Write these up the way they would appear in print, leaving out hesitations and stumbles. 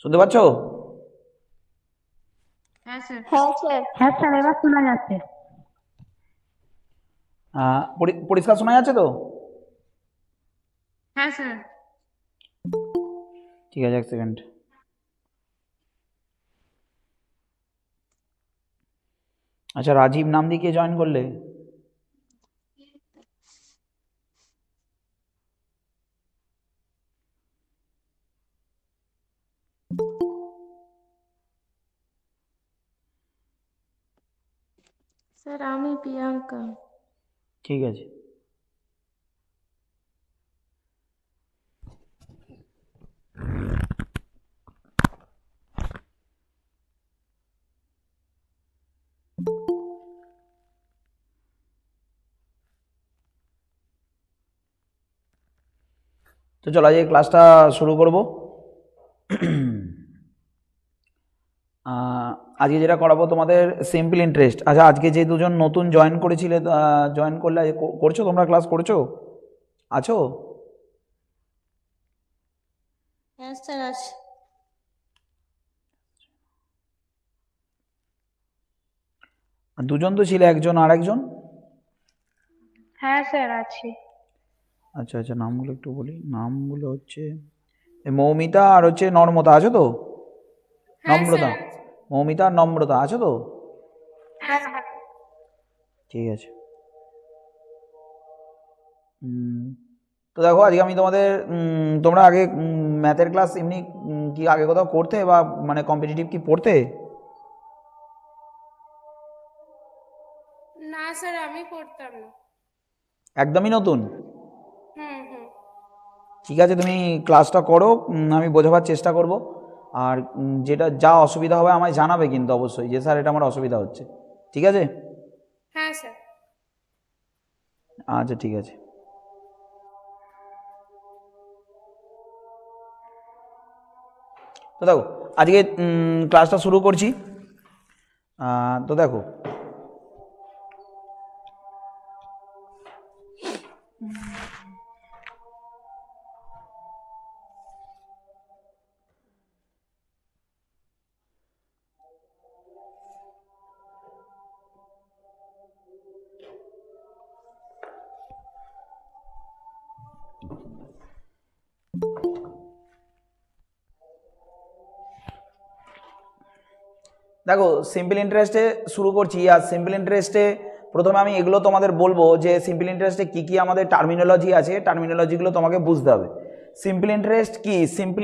শুনতে পাচ্ছ? হ্যাঁ স্যার। হ্যাঁ স্যার। হ্যাঁ স্যার, এবার শোনা যাচ্ছে। পরিষ্কার শোনা যাচ্ছে তো? হ্যাঁ স্যার। ঠিক আছে, এক সেকেন্ড। আচ্ছা, রাজীব নাম দিয়ে কে জয়েন করলে? স্যার আমি প্রিয়াঙ্কা। ঠিক আছে। তো চলো আজকে ক্লাসটা শুরু করব। আজকে যেটা করাবো তোমাদের সিম্পল ইন্টারেস্ট। আচ্ছা, আজকে যে দুজন নতুন জয়েন করেছিলে, জয়েন করলে করছো তোমরা, ক্লাস করছো? আছো? হ্যাঁ স্যার আছে। দুজন তো ছিলে, একজন আর একজন? হ্যাঁ স্যার আছি। আচ্ছা আচ্ছা, নামগুলো একটু বলি। নামগুলো হচ্ছে মৌমিতা আর হচ্ছে নর্মদা, আছো তো? নম্রতা। মৌমিতা আর নম্রতা আছো তো? হ্যাঁ হ্যাঁ। ঠিক আছে। তো দেখো, আজকে আমি তোমাদের তোমরা আগে ম্যাথের ক্লাস এমনি কি আগে কোথাও করতে, বা মানে কম্পিটিটিভ কি পড়তে? না স্যার আমি পড়তাম না। একদমই নতুন? হুম হুম। ঠিক আছে, তুমি ক্লাসটা করো, আমি বোঝাবার চেষ্টা করব। আর যেটা যা অসুবিধা হবে আমায় জানাবে কিন্তু অবশ্যই, যে স্যার এটা আমার অসুবিধা হচ্ছে। ঠিক আছে? হ্যাঁ স্যার। আচ্ছা ঠিক আছে। তো দেখো, আজকে ক্লাসটা শুরু করছি। তো দেখো, দেখো সিম্পল ইন্টারেস্টে শুরু করছি। আর সিম্পল ইন্টারেস্টে প্রথমে আমি এগুলো তোমাদের বলবো যে সিম্পল ইন্টারেস্টে কী কী আমাদের টার্মিনোলজি আছে, টার্মিনোলজিগুলো তোমাকে বুঝতে হবে। সিম্পল ইন্টারেস্ট কি? সিম্পল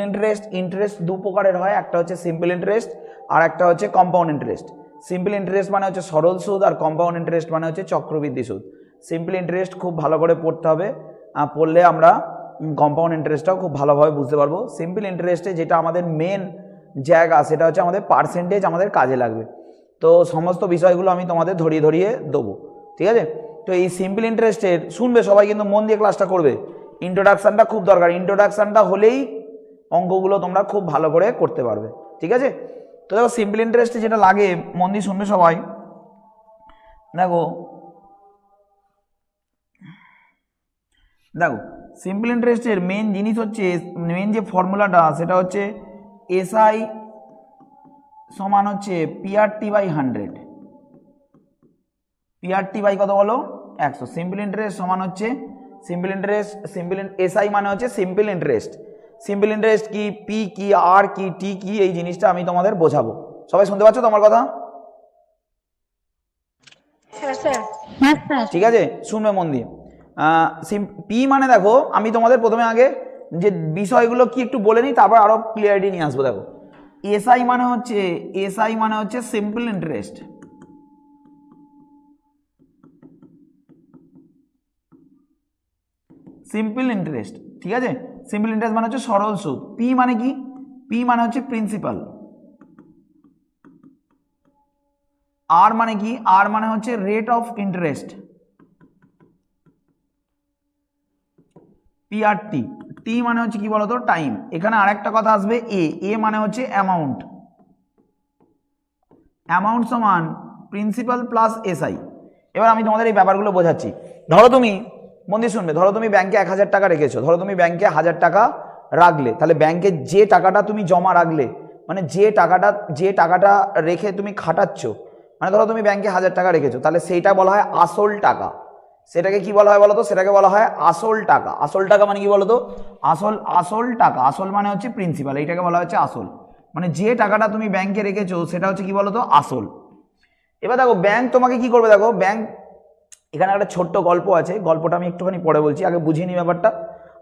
ইন্টারেস্ট দু প্রকারের হয়, একটা হচ্ছে সিম্পল ইন্টারেস্ট আর একটা হচ্ছে কম্পাউন্ড ইন্টারেস্ট। সিম্পল ইন্টারেস্ট মানে হচ্ছে সরল সুদ, আর কম্পাউন্ড ইন্টারেস্ট মানে হচ্ছে চক্রবৃদ্ধি সুদ। সিম্পল ইন্টারেস্ট খুব ভালো করে পড়তে হবে, পড়লে আমরা কম্পাউন্ড ইন্টারেস্টটাও খুব ভালোভাবে বুঝতে পারবো। সিম্পল ইন্টারেস্টে যেটা আমাদের মেন জায়গা, সেটা হচ্ছে আমাদের পার্সেন্টেজ আমাদের কাজে লাগবে। তো সমস্ত বিষয়গুলো আমি তোমাদের ধরিয়ে ধরিয়ে দেবো, ঠিক আছে? তো এই সিম্পল ইন্টারেস্টের শুনবে সবাই, কিন্তু মন দিয়ে ক্লাসটা করবে। ইন্ট্রোডাকশানটা খুব দরকার, ইন্ট্রোডাকশানটা হলেই অঙ্কগুলো তোমরা খুব ভালো করে করতে পারবে, ঠিক আছে? তো দেখো, সিম্পল ইন্টারেস্টে যেটা লাগে, মন দিয়ে শুনবে সবাই। দেখো দেখো সিম্পল ইন্টারেস্টের মেন জিনিস হচ্ছে, মেন যে ফর্মুলাটা সেটা হচ্ছে এসআই সমান হচ্ছে পিআরটি বাই 100। পিআরটি বাই কত বলো? 100। সিম্পল ইন্টারেস্ট সমান হচ্ছে এসআই মানে হচ্ছে সিম্পল ইন্টারেস্ট। সিম্পল ইন্টারেস্ট কি, পি কি, আর কি, টি কি, এই জিনিসটা আমি তোমাদের বোঝাবো। সবাই শুনতে পাচ্ছ তোমার কথা? হ্যাঁ স্যার। হ্যাঁ স্যার। ঠিক আছে, শুনবে মন দিয়ে। পি মানে দেখো, আমি তোমাদের প্রথমে আগে যে বিষয়গুলো কি একটু বলে নিই, তারপর আরো ক্লিয়ারিটি নিয়ে আসবো। দেখো, এসআই মানে হচ্ছে সিম্পল ইন্টারেস্ট। সিম্পল ইন্টারেস্ট, ঠিক আছে? সিম্পল ইন্টারেস্ট মানে হচ্ছে সরল সুদ। পি মানে কি? পি মানে হচ্ছে প্রিন্সিপাল। আর মানে কি? আর মানে হচ্ছে rate of interest. P R টি। টি মানে হচ্ছে কি বলতো? টাইম। এখানে আরেকটা কথা আসবে, এ মানে হচ্ছে অ্যামাউন্ট। অ্যামাউন্ট সমান প্রিন্সিপাল প্লাস এসআই। এবার আমি তোমাদের এই ব্যাপারগুলো বোঝাচ্ছি। ধরো তুমি, মন দিয়ে শুনবে, ধরো তুমি ব্যাংকে 1000 টাকা রেখেছো। ধরো তুমি ব্যাংকে 1000 টাকা রাখলে, তাহলে ব্যাংকে যে টাকাটা তুমি জমা রাখলে মানে যে টাকাটা রেখে তুমি খাটাচ্ছ, মানে ধরো তুমি ব্যাংকে 1000 টাকা রেখেছো, তাহলে সেইটা বলা হয় আসল টাকা। সেটাকে কি বলা হয় বলো তো? সেটাকে বলা হয় আসল টাকা। আসল টাকা মানে কি বলো তো? আসল টাকা, আসল মানে হচ্ছে প্রিন্সিপাল, এইটাকে বলা হচ্ছে আসল। মানে যে টাকাটা তুমি ব্যাংকে রেখেছো সেটা হচ্ছে কি বলো তো? আসল। এবার দেখো ব্যাংক তোমাকে কি করবে, দেখো ব্যাংক, এখানে একটা ছোট্ট গল্প আছে, গল্পটা আমি একটুখানি পরে বলছি, আগে বুঝিয়ে নি ব্যাপারটা।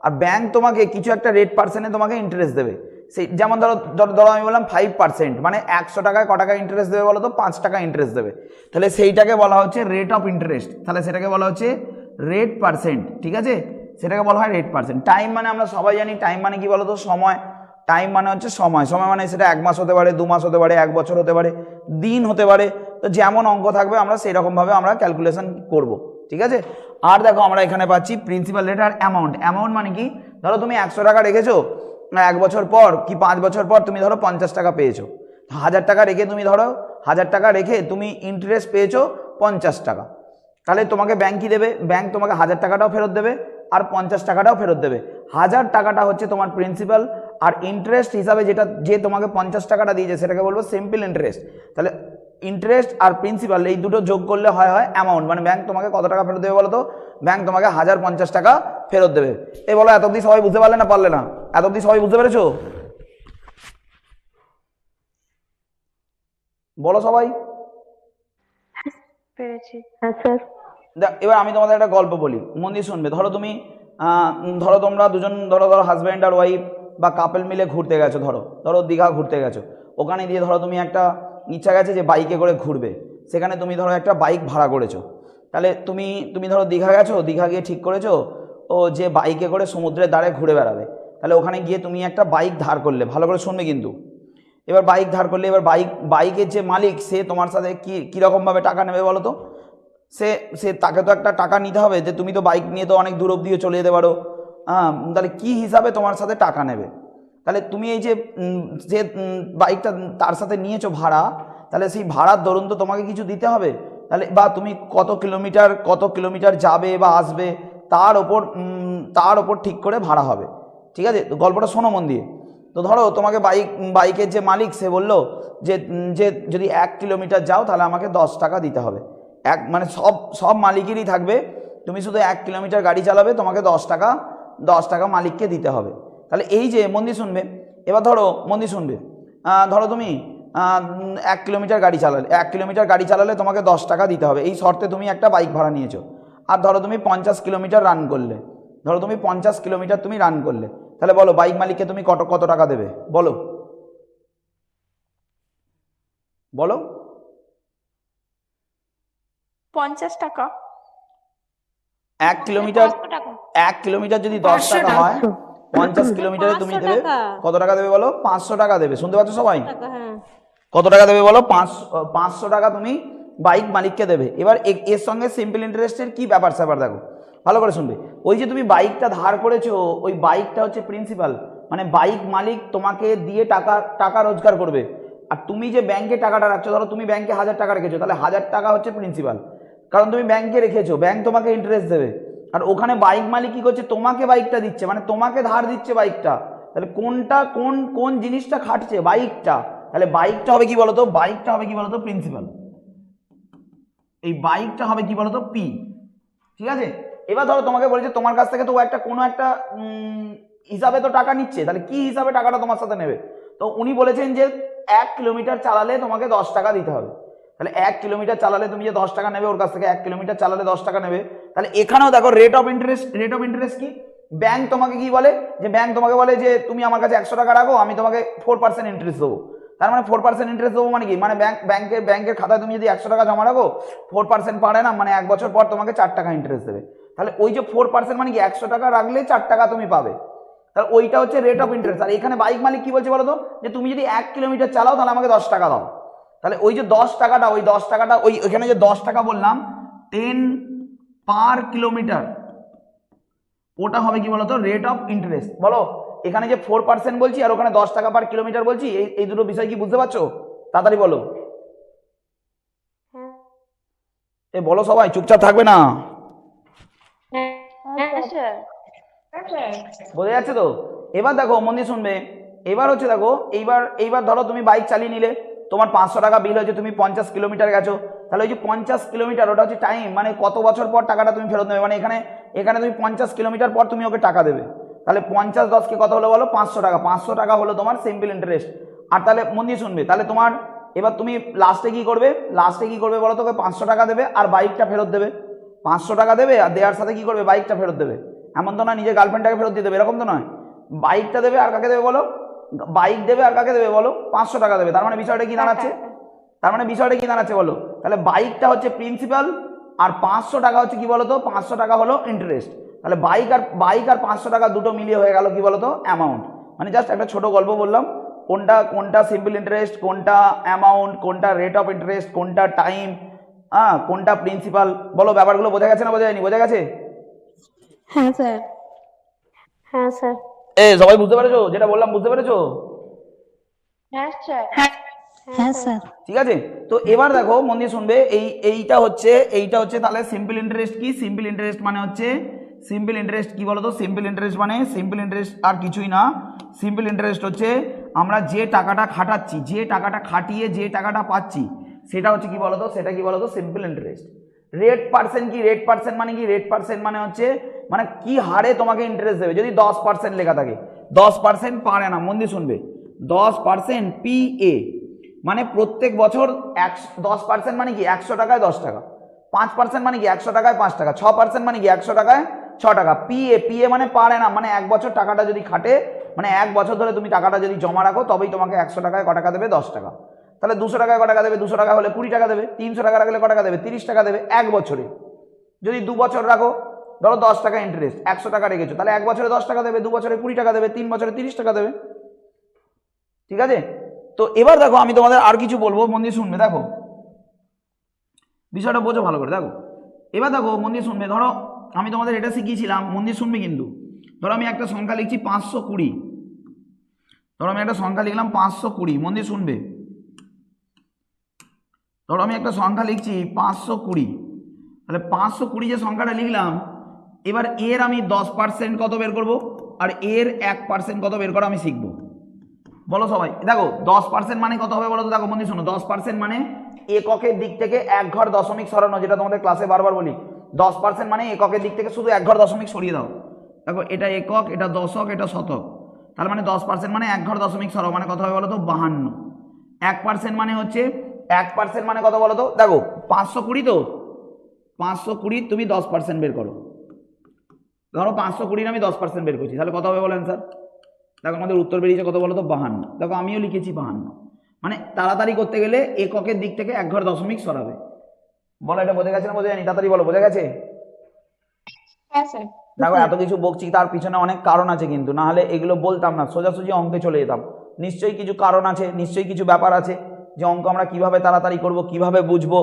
আর ব্যাংক তোমাকে কিছু একটা রেট পার্সেন্টে তোমাকে ইন্টারেস্ট দেবে। সেই যেমন ধরো ধরো আমি বললাম 5%, মানে 100 টাকায় ক টাকা ইন্টারেস্ট দেবে বলো তো? 5 টাকা ইন্টারেস্ট দেবে। তাহলে সেইটাকে বলা হচ্ছে রেট অফ ইন্টারেস্ট, তাহলে সেটাকে বলা হচ্ছে রেট পার্সেন্ট, ঠিক আছে? সেটাকে বলা হয় রেট পার্সেন্ট। টাইম মানে আমরা সবাই জানি টাইম মানে কি বলো তো? সময়। টাইম মানে হচ্ছে সময়। সময় মানে সেটা 1 মাস হতে পারে, 2 মাস হতে পারে, 1 বছর হতে পারে, দিন হতে পারে। তো যেমন অঙ্ক থাকবে আমরা সেই রকমভাবে আমরা ক্যালকুলেশন করব, ঠিক আছে? আর দেখো আমরা এখানে পাচ্ছি প্রিন্সিপাল রেট আর অ্যামাউন্ট। অ্যামাউন্ট মানে কি? ধরো তুমি 100 টাকা রেখেছো, 1 বছর পর কি 5 বছর পর তুমি ধরো 50 টাকা পেয়েছো। 1000 টাকা রেখে তুমি ধরো 1000 টাকা রেখে তুমি ইন্টারেস্ট পেয়েছো 50 টাকা। তাহলে তোমাকে ব্যাংক কি দেবে? ব্যাংক তোমাকে 1000 টাকাটাও ফেরত দেবে আর 50 টাকাটাও ফেরত দেবে। 1000 টাকাটা হচ্ছে তোমার প্রিন্সিপাল, আর ইন্টারেস্ট হিসাবে যে তোমাকে 50 টাকাটা দিয়েছে সেটাকে বলবো সিম্পল ইন্টারেস্ট। তাহলে ইন্টারেস্ট আর প্রিন্সিপাল এই দুটো যোগ করলে হয় অ্যামাউন্ট। মানে ব্যাংক তোমাকে কত টাকা ফেরত দেবে বলো তো? ব্যাংক তোমাকে 1050 টাকা ফেরত দেবে। এই বলো, এত অবধি সবাই বুঝতে পারলে না পারলে না? এত অবধি সবাই বুঝতে পেরেছো? বলো সবাই। পেরেছি। হ্যাঁ স্যার। এবার আমি তোমাদের একটা গল্প বলি, মন দিয়ে শুনবে। ধরো তুমি ধরো তোমরা দুজন ধরো হাজব্যান্ড আর ওয়াইফ বা কাপল মিলে ঘুরতে গেছো, ধরো দীঘা ঘুরতে গেছো। ওখানে গিয়ে ধরো তুমি একটা ইচ্ছা গেছে যে বাইকে করে ঘুরবে, সেখানে তুমি ধরো একটা বাইক ভাড়া করেছো। তাহলে তুমি ধরো দীঘা গেছো, দীঘা গিয়ে ঠিক করেছো ও যে বাইকে করে সমুদ্রের ধারে ঘুরে বেড়াবে। তাহলে ওখানে গিয়ে তুমি একটা বাইক ধার করলে, ভালো করে শুনবে কিন্তু। এবার বাইক ধার করলে, এবার বাইকের যে মালিক সে তোমার সাথে কীরকমভাবে টাকা নেবে বলো তো? সে তাকে তো একটা টাকা নিতে হবে, যে তুমি তো বাইক নিয়ে তো অনেক দূর অবধিও চলে যেতে পারো। তাহলে কি হিসাবে তোমার সাথে টাকা নেবে? তাহলে তুমি এই যে বাইকটা তার সাথে নিয়েছো ভাড়া, তাহলে সেই ভাড়ার দরুন তো তোমাকে কিছু দিতে হবে। তাহলে বা তুমি কত কিলোমিটার যাবে বা আসবে তার ওপর ঠিক করে ভাড়া হবে, ঠিক আছে? তো গল্পটা শোনো মন দিয়ে। তো ধরো তোমাকে বাইকের যে মালিক সে বললো যে যদি 1 কিলোমিটার যাও তাহলে আমাকে 10 টাকা দিতে হবে। মানে সব মালিকেরই থাকবে, তুমি শুধু 1 কিলোমিটার গাড়ি চালাবে, তোমাকে 10 টাকা মালিককে দিতে হবে। তাহলে এই যে মন দিয়ে শুনবে, এবার ধরো মন দিয়ে শুনবে, ধরো তুমি 1 কিলোমিটার গাড়ি চালালে তোমাকে 10 টাকা দিতে হবে, এই শর্তে তুমি একটা বাইক ভাড়া নিয়েছো। আর ধরো তুমি 50 কিলোমিটার রান করলে, তুমি রান করলে, তাহলে বলো বাইক মালিককে তুমি কত টাকা দেবে বলো? বলো। 50 টাকা। 1 কিলোমিটার যদি 10 টাকা হয়, 50 কিলোমিটারে তুমি দেবে কত টাকা দেবে বলো? 500 টাকা দেবে। শুনতে পাচ্ছ সবাই? কত টাকা দেবে বলো? 500 টাকা তুমি বাইক মালিককে দেবে। এবার এর সঙ্গে সিম্পল ইন্টারেস্টের কি ব্যাপার স্যাপার দেখো, ভালো করে শুনবে। ওই যে তুমি বাইকটা ধার করেছো, ওই বাইকটা হচ্ছে প্রিন্সিপাল, মানে বাইক মালিক তোমাকে দিয়ে টাকা রোজগার করবে। আর তুমি যে ব্যাংকে টাকাটা রাখছো, ধরো তুমি ব্যাংকে 1000 টাকা রেখেছো, তাহলে 1000 টাকা হচ্ছে প্রিন্সিপাল, কারণ তুমি ব্যাংকে রেখেছো, ব্যাংক তোমাকে ইন্টারেস্ট দেবে। আর ওখানে বাইক মালিক কি করছে? তোমাকে বাইকটা দিচ্ছে, মানে তোমাকে ধার দিচ্ছে বাইকটা। তাহলে কোন জিনিসটা খাটছে? বাইকটা। তাহলে বাইকটা হবে কি বলতো? প্রিন্সিপাল। এই বাইকটা হবে কি বলতো? পি, ঠিক আছে? এবার ধরো তোমাকে বলেছে তোমার কাছ থেকে তো কোনো একটা হিসাবে তো টাকা নিচ্ছে, তাহলে কি হিসাবে টাকাটা তোমার সাথে নেবে? তো উনি বলেছেন যে 1 কিলোমিটার চালালে তোমাকে 10 টাকা দিতে হবে। তাহলে 1 কিলোমিটার চালালে তুমি যে 10 টাকা নেবে ওর কাছ থেকে, 1 কিলোমিটার চালালে 10 টাকা নেবে। তাহলে এখানেও দেখো রেট অফ ইন্টারেস্ট কি? ব্যাংক তোমাকে কি বলে? ব্যাংক তোমাকে বলে যে তুমি আমার কাছে 100 টাকা রাখো, আমি তোমাকে 4% ইন্টারেস্ট দেবো। তার মানে 4% ইন্টারেস্ট দেবো মানে কি? মানে ব্যাংকের খাতায় তুমি যদি 100 টাকা জমা রাখো, 4% পারে না, মানে 1 বছর পর তোমাকে 4 টাকা ইন্টারেস্ট দেবে। তাহলে ওই যে 4% মানে কি? 100 টাকা রাখলে 4 টাকা তুমি পাবে। তাহলে ওইটা হচ্ছে রেট অফ ইন্টারেস্ট। আর এখানে বাইক মালিক কি বলছে বলো তো? যে তুমি যদি 1 কিলোমিটার চালাও তাহলে আমাকে 10 টাকা দাও। তাহলে ওই যে 10 টাকাটা, ওইখানে যে 10 টাকা বললাম 10 পার কিলোমিটার, ওটা হবে কি বলতো? Rate of interest. বলো, এখানে যে 4% বলছি আর ওখানে 10 টাকা পার কিলোমিটার বলছি, এই দুটো বিষয় কি বুঝতে পারছো? তাড়াতাড়ি বলো। বলো সবাই, চুপচাপ থাকবে না। বোঝা যাচ্ছে তো? এবার দেখো মন দিয়ে শুনবে, এবার হচ্ছে দেখো এইবার ধরো তুমি বাইক চালিয়ে নিলে, তোমার 500 টাকা বিল হয়েছে, তুমি 50 কিলোমিটার গেছো, তাহলে ওই যে 50 কিলোমিটার ওটা হচ্ছে টাইম, মানে কত বছর পর টাকাটা তুমি ফেরত নেবে, মানে এখানে তুমি 50 কিলোমিটার পর তুমি ওকে টাকা দেবে। তাহলে 50 10 কত হলো বলো, 500 টাকা। 500 টাকা হলো তোমার সিম্পল ইন্টারেস্ট। আর তাহলে মন দিয়ে শুনবে, তাহলে তোমার এবার তুমি লাস্টে কি করবে বলো, তোকে 500 টাকা দেবে আর বাইকটা ফেরত দেবে। 500 টাকা দেবে আর দেওয়ার সাথে কি করবে, বাইকটা ফেরত দেবে। এমন তো না নিজের গার্লফ্রেন্ডটাকে ফেরত দিয়ে দেবে, এরকম তো নয়। বাইকটা দেবে আর কাকে দেবে বলো, বাইক দেবে আর কাকে দেবে বলো, 500 টাকা দেবে। তার মানে বিষয়টা কি দাঁড়াচ্ছে, বলো। তাহলে বাইকটা হচ্ছে প্রিন্সিপাল আর 500 টাকা হচ্ছে কি বলতো, 500 টাকা হলো ইন্টারেস্ট। তাহলে বাইক আর 500 টাকা দুটো মিলিয়ে হয়ে গেল কি বলতো, অ্যামাউন্ট। মানে জাস্ট একটা ছোট গল্প বললাম, কোনটা সিম্পল ইন্টারেস্ট, কোনটা অ্যামাউন্ট, কোনটা রেট অফ ইন্টারেস্ট, কোনটা টাইম, কোনটা প্রিন্সিপাল। বলো ব্যাপারগুলো বোঝা গেছে না বোঝা যায়নি, বোঝা গেছে? হ্যাঁ স্যার। হ্যাঁ স্যার। সবাই বুঝতে পেরেছো যেটা বললাম, বুঝতে পেরেছো? হ্যাঁ স্যার। হ্যাঁ স্যার। ঠিক আছে, তো এবার দেখো মন দিয়ে শুনবে, এইটা হচ্ছে তাহলে সিম্পল ইন্টারেস্ট কি, সিম্পল ইন্টারেস্ট মানে হচ্ছে, সিম্পল ইন্টারেস্ট কি বলতো, সিম্পল ইন্টারেস্ট মানে, সিম্পল ইন্টারেস্ট আর কিছুই না। সিম্পল ইন্টারেস্ট হচ্ছে আমরা যে টাকাটা খাটাচ্ছি, যে টাকাটা খাটিয়ে যে টাকাটা পাচ্ছি, সেটা হচ্ছে কি বলতো, সেটা কি বলতো, সিম্পল ইন্টারেস্ট। রেট পার্সেন্ট কি, রেট পার্সেন্ট মানে কি, রেট পার্সেন্ট মানে হচ্ছে মানে কি হারে তোমাকে ইন্টারেস্ট দেবে। যদি 10% লেখা থাকে, 10% পার অ্যানাম, মন দিয়ে শুনবে, 10% PA, মানে প্রত্যেক বছর 10% মানে কি 100 টাকায় 10 টাকা, 5% মানে কি 100 টাকায় 5 টাকা, 6% মানে কি 100 টাকায় 6 টাকা। PA মানে পার অ্যানাম, মানে এক বছর টাকাটা যদি খাটে, মানে এক বছর ধরে তুমি টাকাটা যদি জমা রাখো, তবেই তোমাকে 100 টাকায় ক টাকা দেবে, 10 টাকা। তাহলে 200 টাকায় ক টাকা দেবে, 200 টাকা হলে 20 টাকা দেবে। 300 টাকা রাখলে ক টাকা দেবে, 30 টাকা দেবে এক বছরে। যদি 2 বছর রাখো, ধরো 10 টাকা ইন্টারেস্ট, 100 টাকা রেখেছো, তাহলে এক বছরে 10 টাকা দেবে, 2 বছরে 20 টাকা দেবে, 3 বছরে 30 টাকা দেবে। ঠিক আছে, তো এবার দেখো আমি তোমাদের আর কিছু বলবো, মন দিয়ে শুনবে, দেখো বিষয়টা বোঝো ভালো করে। দেখো এবার দেখো মন দিয়ে শুনবে, ধরো আমি তোমাদের এটা শিখিয়েছিলাম, মন দিয়ে শুনবে কিন্তু। ধরো আমি একটা সংখ্যা লিখছি 520, ধরো আমি একটা সংখ্যা লিখলাম 520, মন দিয়ে শুনবে। ধরো আমি একটা সংখ্যা লিখছি 520, তাহলে 520 যে সংখ্যাটা লিখলাম, এবার এর আমি 10% কত বের করব, আর এর 1% কত বের করা আমি শিখবো। বলো সবাই, দেখো 10% মানে কত হবে বলো তো, দেখো বন্ধু শোনো, 10% মানে এককের দিক থেকে এক ঘর দশমিক সরানো, যেটা তোমাদের ক্লাসে বারবার বলি। 10% মানে এককের দিক থেকে শুধু এক ঘর দশমিক সরিয়ে দাও। দেখো এটা একক, এটা দশক, এটা শতক, তার মানে 10% মানে এক ঘর দশমিক সরাও, মানে কত হবে বলো তো, 52। 1% মানে হচ্ছে, 1% মানে কত বলো তো, দেখো 520, তো 520 তুমি 10% বের করো। ধরো 520 আমি 10% বের করছি, তাহলে কত হবে বলো অ্যান্সার। দেখো আমাদের উত্তর বেরিয়েছে কত বলো তো, 52। দেখো আমিও লিখেছি 52, মানে তাড়াতাড়ি করতে গেলে এককের দিক থেকে এক ঘর দশমিক সরাবে। বলো এটা বোঝা গেছে না বোঝা যায়নি, তাড়াতাড়ি বলো, বোঝা গেছে? হ্যাঁ স্যার। দেখো এত কিছু বকছি, তার পিছনে অনেক কারণ আছে কিন্তু, না হলে এগুলো বলতাম না, সোজাসুজি অঙ্কে চলে যেতাম। নিশ্চয়ই কিছু কারণ আছে, নিশ্চয়ই কিছু ব্যাপার আছে, যে অঙ্ক আমরা কিভাবে তাড়াতাড়ি করব, কিভাবে বুঝবো,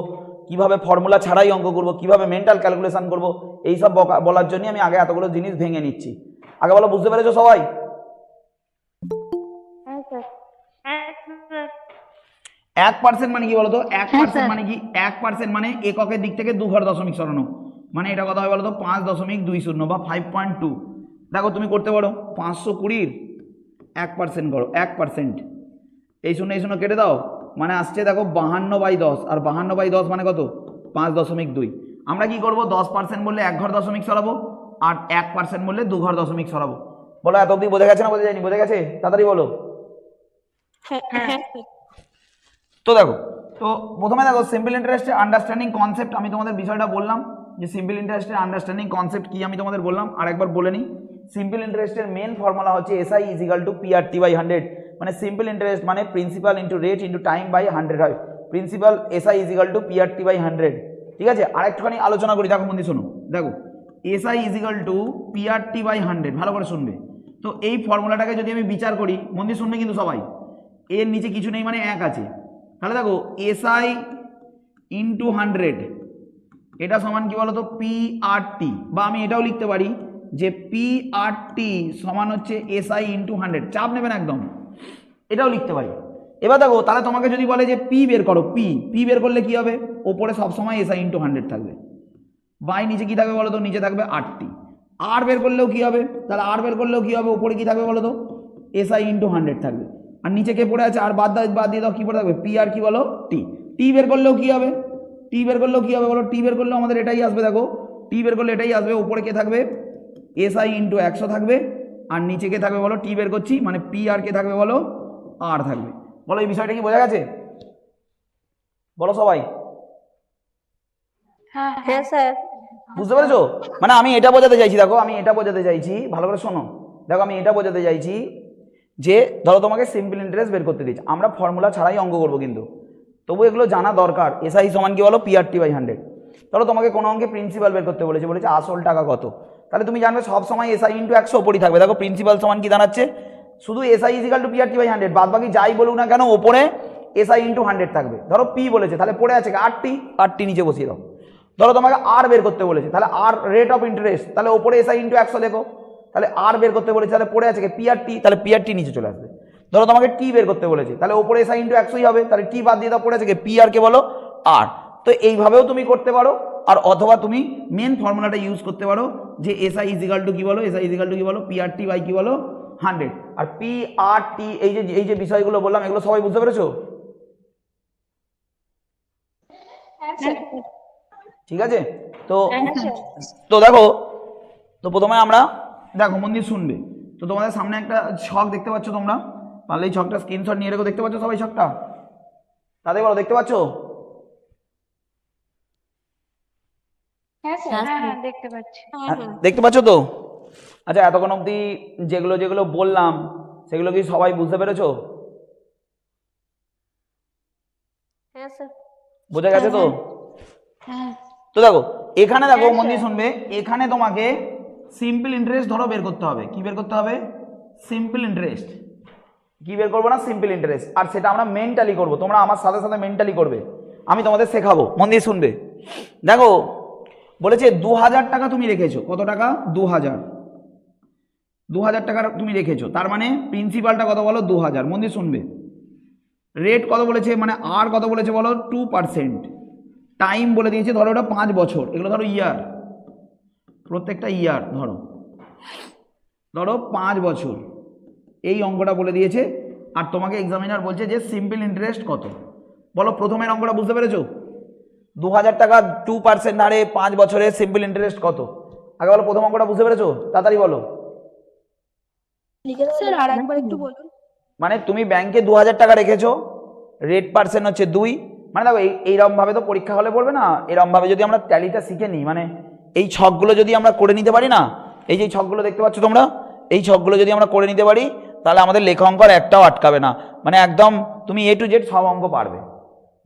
কিভাবে ফর্মুলা ছাড়াই অঙ্ক করব, কিভাবে মেন্টাল ক্যালকুলেশন করব, এইসব বলার জন্য আমি আগে এতগুলো জিনিস ভেঙে নিচ্ছি। আগে বলো, বুঝতে পেরেছো সবাই? 1% মানে কি বলতো, 1% মানে কি, 1% মানে এককের দিক থেকে দু ঘর দশমিক সরানো, মানে এটা কথা হয় বলতো 5.20 বা 5.2। দেখো তুমি করতে পারো 520-র 1% করো, 1%, এই শূন্য কেটে দাও, মানে আসছে দেখো 52/10, আর 52/10 মানে কত, 5.2। আমরা কি করবো, 10% বললে এক ঘর দশমিক সরাবো, আর 1% বললে দু ঘর দশমিক সরাবো। বলো এত অব্দি বোঝা গেছে না বোঝা যায়নি, বোঝা গেছে? তাড়াতাড়ি বলো। হ্যাঁ। তো দেখো, তো প্রথমে দেখো সিম্পল ইন্টারেস্টের আন্ডারস্ট্যান্ডিং কনসেপ্ট, আমি তোমাদের বিষয়টা বললাম যে সিম্পল ইন্টারেস্টের আন্ডারস্ট্যান্ডিং কনসেপ্ট কি আমি তোমাদের বললাম, আরেকবার বলে নিই। সিম্পল ইন্টারেস্টের মেন ফর্মুলা হচ্ছে SI = PRT/100, মানে সিম্পল ইন্টারেস্ট মানে principal into rate into time by 100 হয়। Principal SI = PRT/100। ঠিক আছে, আরেকটুখানি আলোচনা করি, দেখো বন্ধু শোনো, দেখো SI = PRT/100, ভালো করে শুনবে। তো এই ফর্মুলাটাকে যদি আমি বিচার করি, বন্ধু শুনবে কিন্তু সবাই, এর নিচে কিছু নেই মানে 1 আছে, তাহলে দেখো SI × 100 এটা সমান কি বলতো, PRT, বা আমি এটাও লিখতে পারি যে PRT সমান হচ্ছে SI × 100, চাপ নেবেন একদম, এটাও লিখতে পারি। এবার দেখো তাহলে তোমাকে যদি বলে যে P বের করো, P বের করলে কি হবে, ওপরে সবসময় SI × 100 থাকবে, বাই নিচে কি থাকবে বলো তো, নিচে থাকবে RT। আর বের করলেও কি হবে, তাহলে আর বের করলেও কি হবে, ওপরে কি থাকবে বলো তো, এসআই ইন্টু 100 থাকবে। আর নিচে কে পড়ে আছে, আর বাদ দিয়ে দাও, কি পড়ে থাকবে, পি আর কি বলো, টি। টি বের করলেও কি হবে, টি বের করলেও কি হবে বলো, টি বের করলেও আমাদের এটাই আসবে, দেখো টি বের করলে এটাই আসবে, উপরে কে থাকবে এসআই ইন্টু 100 থাকবে, আর নিচে কে থাকবে বলো, টি বের করছি মানে পি আর কে থাকবে বলো, আর থাকবে। বলো এই বিষয়টা কি বোঝা গেছে, বলো সবাই। হ্যাঁ স্যার। বুঝতে পেরেছো? মানে আমি এটা বোঝাতে চাইছি, দেখো আমি এটা বোঝাতে চাইছি, ভালো করে শোনো, দেখো আমি এটা বোঝাতে চাইছি যে ধরো তোমাকে সিম্পল ইন্টারেস্ট বের করতে দিচ্ছি, আমরা ফর্মুলা ছাড়াই অঙ্ক করবো, কিন্তু তবু এগুলো জানা দরকার। এসআই সমান কি বলো, পিআরটি বাই 100। ধরো তোমাকে কোনো অঙ্কে প্রিন্সিপাল বের করতে বলেছে আসল টাকা কত, তাহলে তুমি জানবে সব সময় এসআই ইন্টু 100 ওপরই থাকবে। দেখো প্রিন্সিপাল সমান কি দাঁড়াচ্ছে, শুধু SI equal to PRT by 100, বাদ বাকি যাই বলুক না কেন ওপরে এসআই ইন্টু 100 থাকবে। ধরো পি বলেছে, তাহলে পড়ে আছে আরটি নিচে বসিয়ে দাও। ধরো তোমাকে আর বের করতে বলেছে, তাহলে আর রেট অফ ইন্টারেস্ট, তাহলে ওপরে এসআই ইন্টু 100 দেখো, তাহলে আর বের করতে বলেছে, তাহলে পড়ে আছে পিআরটি, তাহলে পিআরটি নিচে চলে আসবে। ধরো তোমাকে টি বের করতে বলেছে, তাহলে ওপরে এসআই ইন্টু 100ই হবে, তাহলে টি বাদ দিয়ে দাও, পড়ে আছে পি আর কে বলো আর। তো এইভাবেও তুমি করতে পারো, আর অথবা তুমি মেন ফর্মুলাটা ইউজ করতে পারো যে এসআই ইজিক্যাল টু কি বলো, এসআই ইজিক্যাল টু কি বলো, পিআরটি বাই কি বলো 100। আর পি আর টি এই যে বিষয়গুলো বললাম, এগুলো সবাই বুঝতে পেরেছো? হ্যাঁ স্যার। ঠিক আছে, তো হ্যাঁ স্যার। তো দেখো, তো প্রথমে আমরা দেখো মন দিয়ে শুনবে। তো তোমাদের সামনে একটা ছক দেখতে পাচ্ছ তোমরা, তাহলে এই ছকটা স্ক্রিনশট নিয়ে রেখো। দেখতে পাচ্ছ সবাই ছকটা? তাদের বলো দেখতে পাচ্ছ? হ্যাঁ স্যার। হ্যাঁ দেখতে পাচ্ছি। দেখতে পাচ্ছ তো? আচ্ছা, এতক্ষণ অবধি যেগুলো যেগুলো বললাম সেগুলো কি সবাই বুঝতে পেরেছো? হ্যাঁ স্যার। বোঝা গেছে তো? হ্যাঁ। তো দেখো এখানে দেখো মন দিয়ে শুনবে, এখানে তোমাকে সিম্পল ইন্টারেস্ট ধরো বের করতে হবে। কি বের করতে হবে? Simple interest. কি বের করবো না? Simple interest. আর সেটা আমরা মেন্টালি করবো, তোমরা আমার সাথে সাথে মেন্টালি করবে, আমি তোমাদের শেখাবো, মন দিয়ে শুনবে। দেখো বলেছে 2000 টাকা তুমি রেখেছো, কত টাকা? 2000 টাকা তুমি রেখেছো, তার মানে প্রিন্সিপালটা কত বলো? 2000। মন দিয়ে শুনবে। রেট কত বলেছে, মানে আর কত বলেছে বলো? 2%। টাইম বলে দিয়েছে ধরো ওটা 5 বছর, এগুলো ধরো ইয়ার, প্রত্যেকটা ইয়ার ধরো 5 বছর, এই অঙ্কটা বলে দিয়েছে। আর তোমাকে এক্সামিনার বলছে যে সিম্পল ইন্টারেস্ট কত। বলো প্রথমের অঙ্কটা বুঝতে পেরেছো? 2000 টাকা 2% হারে 5 বছরে সিম্পল ইন্টারেস্ট কত? আগে বলো প্রথম অঙ্কটা বুঝতে পেরেছো? তাড়াতাড়ি বলো। স্যার আরেকবার একটু বলুন। মানে তুমি ব্যাংকে 2000 টাকা রেখেছো, রেট পার্সেন্ট হচ্ছে 2, মানে দেখো এইরকমভাবে তো পরীক্ষা হলে পড়বে না, এরকমভাবে যদি আমরা ট্যালিটা শিখে নিই, মানে এই ছকগুলো যদি আমরা করে নিতে পারি না, এই যে ছকগুলো দেখতে পাচ্ছ তোমরা, এই ছকগুলো যদি আমরা করে নিতে পারি, তাহলে আমাদের লেখা অঙ্ক আর একটাও আটকাবে না, মানে একদম তুমি A to Z সব অঙ্ক পারবে।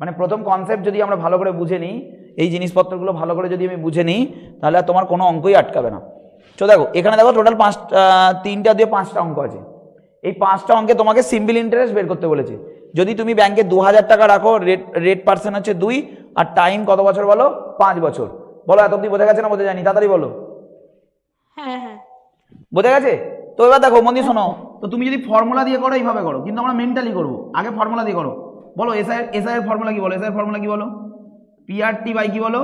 মানে প্রথম কনসেপ্ট যদি আমরা ভালো করে বুঝে নিই, এই জিনিসপত্রগুলো ভালো করে যদি আমি বুঝে নিই, তাহলে আর তোমার কোনো অঙ্কই আটকাবে না। তো দেখো এখানে দেখো টোটাল 3টা দিয়ে 5টা অঙ্ক আছে। এই 5টা অঙ্কে তোমাকে সিম্পল ইন্টারেস্ট বের করতে বলেছে। যদি তুমি ব্যাংকে 2000 টাকা রাখো, রেট পার্সেন্ট হচ্ছে 2, আর টাইম কত বছর বলো? 5 বছর। বলো এত অব্দি বোঝা গেছে না বোঝা যায়নি? তাড়াতাড়ি বলো। হ্যাঁ হ্যাঁ বোঝা গেছে? তো এবার দেখো মন দিয়ে শোনো, তো তুমি যদি ফর্মুলা দিয়ে করো এইভাবে করো, কিন্তু আমরা মেন্টালি করবো। আগে ফর্মুলা দিয়ে করো। বলো এসআই এর ফর্মুলা কি বলো? এসআই এর ফর্মুলা কি বলো? পিআরটি বাই কি বলো?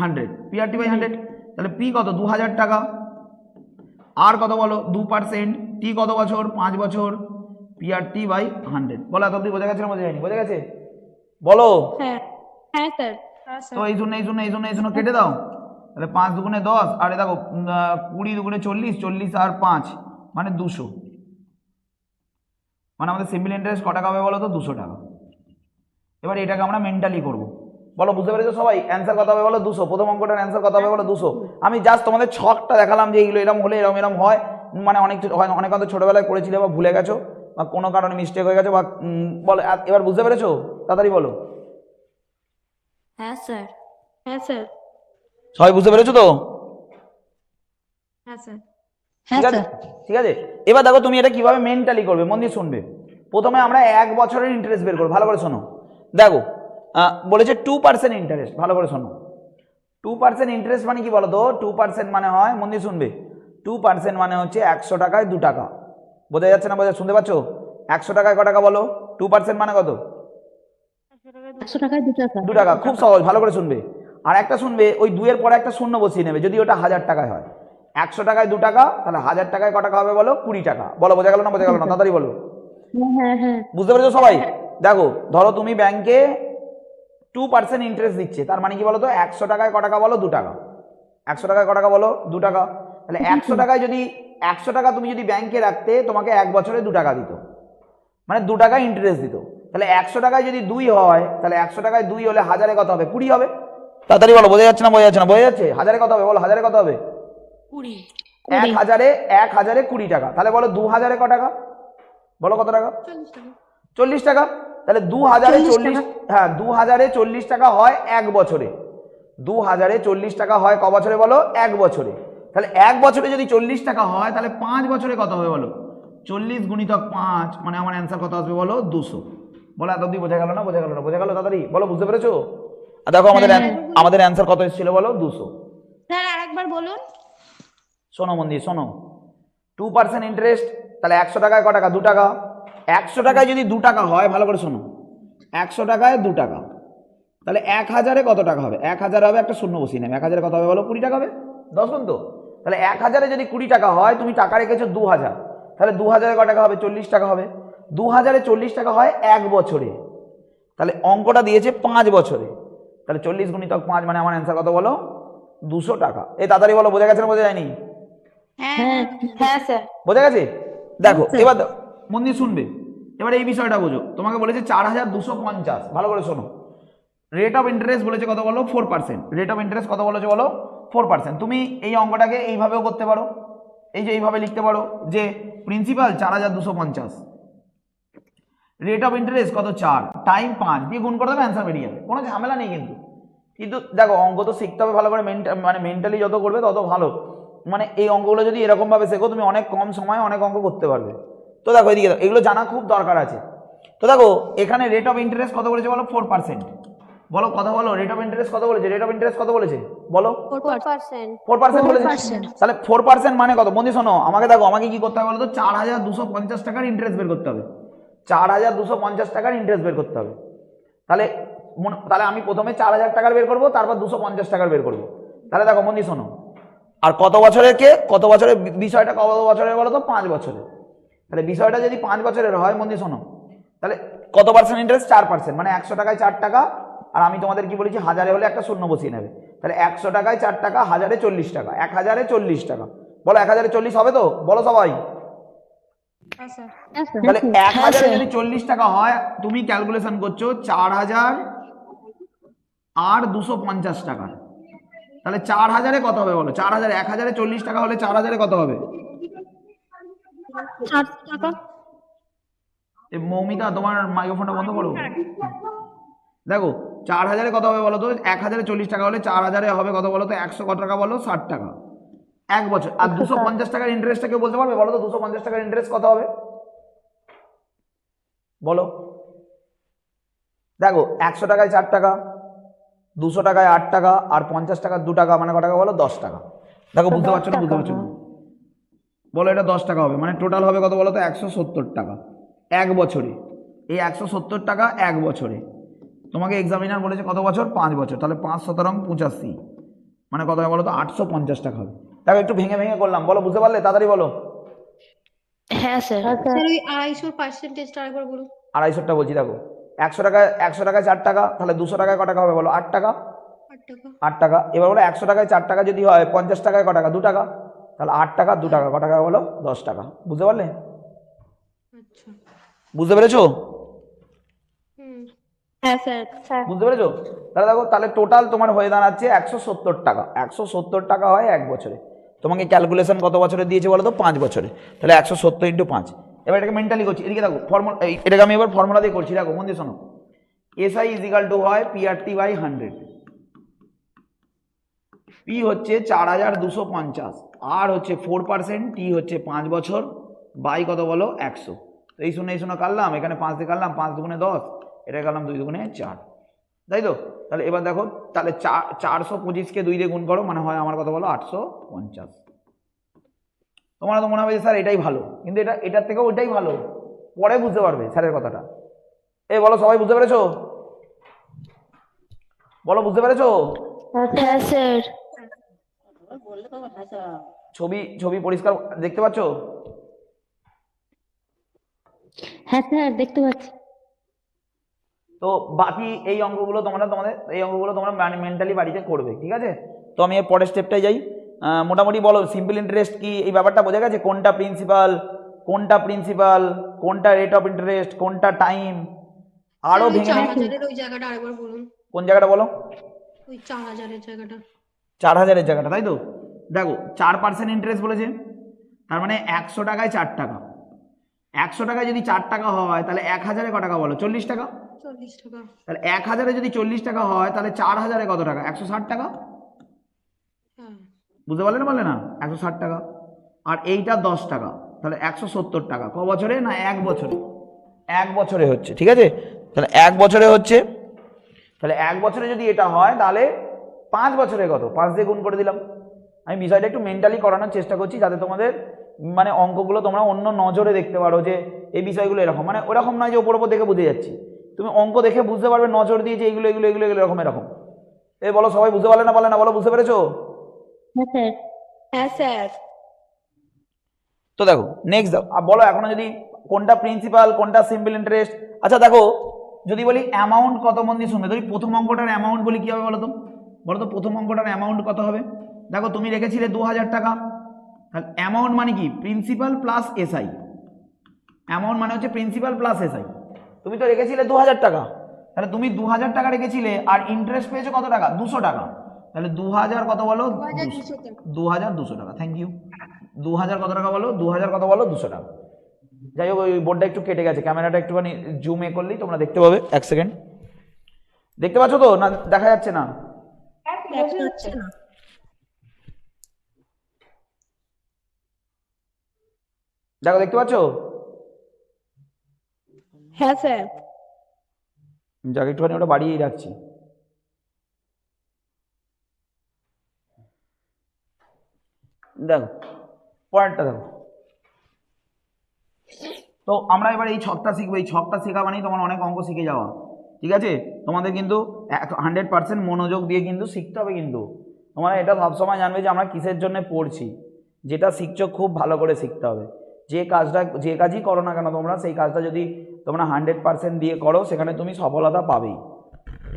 100। পিআরটি বাই 100, তাহলে পি কত? 2000 টাকা। আর কত বলো? 2%। টি কত বছর? 5 বছর। PRT by 100। বলো এত অব্দি বোঝা গেছে না বোঝা যায়নি? বোঝা গেছে? বলো। হ্যাঁ হ্যাঁ স্যার। তো এই জন্য কেটে দাও, তাহলে 5 দুগুণে 10, আর দেখো 20 দুগুণে 40, 40 আর 5 মানে 200। মানে আমাদের সিম্পল ইন্টারেস্ট ক টাকা হবে বলো তো? 200 টাকা। এবার এটাকে আমরা মেন্টালি করব। বলো বুঝতে পেরেছো সবাই? অ্যান্সার কত হবে বলো? 200। প্রথম অঙ্কটার অ্যান্সার কত হবে বলো? 200। আমি জাস্ট তোমাদের ছকটা দেখালাম যে এইগুলো এরকম হলে এরম হয়, মানে অনেক হয়তো ছোটবেলায় করেছিলে বা ভুলে গেছো, বা কোনো কারণে মিস্টেক হয়ে গেছে, বা বলো এবার বুঝতে পেরেছো? তাড়াতাড়ি বলো। হ্যাঁ স্যার। হ্যাঁ স্যার। সবাই বুঝতে পেরেছো তো? হ্যাঁ স্যার। ঠিক আছে, ঠিক আছে। এবার দেখো তুমি এটা কিভাবে মেন্টালি করবে, মন দিয়ে শুনবে। প্রথমে আমরা 1 বছরের ইন্টারেস্ট বের করবো, ভালো করে শোনো। দেখো বলেছে 2% ইন্টারেস্ট, ভালো করে শোনো। 2% ইন্টারেস্ট মানে কি বলো তো? 2% মানে হয়, মন দিয়ে শুনবে, 2% মানে হচ্ছে 100 টাকায় 2 টাকা। বোঝা যাচ্ছে না? শুনতে পাচ্ছ? 100 টাকায় ক টাকা বলো? 2% মানে কত? 100 টাকায় 2 টাকা। 2 টাকা। খুব সহজ, ভালো করে শুনবে। আর একটা শুনবে, ওই 2 এর পরে একটা শূন্য বসিয়ে নেবে, যদি ওটা 1000 টাকায় হয়। 100 টাকায় 2 টাকা, তাহলে 1000 টাকায় ক টাকা হবে বলো? 20 টাকা। বলো বোঝা গেল না? বোঝা গেল না? তাড়াতাড়ি বলো। হ্যাঁ হ্যাঁ বুঝতে পেরেছো সবাই? দেখো ধরো তুমি ব্যাংকে 2% ইন্টারেস্ট দিচ্ছে, তার মানে কি বলো তো? 100 টাকায় ক টাকা বলো? 2 টাকা। 100 টাকায় ক টাকা বলো? 2 টাকা। তাহলে 100 টাকায় যদি 100 টাকা তুমি যদি ব্যাংকে রাখতে, তোমাকে 1 বছরে 2 টাকা দিত, মানে 2 টাকা ইন্টারেস্ট দিত। তাহলে 100 টাকায় যদি 2 হয়, তাহলে 100 টাকায় 2 হলে 1000-এ কত হবে? 20 হবে। তাড়াতাড়ি বলো, বোঝা যাচ্ছে না? বোঝা যাচ্ছে না? বোঝা যাচ্ছে? 1000-এ কত হবে বলো? 1000-এ কত হবে? 20 1000-এ 20 টাকা। তাহলে বলো 2000-এ ক টাকা? বলো কত টাকা? 40 টাকা। তাহলে 2000-এ 40, হ্যাঁ 2000-এ 40 টাকা হয় 1 বছরে। 2000-এ 40 টাকা হয় ক বছরে বলো? 1 বছরে। তাহলে 1 বছরে যদি 40 টাকা হয়, তাহলে 5 বছরে কত হবে বলো? 40 গুণিতক 5, মানে আমার অ্যান্সার কত আসবে বলো? 200। বলো এত অবধি বোঝা গেল না? বোঝা গেল না? বোঝা গেল? তাড়াতাড়ি বলো, বুঝতে পেরেছো? আর দেখো আমাদের অ্যান্সার কত এসেছিল বলো? 200। স্যার আরেকবার বলুন। শোনো মন দিয়ে শোনো, 2% ইন্টারেস্ট, তাহলে 100 টাকায় ক টাকা? 2 টাকা। 100 টাকায় যদি 2 টাকা হয়, ভালো করে শোনো, 100 টাকায় 2 টাকা, তাহলে 1000-এ কত টাকা হবে? 1000 হবে, একটা শূন্য বসিয়ে নেবে। 1000-এ কত হবে বলো? 20 টাকা হবে। 10 গুণ তো। তাহলে 1000-এ যদি 20 টাকা হয়, তুমি টাকা রেখেছো 2000, তাহলে 2000-এ ক টাকা হবে? 40 টাকা হবে। 2000-এ 40 টাকা হয় 1 বছরে, তাহলে অঙ্কটা দিয়েছে 5 বছরে। তাহলে 40 গুণিতক 5, মানে আমার অ্যান্সার কত বলো? 200 টাকা। এই তাড়াতাড়ি বলো, বোঝা গেছে না বোঝা যায়নি? হ্যাঁ হ্যাঁ স্যার বোঝা গেছে? দেখো এবার মন দিয়ে শুনবে, এবার এই বিষয়টা বোঝো। তোমাকে বলেছে 4250, ভালো করে শোনো। রেট অফ ইন্টারেস্ট বলেছে কত বলো? 4%। রেট অফ ইন্টারেস্ট কত বলেছে বলো? 4%। তুমি এই অঙ্কটাকে এইভাবেও করতে পারো, এই যে এইভাবে লিখতে পারো যে প্রিন্সিপাল 4250, রেট অফ ইন্টারেস্ট কত? 4 টাইম 5 দিয়ে গুণ করে দেবে, অ্যান্সার বেরিয়ে যাবে। কোনো ঝামেলা নেই কিন্তু। কিন্তু দেখো অঙ্ক তো শিখতে হবে ভালো করে, মানে মেন্টালি যত করবে তত ভালো। মানে এই অঙ্কগুলো যদি এরকম ভাবে শেখো, তুমি অনেক কম সময়ে অনেক অঙ্ক করতে পারবে। তো দেখো এদিকে এগুলো জানা খুব দরকার আছে। তো দেখো এখানে রেট অফ ইন্টারেস্ট কত বলেছে বলো? 4%। বলো কথা বলো, রেট অফ ইন্টারেস্ট কত বলেছে? রেট অফ ইন্টারেস্ট কত বলেছে বলো? 4% 4% বলেছে। তাহলে 4% মানে কত? বন্ধু শোনো, আমাকে দেখো, আমাকে কি করতে হবে বলো তো? 4250 টাকার ইন্টারেস্ট বের করতে হবে। 4250 টাকার ইন্টারেস্ট বের করতে হবে। তাহলে তাহলে আমি প্রথমে 4000 টাকার বের করবো, তারপর 250 টাকার বের করবো। তাহলে দেখো বন্ধু শোনো, আর কত বছরের কে? কত বছরের বিষয়টা? কত বছরের বলো তো? 5 বছরের। তাহলে বিষয়টা যদি 5 বছরের হয়, বন্ধু শোনো, তাহলে কত পার্সেন্ট ইন্টারেস্ট? 4%, মানে 100 টাকায় 4 টাকা। আর আমি তোমাদের কি বলেছি? 1000-এ হলে একটা শূন্য বসিয়ে নেবে। তাহলে 100 টাকায় 4 টাকা, 1000-এ 40 টাকা, 1000-এ 40 টাকা। বলো 1000-এ 40 হবে তো? বলো সবাই। তাহলে 1000-এ যদি 40 টাকা হয়, তুমি ক্যালকুলেশন করছো 4000 আর 250 টাকা। তাহলে 4000-এ কত হবে বলো? 4000, 1000-এ 40 টাকা হলে 4000-এ কত হবে? 4 টাকা এই মৌমিতা, তোমার মাইক্রোফোনটা বন্ধ করো। দেখো 4000-এ কত হবে বলো তো? 1000-এ 40 টাকা হলে 4000-এ হবে কত বলো তো? 100 কত টাকা বলো? 60 টাকা 1 বছর। আর 250 টাকার ইন্টারেস্টটা কেউ বলতে পারবে বলো তো? 250 টাকার ইন্টারেস্ট কত হবে বলো? দেখো 100 টাকায় 4 টাকা, 200 টাকায় 8 টাকা, আর 50 টাকা 2 টাকা, মানে ক টাকা বলো? 10 টাকা। দেখো বুঝতে পারছো না? বুঝতে পারছো না? বলো এটা 10 টাকা হবে, মানে টোটাল হবে কত বলো তো? 170 টাকা 1 বছরে। এই 170 টাকা 1 বছরে। তোমাকে এক্সামিনার বলেছে কত বছর? 5 বছর। তাহলে 5 × 85, মানে কত হবে বলো তো? 850 টাকা হবে। দেখো একটু ভেঙে ভেঙে করলাম, বলো বুঝতে পারলে? তাড়াতাড়ি বলো। হ্যাঁ স্যার স্যার ওই 250 পার্সেন্টেজটা আরেকবার বলুন। 250টা বলছি। দেখো 100 টাকায় 4 টাকা, তাহলে 200 টাকায় ক টাকা হবে বলো? 8 টাকা। 8 টাকা। 8 টাকা। এবার বলো 100 টাকায় 4 টাকা যদি হয়, 50 টাকায় ক টাকা? 2 টাকা। তাহলে 8 টাকা 2 টাকা ক টাকা বলো? 10 টাকা। বুঝতে পারলে? আচ্ছা। বুঝতে পেরেছো? হ্যাঁ স্যার বুঝতে পেরেছো? তাহলে দেখো, তাহলে টোটাল তোমার হয়ে দাঁড়াচ্ছে 170 টাকা। 170 টাকা হয় 1 বছরে। তোমাকে ক্যালকুলেশন কত বছরে দিয়েছে বলো তো? 5 বছরে। তাহলে 170 × 5। এবার এটাকে মেন্টালি করছি। এদিকে দেখো ফর্মুলা, এটাকে আমি এবার ফর্মুলা দিয়ে করছি। দেখো মন দিয়ে শোনো, SI = হয় PRT/100। P হচ্ছে 4250, আর হচ্ছে 4%, T হচ্ছে 5 বছর, বাই কত বলো? 100। তো এই শূন্য কাটলাম, এখানে 5 দিয়ে কাটলাম, 5 × 2 = 10, এটা কাটলাম 2 × 2 = 4, তাই তো? তাহলে এবার দেখো, তাহলে 425-কে 2 দিয়ে গুণ করো, মানে হয় আমার কত বলো? 850। তোমার তো মনে হবে যে স্যার এটাই ভালো, কিন্তু এটার থেকেও ওইটাই ভালো। পরে বুঝতে পারবে স্যারের কথাটা। এই বলো সবাই, বুঝতে পেরেছো? বলো বুঝতে পেরেছো? হ্যাঁ স্যার ছবি ছবি পরিষ্কার দেখতে পাচ্ছ? হ্যাঁ স্যার দেখতে পাচ্ছি। তো বাকি এই অঙ্কগুলো তোমরা মেন্টালি বাড়িতে করবে, ঠিক আছে? তো আমি এর পরের স্টেপটাই যাই। মোটামুটি বলো সিম্পল ইন্টারেস্ট কি, এই ব্যাপারটা বোঝা গেছে? কোনটা প্রিন্সিপাল, কোনটা রেট অফ ইন্টারেস্ট, কোনটা টাইম, আরো ওই ভেঙে 4000-এর ওই জায়গাটা আরেকবার বলুন। কোন জায়গাটা বলো? ওই 4000-এর জায়গাটা। 4000-এর জায়গাটা, তাই তো? দেখো 4% ইন্টারেস্ট বলেছে, তার মানে 100 টাকায় 4 টাকা। 100 টাকায় যদি 4 টাকা হয় তাহলে 1000-এ ক টাকা বলো? 40 টাকা। 40 টাকা। তাহলে 1000-এ যদি 40 টাকা হয় তাহলে 4000-এ কত টাকা? 160 টাকা। হ্যাঁ। বুঝতে পারলে না বললে না? 160 টাকা। আর এইটা 10 টাকা, তাহলে 170 টাকা। ক বছরে? না 1 বছরে। 1 বছরে হচ্ছে, ঠিক আছে? তাহলে 1 বছরে হচ্ছে, তাহলে 1 বছরে যদি এটা হয় তাহলে 5 বছরে কত? 5 দিয়ে গুণ করে দিলাম। আমি বিষয়টা একটু মেন্টালি করানোর চেষ্টা করছি যাতে তোমাদের মানে অঙ্কগুলো তোমরা অন্য নজরে দেখতে পারো, যে এই বিষয়গুলো এরকম, মানে ওরকম নয় যে ওপর ওপর দেখে বুঝে যাচ্ছি। তুমি অঙ্ক দেখে বুঝতে পারবে নজর দিয়ে যে এগুলো এগুলো এগুলো এগুলো এরকম এরকম। এই বলো সবাই বুঝতে পারলে না বলে না? বলো বুঝতে পেরেছো? হ্যাঁ স্যার। হ্যাঁ স্যার। তো দেখো নেক্সট বলো এখনো যদি কোনটা প্রিন্সিপাল কোনটা সিম্পল ইন্টারেস্ট। আচ্ছা দেখো যদি বলি অ্যামাউন্ট কত, মন দিয়ে শুনবে। যদি প্রথম অঙ্কটার অ্যামাউন্ট বলি কি হবে বলো তো? বলো তো প্রথম অঙ্কটার অ্যামাউন্ট কত হবে? দেখো তুমি রেখেছিলে 2000 টাকা, তাহলে অ্যামাউন্ট মানে কি? Principal plus SI. অ্যামাউন্ট মানে হচ্ছে প্রিন্সিপাল প্লাস এসআই। তুমি তো রেখেছিলে 2000 টাকা, তাহলে তুমি 2000 টাকা রেখেছিলে আর ইন্টারেস্ট পেয়েছো কত টাকা? 200 টাকা। তাহলে 2000 কত বলো? 2200 টাকা। 2200 টাকা। Thank you. 2000 কত টাকা বলো? 2000 কত বলো? 200 টাকা। যাই হোক ওই বোর্ডটা একটু কেটে গেছে, ক্যামেরাটা একটুখানি জুম এ করলেই তোমরা দেখতে পাবে। এক সেকেন্ড, দেখতে পাচ্ছ তো না দেখা যাচ্ছে না? দেখা যাচ্ছে না। দেখো দেখতে পাচ্ছ? হ্যাঁ স্যার। যাক একটুখানি ওটা বাড়িয়েই রাখছি। দেখো পয়েন্টটা দেখো। তো আমরা এবার এই ছকটা শিখবো। এই ছকটা শেখা মানেই তোমার অনেক অঙ্ক শিখে যাওয়া, ঠিক আছে? তোমাদের কিন্তু 100% মনোযোগ দিয়ে কিন্তু শিখতে হবে। কিন্তু তোমরা এটা সবসময় জানবে যে আমরা কিসের জন্য পড়ছি। যেটা শিখছো খুব ভালো করে শিখতে হবে। যে কাজই করো না কেন তোমরা, সেই কাজটা যদি তোমরা 100% দিয়ে করো সেখানে তুমি সফলতা পাবেই,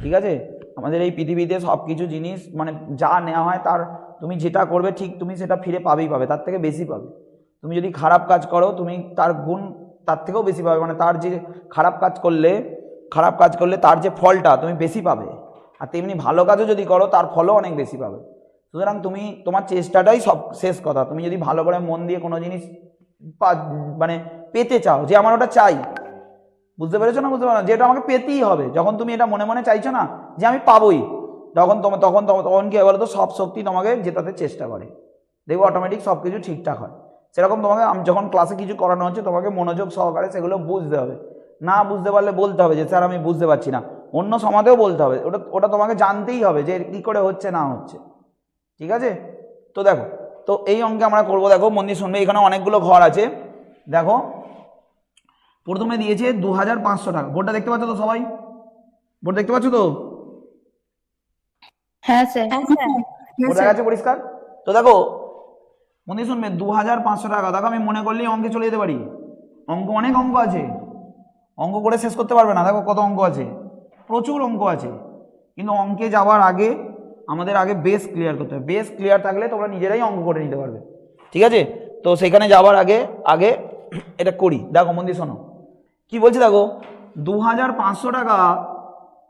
ঠিক আছে? আমাদের এই পৃথিবীতে সব কিছু জিনিস মানে যা নেওয়া হয় তার তুমি যেটা করবে ঠিক তুমি সেটা ফিরে পাবেই পাবে, তার থেকে বেশি পাবে। তুমি যদি খারাপ কাজ করো তুমি তার গুণ তার থেকেও বেশি পাবে, মানে তার যে খারাপ কাজ করলে তার যে ফলটা তুমি বেশি পাবে। আর তেমনি ভালো কাজও যদি করো তার ফলও অনেক বেশি পাবে। সুতরাং তুমি তোমার চেষ্টাটাই সব শেষ কথা। তুমি যদি ভালো করে মন দিয়ে কোনো জিনিস মানে পেতে চাও, যে আমার ওটা চাই, বুঝতে পেরেছো না? বুঝতে পারো না, যেটা আমাকে পেতেই হবে। যখন তুমি এটা মনে মনে চাইছো না যে আমি পাবোই, তখন কি বলো তো, সব শক্তি তোমাকে জেতাতে চেষ্টা করে। দেখবো অটোমেটিক সব কিছু ঠিকঠাক হয়। সেরকম তোমাকে যখন ক্লাসে কিছু করানো হচ্ছে তোমাকে মনোযোগ সহকারে সেগুলো বুঝতে হবে। না বুঝতে পারলে বলতে হবে যে স্যার আমি বুঝতে পারছি না। অন্য সমাজেও বলতে হবে, ওটা তোমাকে জানতেই হবে যে কী করে হচ্ছে না হচ্ছে, ঠিক আছে? তো দেখো, তো এই অঙ্কে আমরা করবো। দেখো মন দিয়ে শুনবে, এখানে অনেকগুলো ঘর আছে। দেখো প্রথমে দিয়েছে 2500 টাকা। বোর্ডটা দেখতে পাচ্ছ তো সবাই? বোর্ড দেখতে পাচ্ছ তো? হ্যাঁ স্যার। বোর্ড দেখা যাচ্ছে পরিষ্কার? তো দেখো মন দিয়ে শুনবে, 2500 টাকা। দেখো আমি মনে করলেই অঙ্কে চলে যেতে পারি। অনেক অঙ্ক আছে, অঙ্ক করে শেষ করতে পারবে না। দেখো কত অঙ্ক আছে, প্রচুর অঙ্ক আছে। কিন্তু অঙ্কে যাওয়ার আগে আমাদের আগে বেস ক্লিয়ার করতে হবে। বেস ক্লিয়ার থাকলে তোমরা নিজেরাই অঙ্ক করে নিতে পারবে, ঠিক আছে? তো সেখানে যাওয়ার আগে এটা করি। দেখো মন দিয়ে শোনো কি বলছে। দেখো 2500 টাকা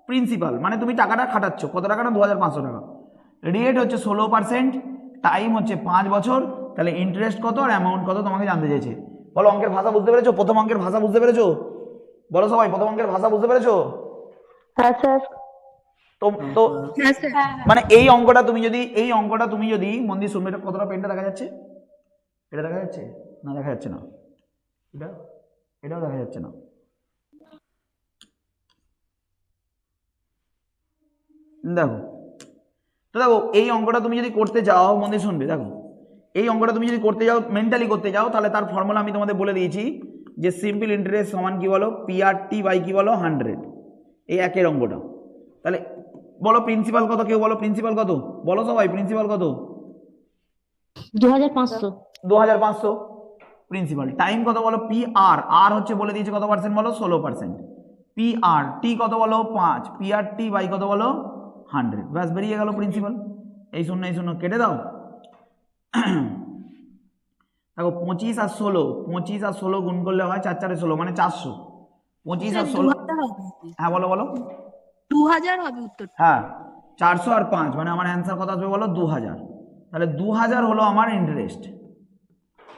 প্রিন্সিপাল, মানে তুমি টাকাটা খাটাচ্ছ। কত টাকা? না 2500 টাকা। রেট হচ্ছে 16%, টাইম হচ্ছে 5 বছর। তাহলে ইন্টারেস্ট কত আর অ্যামাউন্ট কত তোমাকে জানতে চাইছে। বলো অঙ্কের ভাষা বুঝতে পেরেছো? প্রথম অঙ্কের ভাষা বুঝতে পেরেছো? বলো সবাই প্রথম অঙ্কের ভাষা বুঝতে পেরেছো? হ্যাঁ স্যার। তো তো হ্যাঁ স্যার। মানে এই অঙ্কটা তুমি যদি মন দিয়ে শুনবে। এটা কতটা পেনটা দেখা যাচ্ছে? এটা দেখা যাচ্ছে না? দেখা যাচ্ছে না। এটাও দেখা যাচ্ছে না। দেখো তো দেখো এই অঙ্কটা তুমি যদি করতে যাও, মন দিয়ে শুনবে। দেখো এই অঙ্কটা তুমি যদি করতে যাও, মেন্টালি করতে যাও, তাহলে তার ফর্মুলা আমি তোমাদের বলে দিয়েছি যে সিম্পল ইন্টারেস্ট সমান কি বলো? PRT বাই কি বলো? 100। এই একের অঙ্কটা। তাহলে বলো প্রিন্সিপাল কত? কেউ বলো প্রিন্সিপাল কত? বলো সবাই প্রিন্সিপাল কত? 2500 2500 প্রিন্সিপাল। টাইম কত বলো? পি আর, আর হচ্ছে বলে দিয়েছে কত পার্সেন্ট বলো? 16%। পি আর টি কত বলো? 5। পি আর টি বাই কত বলো? 100। ব্যাস বেরিয়ে গেল প্রিন্সিপাল। এই শূন্য কেটে দাও। দেখো 25 আর 16, 25 আর 16 গুণ করলে হয় 4 4 16 মানে 400। 25 আর 16, হ্যাঁ বলো বলো। 2000 হবে উত্তর। হ্যাঁ 400 আর 5 মানে আমার অ্যান্সার কত আসবে বলো? 2000। তাহলে 2000 হলো আমার ইন্টারেস্ট।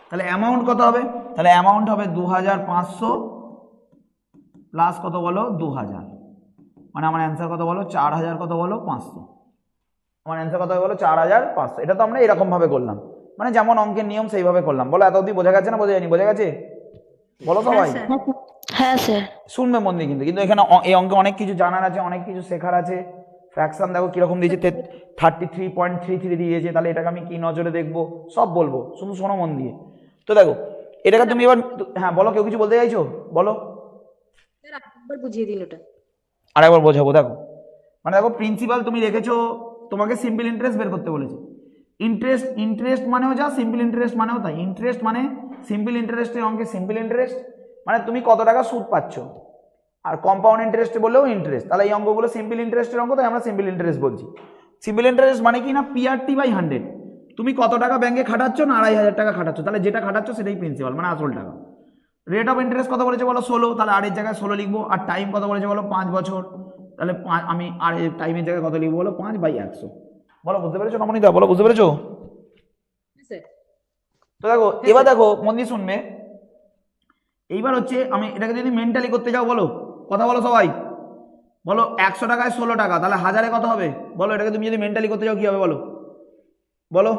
তাহলে অ্যামাউন্ট কত হবে? তাহলে অ্যামাউন্ট হবে 2500 প্লাস কত বলো? 2000, মানে আমার অ্যান্সার কত বলো? 4000 কত বলো? 500। আমার অ্যান্সার কত হবে বলো? 4500। এটা তো আমরা এরকম ভাবে করলাম, মানে যেমন অঙ্কের নিয়ম সেইভাবে করলাম। বলো এত অবধি বোঝা গেছে না বোঝা যায়নি? বোঝা গেছে বলো সবাই? হ্যাঁ স্যার। শুনবে মন দিয়ে কিন্তু এখানে এই অঙ্কে অনেক কিছু জানার আছে, অনেক কিছু শেখার আছে। ফ্র্যাকশন দেখো কিরকম দিয়েছে, 33.33 দিয়েছে। তাহলে এটাকে আমি কি নজরে দেখবো সব বলবো, শুধু শোনো মন দিয়ে। তো দেখো এটাকে তুমি এবার, হ্যাঁ বলো, কেউ কিছু বলতে চাইছো বলো? স্যার আরেকবার বুঝিয়ে দিন ওটা। আরেকবার বোঝাবো। দেখো মানে দেখো প্রিন্সিপাল তুমি রেখেছো, তোমাকে সিম্পল ইন্টারেস্ট বের করতে বলেছে। ইন্টারেস্ট মানেও যা, সিম্পল ইন্টারেস্ট মানেও তাই। ইন্টারেস্ট মানে সিম্পল ইন্টারেস্টের অঙ্কে সিম্পল ইন্টারেস্ট মানে তুমি কত টাকা সুদ পাচ্ছ, আর কম্পাউন্ড ইন্টারেস্ট বললেও ইন্টারেস্ট। তাহলে এই অঙ্কগুলো সিম্পল ইন্টারেস্টের অঙ্ক, তাই আমরা সিম্পল ইন্টারেস্ট বলছি। সিম্পল ইন্টারেস্ট মানে কি না? PRT by 100। তুমি কত টাকা ব্যাংকে খাটাচ্ছ না 2500 টাকা খাটাচ্ছ, তাহলে যেটা খাটাচ্ছ সেটাই প্রিন্সিপাল মানে আসল টাকা। রেট অফ ইন্টারেস্ট কত বলেছে বলো? 16। তাহলে আর এর জায়গায় 16 লিখবো। আর টাইম কত বলেছে বলো? 5 বছর। তাহলে আমি আর টাইমের জায়গায় কত লিখবো বলো? 5/100। বলো বুঝতে পেরেছো নমনীদা? বলো বুঝতে পেরেছো? তো দেখো এবার দেখো মন দিয়ে শুনবে। এইবার হচ্ছে আমি এটাকে যদি মেন্টালি করতে যাও, বলো কথা বলো সবাই, বলো 100 টাকায় 16 টাকা, তাহলে হাজারে কত হবে বলো? এটাকে তুমি যদি মেন্টালি করতে যাও কি হবে বলো? বলো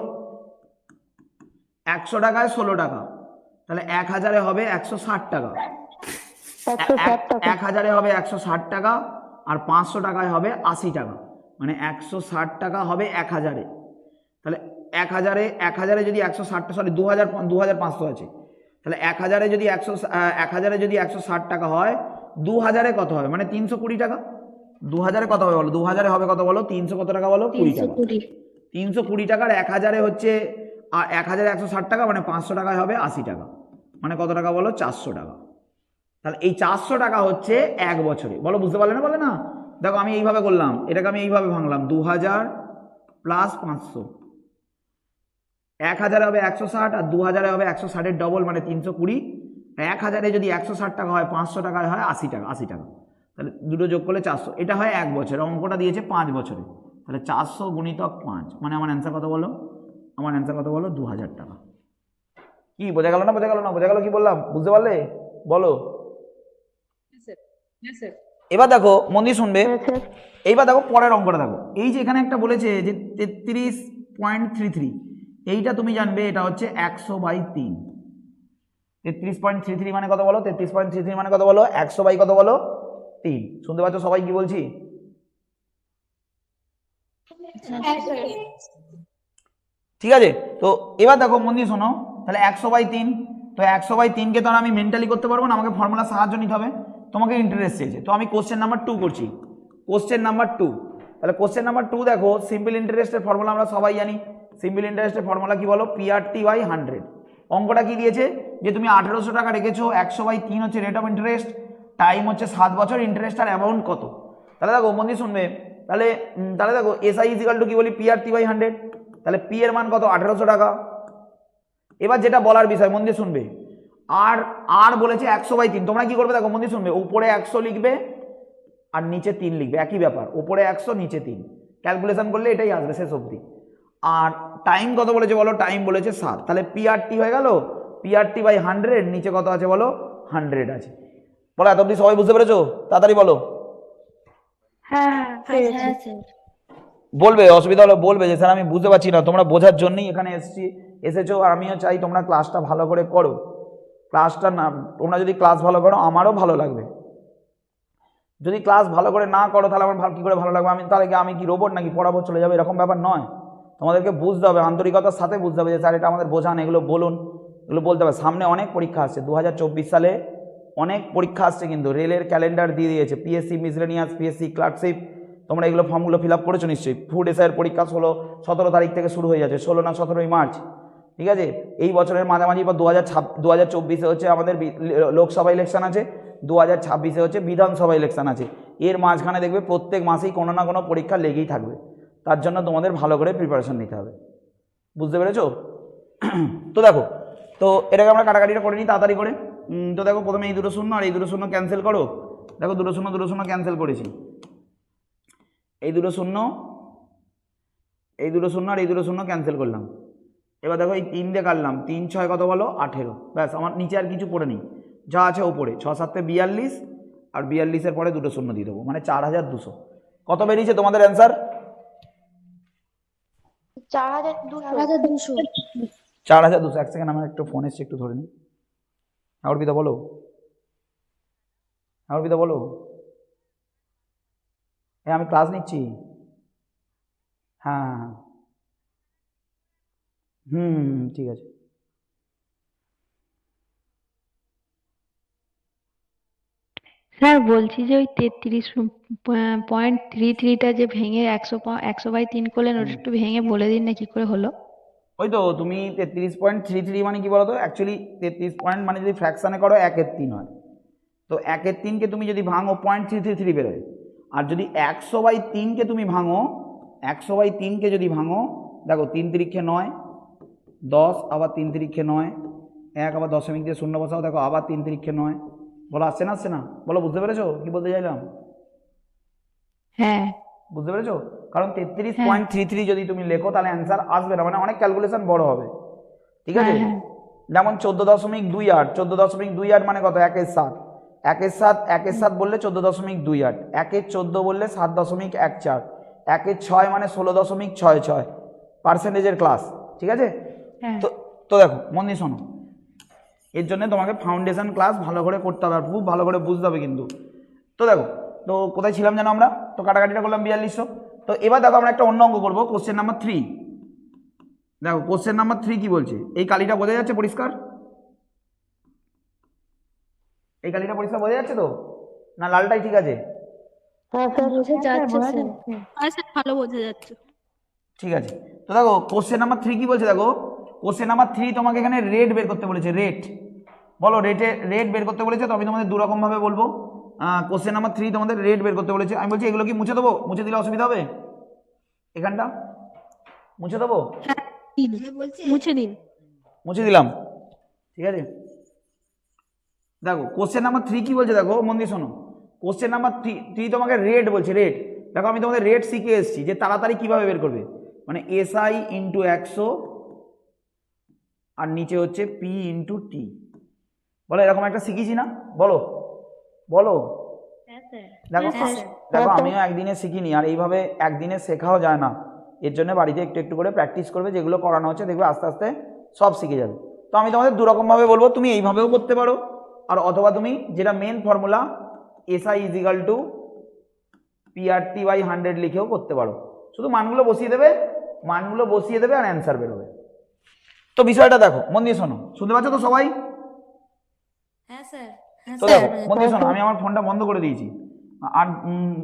100 টাকায় 16 টাকা, তাহলে 1000-এ হবে 160 টাকা। 1000-এ হবে 160 টাকা, আর 500 টাকায় হবে 80 টাকা, মানে 160 টাকা হবে 1000-এ। তাহলে 1000-এ যদি 160, সরি 2500 আছে। তাহলে 1000-এ যদি 160 টাকা হয়, 2000-এ কত হবে? মানে 320 টাকা। 2000-এ কত হবে বলো? 2000-এ হবে কত বলো? 300 কত টাকা বলো? 20 টাকা। 320 টাকার 1000-এ হচ্ছে 1000-এ 160 টাকা, মানে 500 টাকায় হবে 80 টাকা, মানে কত টাকা বলো? 400 টাকা। তাহলে এই 400 টাকা হচ্ছে 1 বছরে। বলো বুঝতে পারলে না? বলে না, দেখো আমি এইভাবে করলাম, এটাকে আমি এইভাবে ভাঙলাম, 2000 প্লাস 500। 1000-এ হবে 160, আর 2000-এ হবে 160-এর ডবল মানে 320। 1000-এ যদি 160 টাকা হয়, 500 টাকায় হয় 80 টাকা। 80 টাকা, তাহলে দুটো যোগ করলে 400। এটা হয় 1 বছরে। অঙ্কটা দিয়েছে 5 বছরে। তাহলে 400 গুণিতক 5, মানে আমার অ্যান্সার কত বলো? আমার অ্যান্সার কত বলো? 2000 টাকা। কি বোঝা গেল না? বোঝা গেল না? বোঝা গেল কি বললাম? বুঝতে পারলে বলো? এবার দেখো মন দিয়ে শুনবে। এইবার দেখো পরের অঙ্কটা দেখো। এই যে এখানে একটা বলেছে যে 33.33, এইটা তুমি জানবে এটা হচ্ছে 100/3। 33.33 মানে কত বলো? 33.33 মানে কত বলো? 100 বাই কত বলো? 3। শুনতে পাচ্ছ সবাই কি বলছি? ঠিক আছে। তো এবার দেখো মন দিয়ে শোনো, তাহলে 100/3। তো 100/3-কে তো আর আমি মেন্টালি করতে পারবো না, আমাকে ফর্মুলা সাহায্য নিতে হবে। তোমাকে ইন্টারেস্ট চেয়েছে, তো আমি কোশ্চেন নাম্বার 2 করছি। কোশ্চেন নাম্বার 2, তাহলে কোশ্চেন নাম্বার 2 দেখো, সিম্পল ইন্টারেস্টের ফর্মুলা আমরা সবাই জানি। সিম্পল ইন্টারেস্টের ফর্মুলা কি বলো? PRT/100। অঙ্কটা কি দিয়েছে যে তুমি 1800 টাকা রেখেছো, 100/3 হচ্ছে রেট অফ ইন্টারেস্ট, টাইম হচ্ছে 7 বছর, ইন্টারেস্ট আর অ্যামাউন্ট কত? তাহলে দেখো মন দিয়ে শুনবে। তাহলে দেখো SI = কি বলি? PRT/100। তাহলে পি এর মান কত? 1800 টাকা। এবার যেটা বলার বিষয় মন দিয়ে শুনবে, আর বলেছে 100/3। তোমরা কি করবে দেখো মন দিয়ে শুনবে, উপরে 100 লিখবে আর নিচে 3 লিখবে, একই ব্যাপার, উপরে 100 নিচে 3, ক্যালকুলেশন করলে এটাই আসবে শেষ অবধি। আর টাইম কত বলেছে বলো? টাইম বলেছে 7। তাহলে পিআরটি হয়ে গেল PRT/100, নিচে কত আছে বলো? 100 আছে। বলো এত অবধি সবাই বুঝতে পেরেছো? তাড়াতাড়ি বলো। হ্যাঁ স্যার। বলবে, অসুবিধা হলে বলবে যে স্যার আমি বুঝতে পারছি না। তোমরা বোঝার জন্যই এখানে এসেছো, আর আমিও চাই তোমরা ক্লাসটা ভালো করে করো। ক্লাসটা না, তোমরা যদি ক্লাস ভালো করো আমারও ভালো লাগবে। যদি ক্লাস ভালো করে না করো তাহলে আমার কী করে ভালো লাগবে? আমি কি রোবট নাকি পড়াবো চলে যাবে? এরকম ব্যাপার নয়। তোমাদেরকে বুঝতে হবে, আন্তরিকতার সাথে বুঝতে হবে যে স্যার এটা আমাদের বোঝান, এগুলো বলুন, এগুলো বলতে হবে। সামনে অনেক পরীক্ষা আসছে, 2024 সালে অনেক পরীক্ষা আসছে, কিন্তু রেলের ক্যালেন্ডার দিয়ে দিয়েছে। পিএসসি মিসলেনিয়াস, পিএসসি ক্লার্কশিপ, তোমরা এগুলো ফর্মগুলো ফিল আপ করেছো নিশ্চয়ই। ফুড এসআইয়ের পরীক্ষা 17 তারিখ থেকে শুরু হয়ে যাচ্ছে, 16 না 17ই মার্চ। ঠিক আছে। এই বছরের মাঝামাঝি বা 2024 হচ্ছে আমাদের লোকসভা ইলেকশন আছে, 2026 হচ্ছে বিধানসভা ইলেকশন আছে। এর মাঝখানে দেখবে প্রত্যেক মাসেই কোনো না কোনো পরীক্ষা লেগেই থাকবে। তার জন্য তোমাদের ভালো করে প্রিপারেশন নিতে হবে, বুঝতে পেরেছো? তো দেখো, তো এটাকে আমরা কাটাকাটিটা করে নিই তাড়াতাড়ি করে। তো দেখো প্রথমে এই দুটো শূন্য আর এই দুটো শূন্য ক্যান্সেল করো। দেখো দুটো শূন্য ক্যান্সেল করেছি, এই দুটো শূন্য আর এই দুটো শূন্য ক্যান্সেল করলাম। এবার দেখো এই 3 দিয়ে কাটলাম, 3 6 কত বলো 18। ব্যাস, আমার নিচে আর কিছু পড়ে নেই, যা আছে ওপরে 6 7 42, আর 42-এর পরে দুটো শূন্য দিয়ে দেবো, মানে 4200। কত বেরিয়েছে তোমাদের অ্যান্সার? 4200। 4200। এক সেকেন্ড, আমার একটু ফোন এসছে, একটু ধরে নিই। অর্পিতা বলো, অর্পিতা বলো। হ্যাঁ আমি ক্লাস নিচ্ছি। হ্যাঁ হ্যাঁ ঠিক আছে। স্যার বলছি যে ওই 33.33টা যে ভেঙে 100/3 করলেন, ওটা একটু ভেঙে বলে দিন না কি করে হলো। ওই তো তুমি 33.33 মানে কি বলো তো, অ্যাকচুয়ালি 33 পয়েন্ট মানে যদি ফ্র্যাকশানে করো 1/3 হয়, তো 1/3কে তুমি যদি ভাঙো 0.333 বেরোয়। আর যদি 100/3কে তুমি ভাঙো, 100/3কে যদি ভাঙো, দেখো 3 তিরিক্ষে 9, 10 আবার 3 তিরিক্ষে 9, 1 আবার দশমিক দিয়ে শূন্য বসাও, দেখো আবার 3 তিরিক্ষে 9। বলো আসছে না? বলো, বুঝতে পেরেছো কি বলতে চাইলাম? হ্যাঁ বুঝতে পেরেছো? কারণ 33.33 যদি তুমি লেখো তাহলে অ্যান্সার আসবে না, মানে অনেক ক্যালকুলেশন বড় হবে, ঠিক আছে। যেমন 14.28, 14.28 মানে কত? 1-এর 7, 1-এর 7 বললে 14.28, 1-এর 14 বললে 7.14, 1-এর 6 মানে 16.66 পার্সেন্টেজের ক্লাস, ঠিক আছে। তো তো দেখো মন দিয়ে শোনো, এর জন্য তোমাকে ফাউন্ডেশন ক্লাস ভালো করে করতে হবে, আর খুব ভালো করে বুঝতে হবে কিন্তু। তো দেখো, তো কোথায় ছিলাম যেন আমরা? তো কাটাকাটিটা করলাম 4200। তো এবার দেখো আমরা একটা অন্য অঙ্ক করবো, কোশ্চেন নাম্বার 3। দেখো কোশ্চেন নাম্বার 3 কি বলছে, এই কালিটা বোঝা যাচ্ছে পরিষ্কার? এই কালিটা পরিষ্কার বোঝা যাচ্ছে তো, না লালটাই ঠিক আছে? বোঝা যাচ্ছে স্যার। হ্যাঁ স্যার, ভালো বোঝা যাচ্ছে। ঠিক আছে। তো দেখো কোশ্চেন নাম্বার 3 কি বলছে, দেখো কোশ্চেন নাম্বার 3 তোমাকে এখানে রেট বের করতে বলেছে, রেট। বলো রেট বের করতে বলেছে, তো আমি তোমাদের দুরকম ভাবে বলবো। কোশ্চেন নাম্বার 3 তোমাদের রেট বের করতে বলেছে। আমি বলছি এগুলো কি মুছে দেবো? মুছে দিলে অসুবিধা হবে? এখানটা মুছে দেবো? মুছে দিন। মুছে দিলাম, ঠিক আছে। দেখো কোশ্চেন নাম্বার 3 কি বলছে, দেখো মন দিয়ে শোনো। কোশ্চেন নাম্বার 3 তোমাকে রেট বলছে, রেট। দেখো আমি তোমাদের রেট শিখে এসেছি যে তাড়াতাড়ি কিভাবে বের করবে, মানে SI ইন্টু 100 আর নিচে হচ্ছে P ইন্টু টি। বলো এরকম একটা শিখেছি না? বলো বলো। দেখো দেখো আমিও একদিনে শিখিনি, আর এইভাবে একদিনে শেখাও যায় না। এর জন্য বাড়িতে একটু একটু করে প্র্যাকটিস করবে, যেগুলো করানো হচ্ছে দেখবে আস্তে আস্তে সব শিখে যাবে। তো আমি তোমাদের দুরকমভাবে বলবো, তুমি এইভাবেও করতে পারো, আর অথবা তুমি যেটা main formula SI equal to PRT/100 লিখেও করতে পারো। শুধু মানগুলো বসিয়ে দেবে আর অ্যান্সার বেরোবে। তো বিষয়টা দেখো মন দিয়ে শোনো, শুনতে পাচ্ছ তো সবাই? হ্যাঁ স্যার। তো দেখো মন দিয়ে শোনো, আমি আমার ফোনটা বন্ধ করে দিয়েছি, আর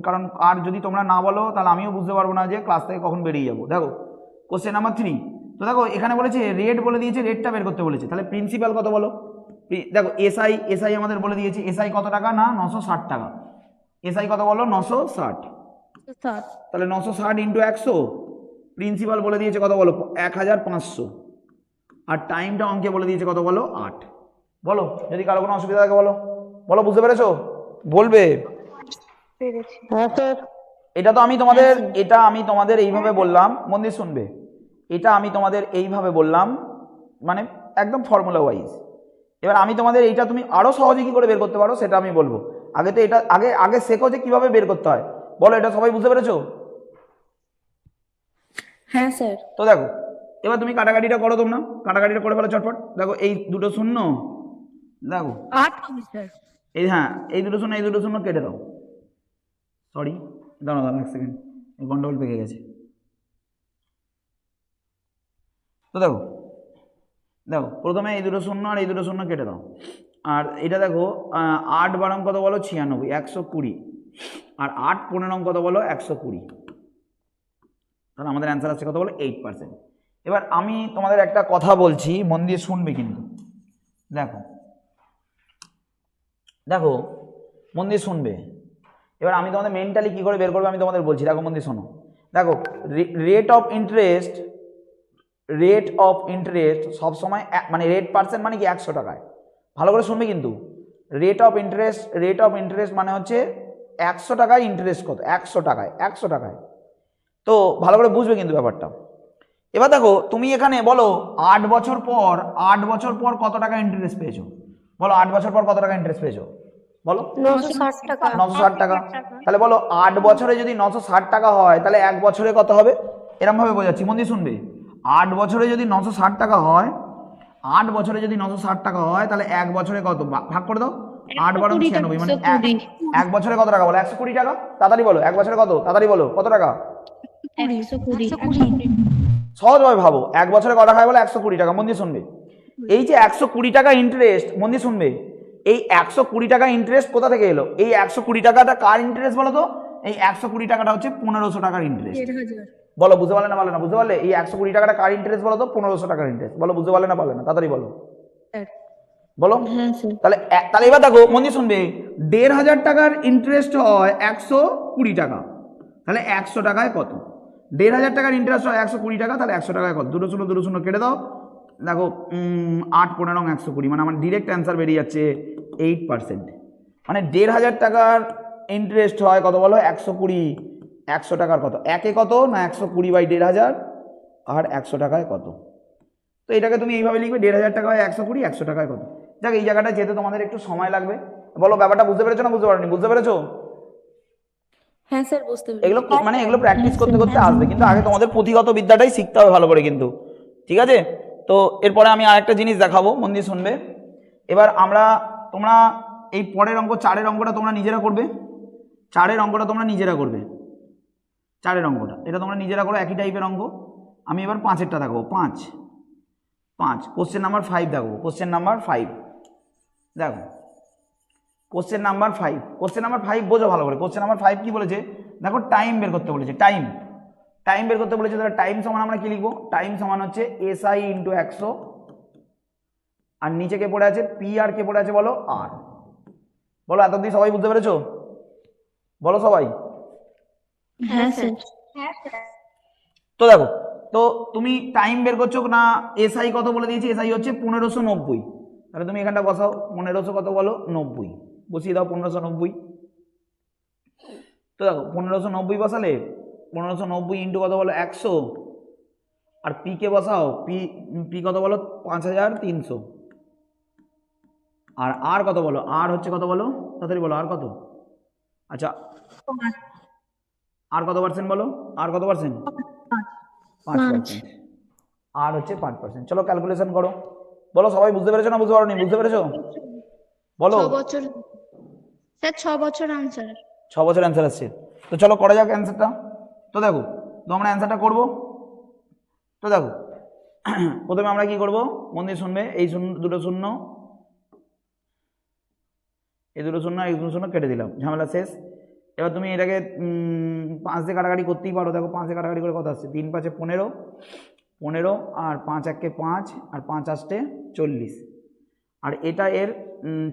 কারণ আর যদি তোমরা না বলো তাহলে আমিও বুঝতে পারবো না যে ক্লাস থেকে কখন বেরিয়ে যাবো। দেখো কোশ্চেন নাম্বার 3, তো দেখো এখানে বলেছে রেট বলে দিয়েছে, রেটটা বের করতে বলেছে। তাহলে প্রিন্সিপাল কত বলো? দেখো এসআই আমাদের বলে দিয়েছে, এসআই কত টাকা না 960 টাকা। এসআই কত বলো? 960। তাহলে 960 ইন্টু 100, প্রিন্সিপাল বলে দিয়েছে কত বলো? 1500। আর টাইমটা অঙ্কে বলে দিয়েছে কত বলো? 8। বলো যদি কারো কোনো অসুবিধা থাকে বলো, বলো বুঝতে পেরেছো? বলবে। এটা তো আমি তোমাদের, এটা আমি তোমাদের এইভাবে বললাম, মন দিয়ে শুনবে। এটা আমি তোমাদের এইভাবে বললাম, মানে একদম ফর্মুলা ওয়াইজ। এবার আমি তোমাদের এইটা তুমি আরো সহজে কি করে বের করতে পারো সেটা আমি বলবো। আগে তো এটা আগে শেখো যে কিভাবে বের করতে হয়। বলো এটা সবাই বুঝতে পেরেছো? হ্যাঁ স্যার। তো দেখো এবার তুমি কাটাকাটিটা করো, তোমরা কাটাকাটিটা করে ফেলো চটপট। দেখো এই দুটো শূন্য, দেখো 8 হবে স্যার। এই এই দুটো শূন্য কেটে দাও। সরি, দাঁড়াও এক সেকেন্ড, গন্ডগোল পেকে গেছে। তো দেখো প্রথমে এই দুটো শূন্য আর এই দুটো শূন্য কেটে দাও। আর এটা দেখো 8 বারং কত বলো? 96, 120। আর 8 15 কত বলো? 120। তাহলে আমাদের অ্যান্সার আসছে কত বলো? 8%। এবার আমি তোমাদের একটা কথা বলছি, মন দিয়ে শুনবে কিন্তু। দেখো দেখো মন দিয়ে শুনবে। এবার আমি তোমাদের মেন্টালি কী করে বের করবে আমি তোমাদের বলছি, দেখো মন দিয়ে শোনো। দেখো রেট অফ ইন্টারেস্ট সবসময় মানে রেট পার্সেন্ট মানে কি 100 টাকায়। ভালো করে শুনবে কিন্তু। রেট অফ ইন্টারেস্ট মানে হচ্ছে 100 টাকায় ইন্টারেস্ট কত, 100 টাকায়। তো ভালো করে বুঝবে কিন্তু ব্যাপারটা। এবার দেখো তুমি এখানে বলো 8 বছর পর কত টাকা ইন্টারেস্ট পেয়েছো, বলো 8 বছর পর কত টাকা ইন্টারেস্ট পেয়েছো, বলো 960 টাকা। 960 টাকা। তাহলে বলো 8 বছরে যদি 960 টাকা হয় তাহলে 1 বছরে কত হবে, এরকম ভাবে বোঝাচ্ছি, মন দিয়ে শুনবে। 8 বছরে যদি 960 টাকা হয়, 8 বছরে যদি 960 টাকা হয় তাহলে 1 বছরে কত, ভাগ করে দাও, 8 বারং 96, মানে 1 বছরে কত টাকা বলো, 120 টাকা। তাড়াতাড়ি বলো 1 বছরে কত, তাড়াতাড়ি বলো কত টাকা। 120। সহজভাবে ভাবো, 1 বছরে কত টাকা বলো, 120 টাকা। মন দিয়ে শুনবে। এই যে 120 টাকা ইন্টারেস্ট, মন দিয়ে শুনবে, এই 120 টাকা ইন্টারেস্ট কোথা থেকে এলো, এই 120 টাকাটা কার ইন্টারেস্ট বলো তো, এই 120 টাকাটা হচ্ছে 1500 টাকার ইন্টারেস্ট। বলো বুঝতে পারলে না পারলে না, বুঝতে পারলে, এই 120 টাকাটা কার ইন্টারেস্ট বলো তো, 1500 টাকার ইন্টারেস্ট। বলো বুঝতে পারলে না পারলে না, তাড়াতাড়ি বলো বলো। তাহলে তাহলে এবার দেখো মন দিয়ে শুনবে, 1500 টাকার ইন্টারেস্ট হয় 120 টাকা, তাহলে 100 টাকায় কত, 1500 টাকার ইন্টারেস্ট হয় 120 টাকা, তাহলে 100 টাকায় কত, দুটো শূন্য কেটে দাও, দেখো 8 15 120, মানে আমার ডিরেক্ট অ্যান্সার বেরিয়ে যাচ্ছে 8%। মানে 1500 টাকার ইন্টারেস্ট হয় কত বলো, 120, 100 টাকার কত, একে কত না 120/1500, আর 100 টাকায় কত। তো এটাকে তুমি এইভাবে লিখবে, 1500 টাকা হয় 120, 100 টাকায় কত। যাক এই জায়গাটা যেতে তোমাদের একটু সময় লাগবে। বলো ব্যাপারটা বুঝতে পেরেছো না বুঝতে পারোনি, বুঝতে পেরেছো? হ্যাঁ স্যার, বুঝতে পেরেছি। এগুলো মানে এগুলো প্র্যাকটিস করতে করতে আসবে, কিন্তু আগে তোমাদের পুঁথিগত বিদ্যাটাই শিখতে হবে ভালো করে কিন্তু, ঠিক আছে? তো এরপরে আমি আরেকটা জিনিস দেখাবো, মন দিয়ে শুনবে। এবার তোমরা এই পরের অঙ্ক 4-এর অঙ্কটা তোমরা নিজেরা করবে, 4-এর অঙ্কটা তোমরা নিজেরা করবে, 4-এর অঙ্কটা এটা তোমরা নিজেরা করো, একই টাইপের অঙ্ক। আমি এবার 5-এরটা দেখাবো, 5 কোশ্চেন নাম্বার 5 দেখো, কোশ্চেন নাম্বার 5 দেখো, কোশ্চেন নাম্বার 5 বোঝো ভালো করে। কোশ্চেন নাম্বার 5 কি বলেছে দেখো, টাইম বের করতে বলেছে, টাইম বের করতে বলেছে। তাহলে টাইম সমান আমরা কি লিখবো, টাইম সমান হচ্ছে SI × 100, আর নিচে কে পড়ে আছে পি, আর কে পড়ে আছে বলো আর। বলো এতদিন সবাই বুঝতে পেরেছো, বলো সবাই। হ্যাঁ স্যার। তো দেখো, তো তুমি টাইম বের করছো না, SI কত বলে দিয়েছি, SI হচ্ছে 1590। তাহলে তুমি এখানটা বসাও, 1500 কত বলো 90, বসিয়ে দাও 1590। তো দেখো 1590 বসালে 1590 ইন্টু কত বলো 100, আর পি কে বসাও, পি কত বলো 5300, আর কত বলো, আর হচ্ছে কত বলো, তাড়াতাড়ি বলো আর কত। আচ্ছা আর কত পার্সেন্ট বলো, আর কত পার্সেন্ট, 5%, আর হচ্ছে 5%। চলো ক্যালকুলেশন করো, বলো সবাই বুঝতে পেরেছো না বুঝতে পারোনি, বুঝতে পেরেছো বলো। 6 বছর স্যার, 6 বছর আনসার। 6 বছর অ্যান্সার আসছে। তো চলো করা যাক অ্যান্সারটা। তো দেখো, তো আমরা অ্যান্সারটা করবো। তো দেখো প্রথমে আমরা কি করব, মন দিয়ে শুনবে, এই দুটো শূন্য, এই দুটো শূন্য, এই দুটো শূন্য কেটে দিলাম, ঝামেলা শেষ। এবার তুমি এটাকে 5 দিয়ে কাটাকাটি করতেই পারো। দেখো 5 দিয়ে কাটাকাটি করে কত আসছে, 3 × 5 = 15, আর 5 × 1 = 5, আর 5 × 8 = 40, আর এটা এর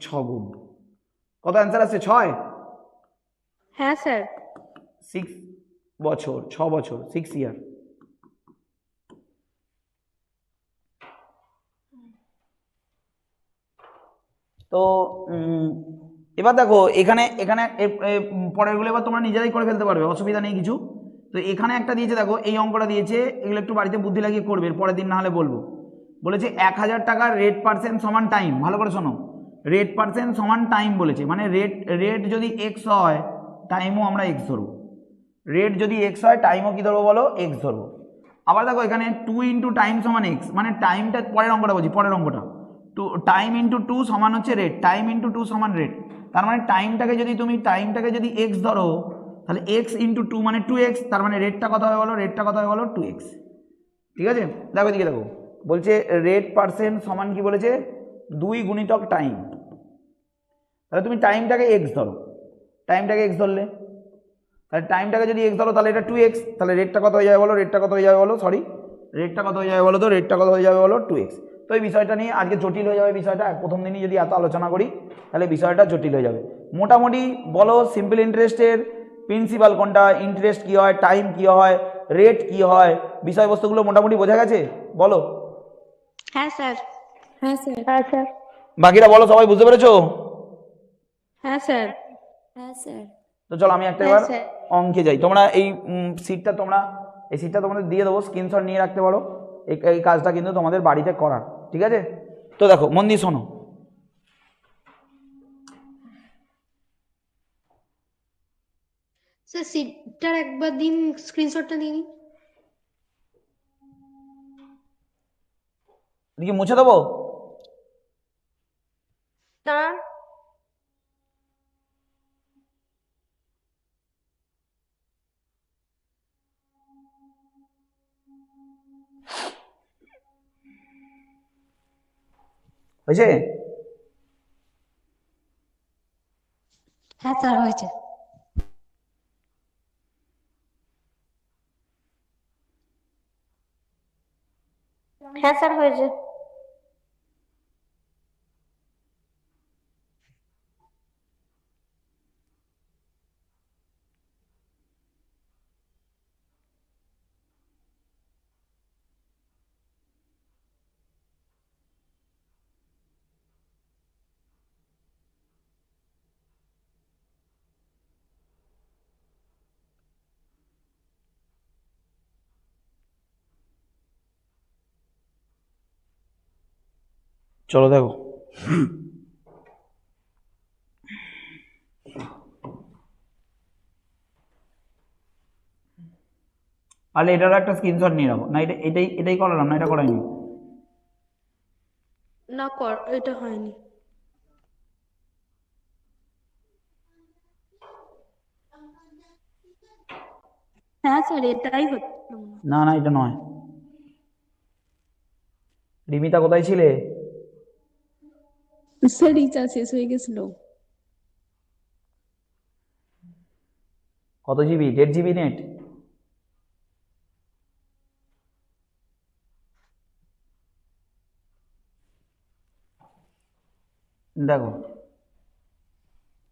6 গুণ। কত অ্যান্সার আসছে 6? হ্যাঁ স্যার। 6 বছর, 6 বছর, 6 ইয়ার। তো এবার দেখো এখানে পরেরগুলো এবার তোমরা নিজেরাই করে ফেলতে পারবে, অসুবিধা নেই কিছু। তো এখানে একটা দিয়েছে দেখো, এই অঙ্কটা দিয়েছে, এগুলো একটু বাড়িতে বুদ্ধি লাগিয়ে করবে, পরের দিন না হলে বলবো। বলেছে 1000 টাকার রেট পার্সেন্ট সমান টাইম, ভালো করে শোনো, রেট পার্সেন্ট সমান টাইম বলেছে, মানে রেট যদি এক্স হয় টাইমও আমরা এক্স ধরবো, রেট যদি এক্স হয় টাইমও কি ধরবো বলো, এক্স ধরবো। আবার দেখো এখানে 2 × টাইম সমান এক্স, মানে টাইমটা পরের অঙ্কটা বলছি, পরের অঙ্কটা টাইম × 2 সমান হচ্ছে রেট, টাইম × 2 সমান রেট। তার মানে টাইমটাকে যদি এক্স ধরো, তাহলে এক্স × 2 মানে 2x, তার মানে রেটটা কত হবে বলো, রেটটা কত হবে বলো 2x। ঠিক আছে, দেখো এদিকে দেখো, বলছে রেট পার্সেন্ট সমান কি বলেছে, 2 × টাইম। তাহলে তুমি টাইমটাকে এক্স ধরো, টাইমটাকে এক্স ধরলে, তাহলে টাইমটাকে যদি এক্স ধরো তাহলে এটা 2x, তাহলে রেটটা কত হয়ে যাবে বলো, রেটটা কত হয়ে যাবে বলো, সরি রেটটা কত হয়ে যাবে বলো তো, রেটটা কত হয়ে যাবে বলো, 2x। তো এই বিষয়টা নিয়ে আজকে জটিল হয়ে যাবে বিষয়টা, প্রথম দিনই যদি এত আলোচনা করি তাহলে বিষয়টা জটিল হয়ে যাবে। মোটামুটি বলো সিম্পল ইন্টারেস্টের প্রিন্সিপাল কোনটা, ইন্টারেস্ট কী হয়, টাইম কী হয়, রেট কী হয়, বিষয়বস্তুগুলো মোটামুটি বোঝা গেছে বলো। হ্যাঁ স্যার। হ্যাঁ স্যার। হ্যাঁ স্যার। বাকিরা বলো, সবাই বুঝতে পেরেছো? হ্যাঁ স্যার। হ্যাঁ স্যার। তো চলো আমি একটা হ্যাঁ এবার স্যার। অঙ্কে যাই। তোমরা এই সিটটা এই সিটটা তোমাদের দিয়ে দেবো, স্ক্রিনশট নিয়ে রাখতে পারো। এই কাজটা কিন্তু তোমাদের বাড়িতে করার, ঠিক আছে? তো দেখো মন দিয়ে শোনো। স্যার সিটটার একবার দিন, স্ক্রিনশটটা নিয়ে নিন। এদিকে মুছে দেবো? না। হয়েছে? হ্যাঁ স্যার হয়েছে। হ্যাঁ স্যার হয়েছে। চলো দেখো, তাহলে এটারও একটা স্ক্রিনশট নিয়ে রাখো। না এটাই করালাম না, এটা করাইনি। না এটা হয়নি। হ্যাঁ স্যার এটাই হচ্ছে। না না এটা নয়। রিমিতা কোথায় ছিলে? স্যার রিচার্জ শেষ হয়ে গেছিল। কত জিবি? 1.5 GB net? দেখো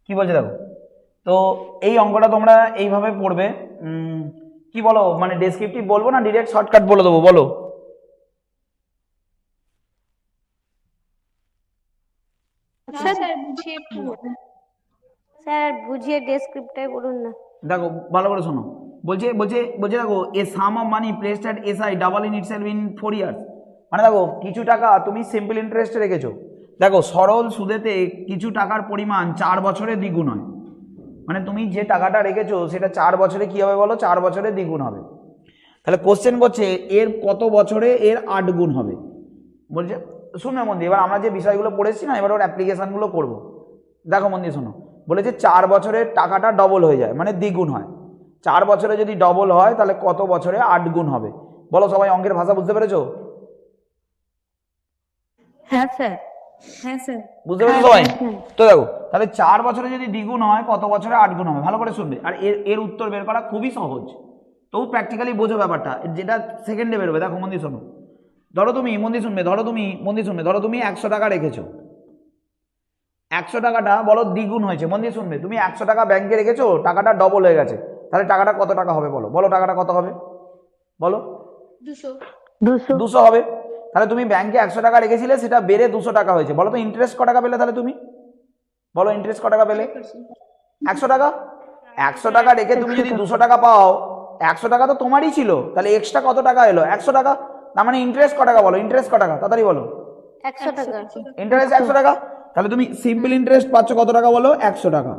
কি বলছে দেখো। তো এই অঙ্কটা তোমরা এইভাবে পড়বে। কি বলো, মানে ডেসক্রিপটিভ বলবো না ডিরেক্ট শর্টকাট বলে দেবো বলো? স্যার বুঝিয়ে একটু বলুন। স্যার বুঝিয়ে ডেসক্রিপ্টটাই বলুন না। দেখো ভালো করে শোনো। বলছে বলছে বলছে দেখো, a sum of money placed at SI double in itself in 4 years. মানে দেখো কিছু টাকা তুমি সিম্পল ইন্টারেস্টে রেখেছো। দেখো সরল সুদেতে কিছু টাকার পরিমাণ 4 বছরে দ্বিগুণ হয়। মানে তুমি যে টাকাটা রেখেছো সেটা 4 বছরে কি হবে বলো, 4 বছরে দ্বিগুণ হবে। তাহলে কোশ্চেন করছে এর কত বছরে এর 8 গুণ হবে। বলছে শুনবে মন দিয়ে, এবার আমরা যে বিষয়গুলো পড়েছি না, এবার ওর অ্যাপ্লিকেশানগুলো করবো। দেখো মন দিয়ে শোনো। বলেছে 4 বছরের টাকাটা ডবল হয়ে যায়, মানে দ্বিগুণ হয়। 4 বছরে যদি ডবল হয় তাহলে কত বছরে 8 গুণ হবে বলো? সবাই অঙ্কের ভাষা বুঝতে পেরেছো? হ্যাঁ স্যার। হ্যাঁ স্যার। বুঝতে পেরেছো সবাই? তো দেখো তাহলে 4 বছরে যদি দ্বিগুণ হয় কত বছরে 8 গুণ হবে, ভালো করে শুনবে। আর এর উত্তর বের করা খুবই সহজ, তবু প্র্যাকটিক্যালি বোঝো ব্যাপারটা, যেটা সেকেন্ডে বেরোবে। দেখো মন দিয়ে শোনো। ধরো তুমি মন দিয়ে শুনবে, ধরো তুমি 100 টাকা রেখেছো। 100 টাকাটা বলো দ্বিগুণ হয়েছে, মন দিয়ে শুনবে। তুমি 100 টাকা ব্যাংকে রেখেছো, টাকাটা ডবল হয়ে গেছে, তাহলে টাকাটা কত টাকা হবে বলো? বলো টাকাটা কত হবে বলো? 200 হবে। তাহলে তুমি ব্যাংকে 100 টাকা রেখেছিলে, সেটা বেড়ে 200 টাকা হয়েছে। বলো তো ইন্টারেস্ট ক টাকা পেলে তাহলে তুমি? বলো ইন্টারেস্ট ক টাকা পেলে? 100 টাকা। 100 টাকা রেখে তুমি যদি 200 টাকা পাও, 100 টাকা তো তোমারই ছিল, তাহলে এক্সট্রা কত টাকা এলো? 100 টাকা। তার মানে ইন্টারেস্ট ক টাকা বলো? ইন্টারেস্ট ক টাকা তাড়াতাড়ি বলো? 100 টাকা। ইন্টারেস্ট 100 টাকা। তাহলে তুমি সিম্পল ইন্টারেস্ট পাচ্ছ কত টাকা বলো? 100 টাকা।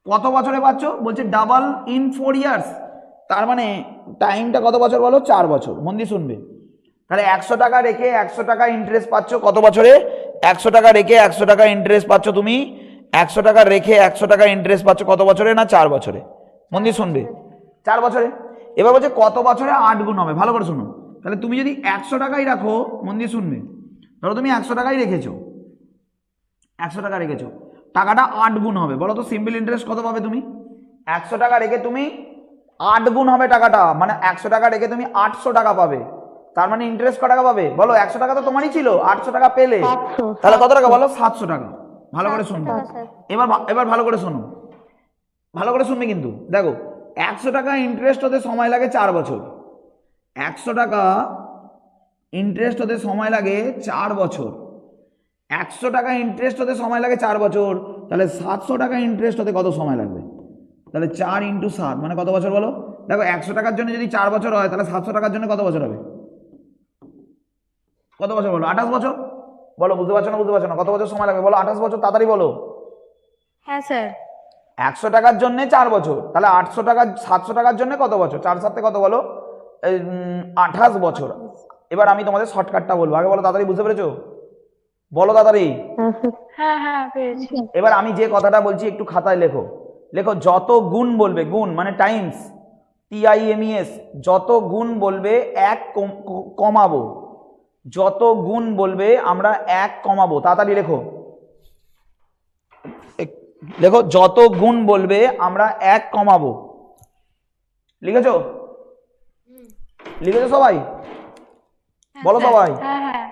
কত বছরে পাচ্ছ? বলছে ডাবল ইন 4 ইয়ার্স। তার মানে টাইমটা কত বছর বলো? 4 বছর। মন দিয়ে শুনবে। তাহলে 100 টাকা রেখে 100 টাকা ইন্টারেস্ট পাচ্ছ কত বছরে? 100 টাকা রেখে 100 টাকা ইন্টারেস্ট পাচ্ছ তুমি। 100 টাকা রেখে 100 টাকা ইন্টারেস্ট পাচ্ছ কত বছরে? না 4 বছরে। মন দিয়ে শুনবে, 4 বছরে। এবার বলছে কত বছরে 8 গুণ হবে, ভালো করে শুনো। তাহলে তুমি যদি 100 টাকাই রাখো, মন দিয়ে শুনবে, ধরো তুমি 100 টাকাই রেখেছো, 100 টাকা রেখেছো, টাকাটা 8 গুণ হবে। বলো তো সিম্পল ইন্টারেস্ট কত পাবে তুমি? 100 টাকা রেখে তুমি 8 গুণ হবে টাকাটা, মানে 100 টাকা রেখে তুমি 800 টাকা পাবে। তার মানে ইন্টারেস্ট কত টাকা পাবে বলো? 100 টাকা তো তোমারই ছিল, 800 টাকা পেলে, 700 তাহলে কত টাকা বলো? 700 টাকা। ভালো করে শোনো, টাকা স্যার। এবার ভালো করে শোনো, ভালো করে শুনবে কিন্তু। দেখো 100 টাকা ইন্টারেস্ট হতে সময় লাগে 4 বছর, 100 টাকা ইন্টারেস্ট হতে সময় লাগে 4 বছর, 100 টাকা ইন্টারেস্ট হতে সময় লাগে 4 বছর, তাহলে 700 টাকা ইন্টারেস্ট হতে কত সময় লাগবে? তাহলে 4 × 7 মানে কত বছর বলো? দেখো 100 টাকার জন্য যদি 4 বছর হয় তাহলে 700 টাকার জন্য কত বছর হবে? কত বছর বলো? 28 বছর। বলো বুঝতে পারছো না? বুঝতে পারছো না? কত বছর সময় লাগবে বলো? 28 বছর, তাড়াতাড়ি বলো। হ্যাঁ স্যার। 100 টাকার জন্য 4 বছর, তাহলে 800 টাকা 700 টাকার জন্য কত বছর? 4 7 কত বলো? 28 বছর। এবার আমি তোমাদের শর্টকাটটা বলবো, আগে বলো তাড়াতাড়ি, বুঝতে পেরেছো? বলো তাড়াতাড়ি। হ্যাঁ হ্যাঁ পেরেছি। এবার আমি যে কথাটা বলছি একটু খাতায় লেখো, লেখো যত গুণ বলবে, গুণ মানে টাইমস, TIMES, যত গুণ বলবে 1 কমাবো, যত গুণ বলবে আমরা 1 কমাবো। তাড়াতাড়ি লেখো, লেখো যত গুণ বলবে আমরা 1 কমাবো। লিখেছো? লিখেছো সবাই? বলো সবাই। হ্যাঁ হ্যাঁ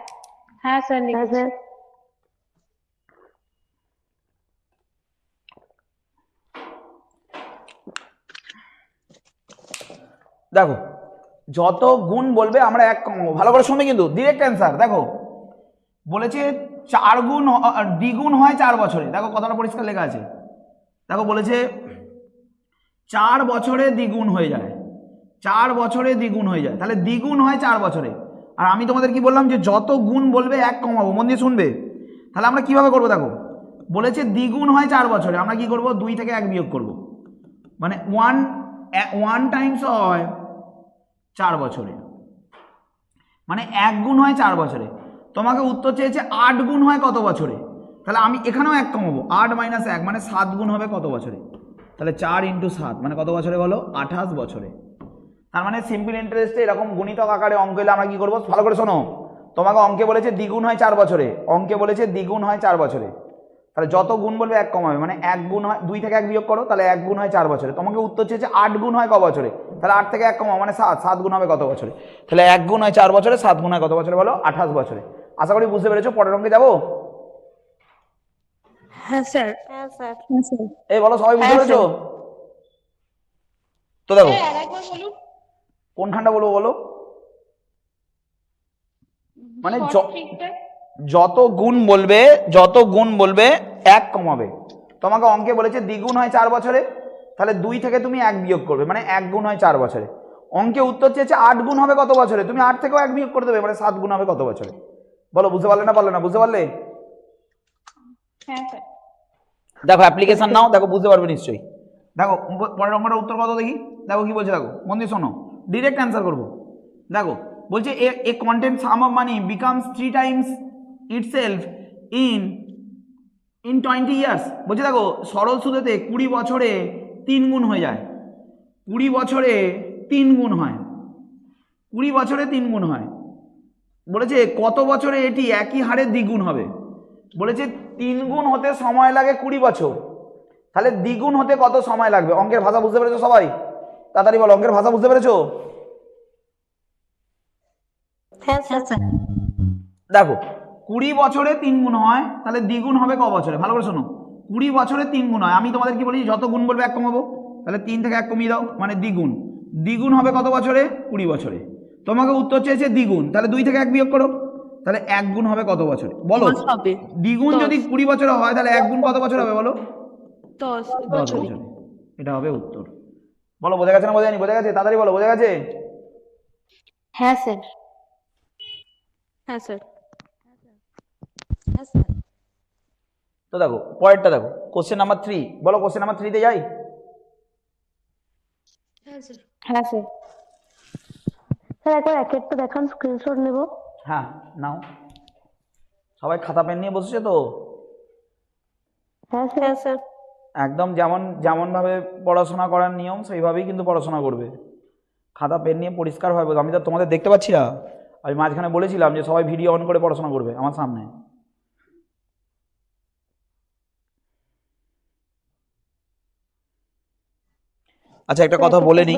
হ্যাঁ স্যার লিখেছি। দেখো যত গুণ বলবে আমরা 1 কমাবো। ভালো করে শুনবে কিন্তু, ডিরেক্ট অ্যান্সার। দেখো বলেছে 4 গুণ দ্বিগুণ হয় 4 বছরে। দেখো কথাটা পরিষ্কার লেখা আছে। দেখো বলেছে 4 বছরে দ্বিগুণ হয়ে যায়, 4 বছরে দ্বিগুণ হয়ে যায়, তাহলে দ্বিগুণ হয় 4 বছরে। আর আমি তোমাদের কি বললাম যে যত গুণ বলবে 1 কমাবো। মন দিয়ে শুনবে। তাহলে আমরা কিভাবে করবো? দেখো বলেছে দ্বিগুণ হয় 4 বছরে, আমরা কি করব? 2 থেকে 1 বিয়োগ করব, মানে 1 টাইমস হয় 4 বছরে, মানে 1 গুণ হয় 4 বছরে। তোমাকে উত্তর চেয়েছে 8 গুণ হয় কত বছরে? তাহলে আমি এখানেও 1 কমাবো, 8 - 1 মানে 7 গুণ হবে কত বছরে? তাহলে 4 × 7 মানে কত বছরে বলো? 28 বছরে। তার মানে সিম্পল ইন্টারেস্টে এরকম গণিতক আকারে অঙ্ক এলে আমরা কি করবো? ভালো করে শোনো, তোমাকে অঙ্কে বলেছে দ্বিগুণ হয় 4 বছরে, অঙ্কে বলেছে দ্বিগুণ হয় 4 বছরে, তাহলে যত গুণ বলবে 1 কমাবে, মানে 1 গুণ হয় 2 থেকে 1 বিয়োগ করো, তাহলে 1 গুণ হয় 4 বছরে। তোমাকে উত্তর চেয়েছে 8 গুণ হয় ক বছরে? তাহলে 8 থেকে 1 কমাও, মানে 7, 7 গুণ হবে কত বছরে? তাহলে 1 গুণ হয় 4 বছরে, 7 গুণ হয় কত বছরে বলো? 28 বছরে। আশা করি বুঝতে পেরেছো। পরের অঙ্কে যাবো? হ্যাঁ স্যার। হ্যাঁ স্যার। হ্যাঁ স্যার। এই বলো সবাই বুঝতে হ্যাঁ, পেরেছো? তো দেখো আরেকবার বলুন। কোনখানটা বলবো বলো? মানে সঠিকটা। যত গুণ বলবে, যত গুণ বলবে 1 কমাবে। তোমাকে অঙ্কে বলেছে দ্বিগুণ হয় 4 বছরে, তাহলে 2 থেকে তুমি 1 বিয়োগ করবে, মানে 1 গুণ হয় 4 বছরে। অঙ্কে উত্তর চেয়েছে 8 গুণ হবে কত বছরে? তুমি 8 থেকেও 1 বিয়োগ করে দেবে, মানে 7 গুণ হবে কত বছরে? বলো বুঝতে পারলে না পারলে না? বুঝতে পারলে? হ্যাঁ স্যার। দেখো অ্যাপ্লিকেশন নাও, দেখো বুঝতে পারবে নিশ্চয়ই। দেখো পরের অঙ্কটার উত্তর কত দেখি। দেখো কি বলছে, দেখো মন দিয়ে শোনো, ডিরেক্ট অ্যান্সার করবো। দেখো বলছে এ content some of money becomes 3 Times itself in 20 years. বলছে দেখো সরল সুদেতে 20 বছরে 3 গুণ হয়ে যায়, 20 বছরে 3 গুণ হয়, 20 বছরে 3 গুণ হয়। বলেছে কত বছরে এটি একই হারে দ্বিগুণ হবে? বলেছে 3 গুণ হতে সময় লাগে 20 বছর, তাহলে দ্বিগুণ হতে কত সময় লাগবে? অঙ্কের ভাষা বুঝতে পেরেছো সবাই? তাড়াতাড়ি বলো, অঙ্কের ভাষা বুঝতে পেরেছো? হ্যাঁ স্যার। দেখো 20 বছরে 3 গুণ হয়, তাহলে দ্বিগুণ হবে ক বছরে? ভালো করে শোনো, 20 বছরে 3 গুণ হয়। আমি তোমাদের কি বলি? যত গুণ বলবে 1 কমাবো, তাহলে 3 থেকে 1 কমিয়ে দাও, মানে দ্বিগুণ। দ্বিগুণ হবে কত বছরে? 20 বছরে। তোমাকে উত্তর চেয়েছে দ্বিগুণ, তাহলে 2 থেকে 1 বিয়োগ করো, তাহলে 1 গুণ হবে কত বছরে বলো? দ্বিগুণ যদি 20 বছরে হয় তাহলে 1 গুণ কত বছর হবে বলো? 10 10 বছরে। এটা হবে উত্তর। বলো বোঝা গেছে না বোঝা যায়নি? বোঝা গেছে? তাড়াতাড়ি বলো, বোঝা গেছে? হ্যাঁ স্যার। হ্যাঁ স্যার। হ্যাঁ স্যার। তো দেখো পরেরটা দেখো, কোশ্চেন নাম্বার 3। বলো কোশ্চেন নাম্বার 3 তে যাই। হ্যাঁ স্যার। হ্যাঁ স্যার। স্যার একবার এক একটা দেখান, স্ক্রিনশট নেব। হ্যাঁ নাও, সবাই খাতা পেন নিয়ে বসেছে তো? হ্যাঁ স্যার। স্যার। একদম যেমন যেমন ভাবে পড়াশোনা করার নিয়ম সেইভাবেই কিন্তু পড়াশোনা করবে। খাতা পেন নিয়ে পরিষ্কারভাবে, আমি তো তোমাদের দেখতে পাচ্ছি না। আমি মাঝখানে বলেছিলাম যে সবাই ভিডিও অন করে পড়াশোনা করবে আমার সামনে। আচ্ছা একটা কথা বলে নিই,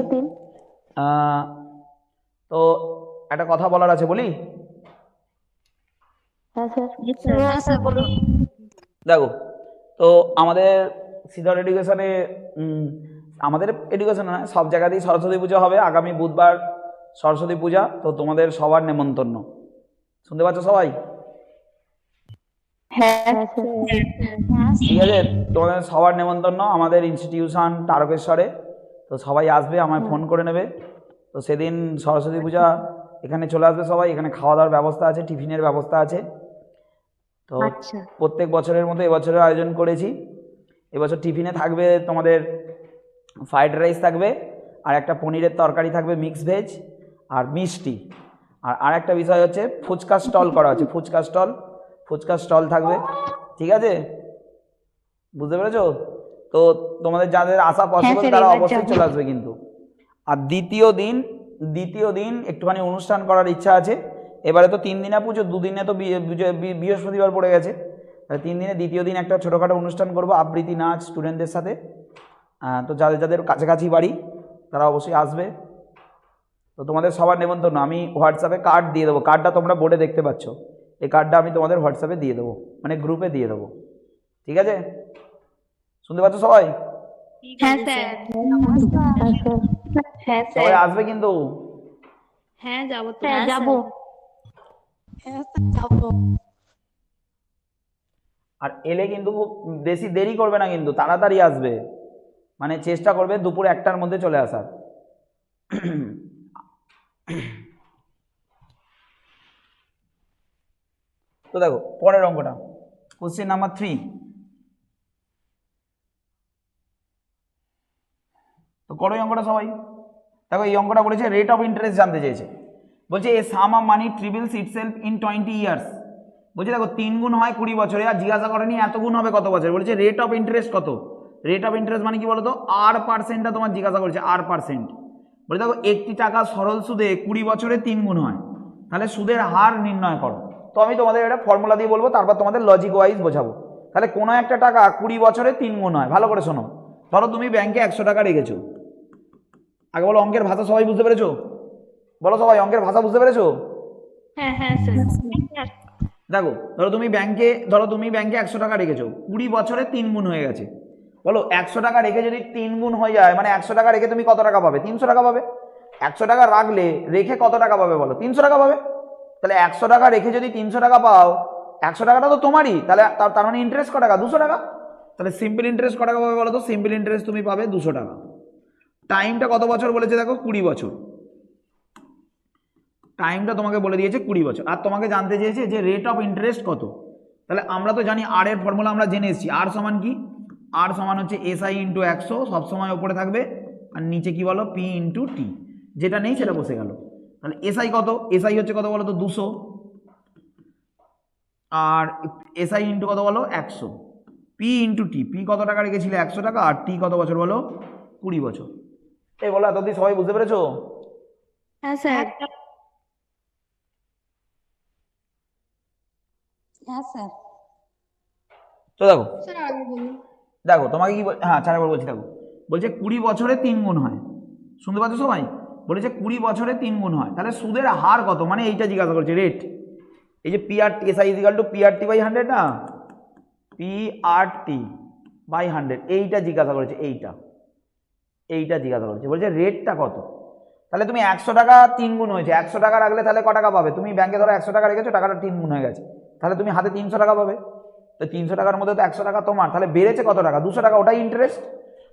তো একটা কথা বলার আছে, বলি? হ্যাঁ স্যার বলুন। দেখো, তো আমাদের সিনিয়র এডুকেশনে আমাদের এডুকেশনে নয়, সব জায়গাতেই সরস্বতী পুজো হবে আগামী বুধবার, সরস্বতী পূজা। তো তোমাদের সবার নেমন্তন্ন, শুনতে পাচ্ছ সবাই? হ্যাঁ ঠিক আছে, তোমাদের সবার নেমন্তন্ন আমাদের ইনস্টিটিউশন তারকেশ্বরে। তো সবাই আসবে, আমায় ফোন করে নেবে। তো সেদিন সরস্বতী পূজা এখানে চলে আসবে সবাই। এখানে খাওয়া দাওয়ার ব্যবস্থা আছে, টিফিনের ব্যবস্থা আছে। তো আচ্ছা প্রত্যেক বছরের মতো এবছরের আয়োজন করেছি। এবছর টিফিনে থাকবে তোমাদের ফ্রাইড রাইস থাকবে, আর একটা পনিরের তরকারি থাকবে মিক্স ভেজ, আর মিষ্টি। আর একটা বিষয় হচ্ছে ফুচকা স্টল করা আছে, ফুচকা স্টল থাকবে। ঠিক আছে, বুঝতে পেরেছো? তো তোমাদের যাদের আসা পসিবল স্যার, তারা এবার অবশ্যই যাবো। চলে আসবে কিন্তু। আর দ্বিতীয় দিন একটুখানি অনুষ্ঠান করার ইচ্ছা আছে। এবারে তো 3 দিনে পুজো, 2 দিনে তো বৃহস্পতিবার পড়ে গেছে। 3 দিনে দ্বিতীয় দিন একটা ছোটোখাটো অনুষ্ঠান করবো, আবৃত্তি নাচ স্টুডেন্টদের সাথে। তো যাদের যাদের কাছাকাছি বাড়ি তারা অবশ্যই আসবে। তো তোমাদের সবার নেমন্তন্ন। আমি হোয়াটসঅ্যাপে কার্ড দিয়ে দেবো, কার্ডটা তোমরা বোর্ডে দেখতে পাচ্ছ। এই কার্ডটা আমি তোমাদের হোয়াটসঅ্যাপে দিয়ে দেবো, মানে গ্রুপে দিয়ে দেবো। ঠিক আছে, শুনতে পাচ্ছ সবাই? হ্যাঁ স্যার হ্যাঁ সবাই স্যার আসবে কিন্তু। হ্যাঁ যাবো তো। হ্যাঁ যাবো। আর এলে কিন্তু খুব বেশি দেরি করবে না, কিন্তু তাড়াতাড়ি আসবে। মানে চেষ্টা করবে দুপুর 1টার মধ্যে চলে আসার। তো দেখো পরের অঙ্কটা, কোশ্চেন নাম্বার 3। তো করো এই অঙ্কটা সবাই। দেখো এই অঙ্কটা বলেছে রেট অফ ইন্টারেস্ট জানতে চেয়েছে। বলছে a sum of money triples itself in 20 years. বলছে দেখো 3 গুণ হয় 20 বছরে, আর জিজ্ঞাসা করেনি এত গুণ হবে কত বছরে। বলেছে রেট অফ ইন্টারেস্ট কত। রেট অফ ইন্টারেস্ট মানে কি বলতো, R%টা তোমার জিজ্ঞাসা করেছে, R%। বলে দেখো 1টি টাকা সরল সুদে 20 বছরে 3 গুণ হয়, তাহলে সুদের হার নির্ণয় করো। তো আমি তোমাদের এটা ফর্মুলা দিয়ে বলবো, তারপর তোমাদের লজিক ওয়াইজ বোঝাবো। তাহলে কোনো একটা টাকা 20 বছরে 3 গুণ হয়। ভালো করে শোনো, ধরো তুমি ব্যাংকে 100 টাকা রেখেছো। আগে বলো অঙ্কের ভাষা সবাই বুঝতে পেরেছো? বলো সবাই অঙ্কের ভাষা বুঝতে পেরেছো? হ্যাঁ হ্যাঁ স্যার দেখো ধরো তুমি ব্যাংকে 100 টাকা রেখেছো, 20 বছরে 3 গুণ হয়ে গেছে। বলো 100 টাকা রেখে যদি 3 গুণ হয়ে যায়, মানে 100 টাকা রেখে তুমি কত টাকা পাবে? 300 টাকা পাবে। 100 টাকা রেখে কত টাকা পাবে বলো? 300 টাকা পাবে। তাহলে 100 টাকা রেখে যদি 300 টাকা পাও, 100 টাকাটা তো তোমারই, তাহলে তার মানে ইন্টারেস্ট কত টাকা? 200 টাকা। তাহলে সিম্পল ইন্টারেস্ট কত টাকা পাবে বলো তো? সিম্পল ইন্টারেস্ট তুমি পাবে 200 টাকা। টাইমটা কত বছর বলেছে দেখো? 20 বছর। টাইমটা তোমাকে বলে দিয়েছে 20 বছর। আর তোমাকে জানতে চেয়েছে যে রেট অফ ইন্টারেস্ট কত। তাহলে আমরা তো জানি আর এর ফর্মুলা আমরা জেনে এসেছি। আর সমান কি? আর সমান হচ্ছে SI ইন্টু 100, সবসময় ওপরে থাকবে, আর নিচে কি বলো? P into T. যেটা নেই সেটা বসে গেল। তাহলে SI কত? SI হচ্ছে কত বলো তো? 200। আর SI ইন্টু কত বলো? 100। P into T. P কত টাকা রেখেছিলে? 100 টাকা। আর টি কত বছর বলো? 20 বছর। এই বলো এতদিন সবাই বুঝতে পেরেছো? হ্যাঁ স্যার তো দেখো দেখো তোমাকে কি হ্যাঁ 4বার বলছি। দেখো বলছে 20 বছরে 3 গুণ হয়। শুনতে পাচ্ছ সবাই? বলেছে 20 বছরে 3 গুণ হয়, তাহলে সুদের হার কত, মানে এইটা জিজ্ঞাসা করছে রেট। এই যে PRT SI equal to PRT by 100 না, PRT বাই 100, এইটা জিজ্ঞাসা করেছে। এইটা জিজ্ঞাসা করেছে। বলছে রেটটা কত। তাহলে তুমি 100 টাকা 3 গুণ হয়েছে, 100 টাকা রাখলে তাহলে ক টাকা পাবে? তুমি ব্যাংকে ধরো 100 টাকা রেখেছো, টাকাটা 3 গুণ হয়ে গেছে, তাহলে তুমি হাতে 300 টাকা পাবে। তো 300 টাকার মধ্যে তো 100 টাকা তোমার, তাহলে বেড়েছে কত টাকা? 200 টাকা। ওটাই ইন্টারেস্ট।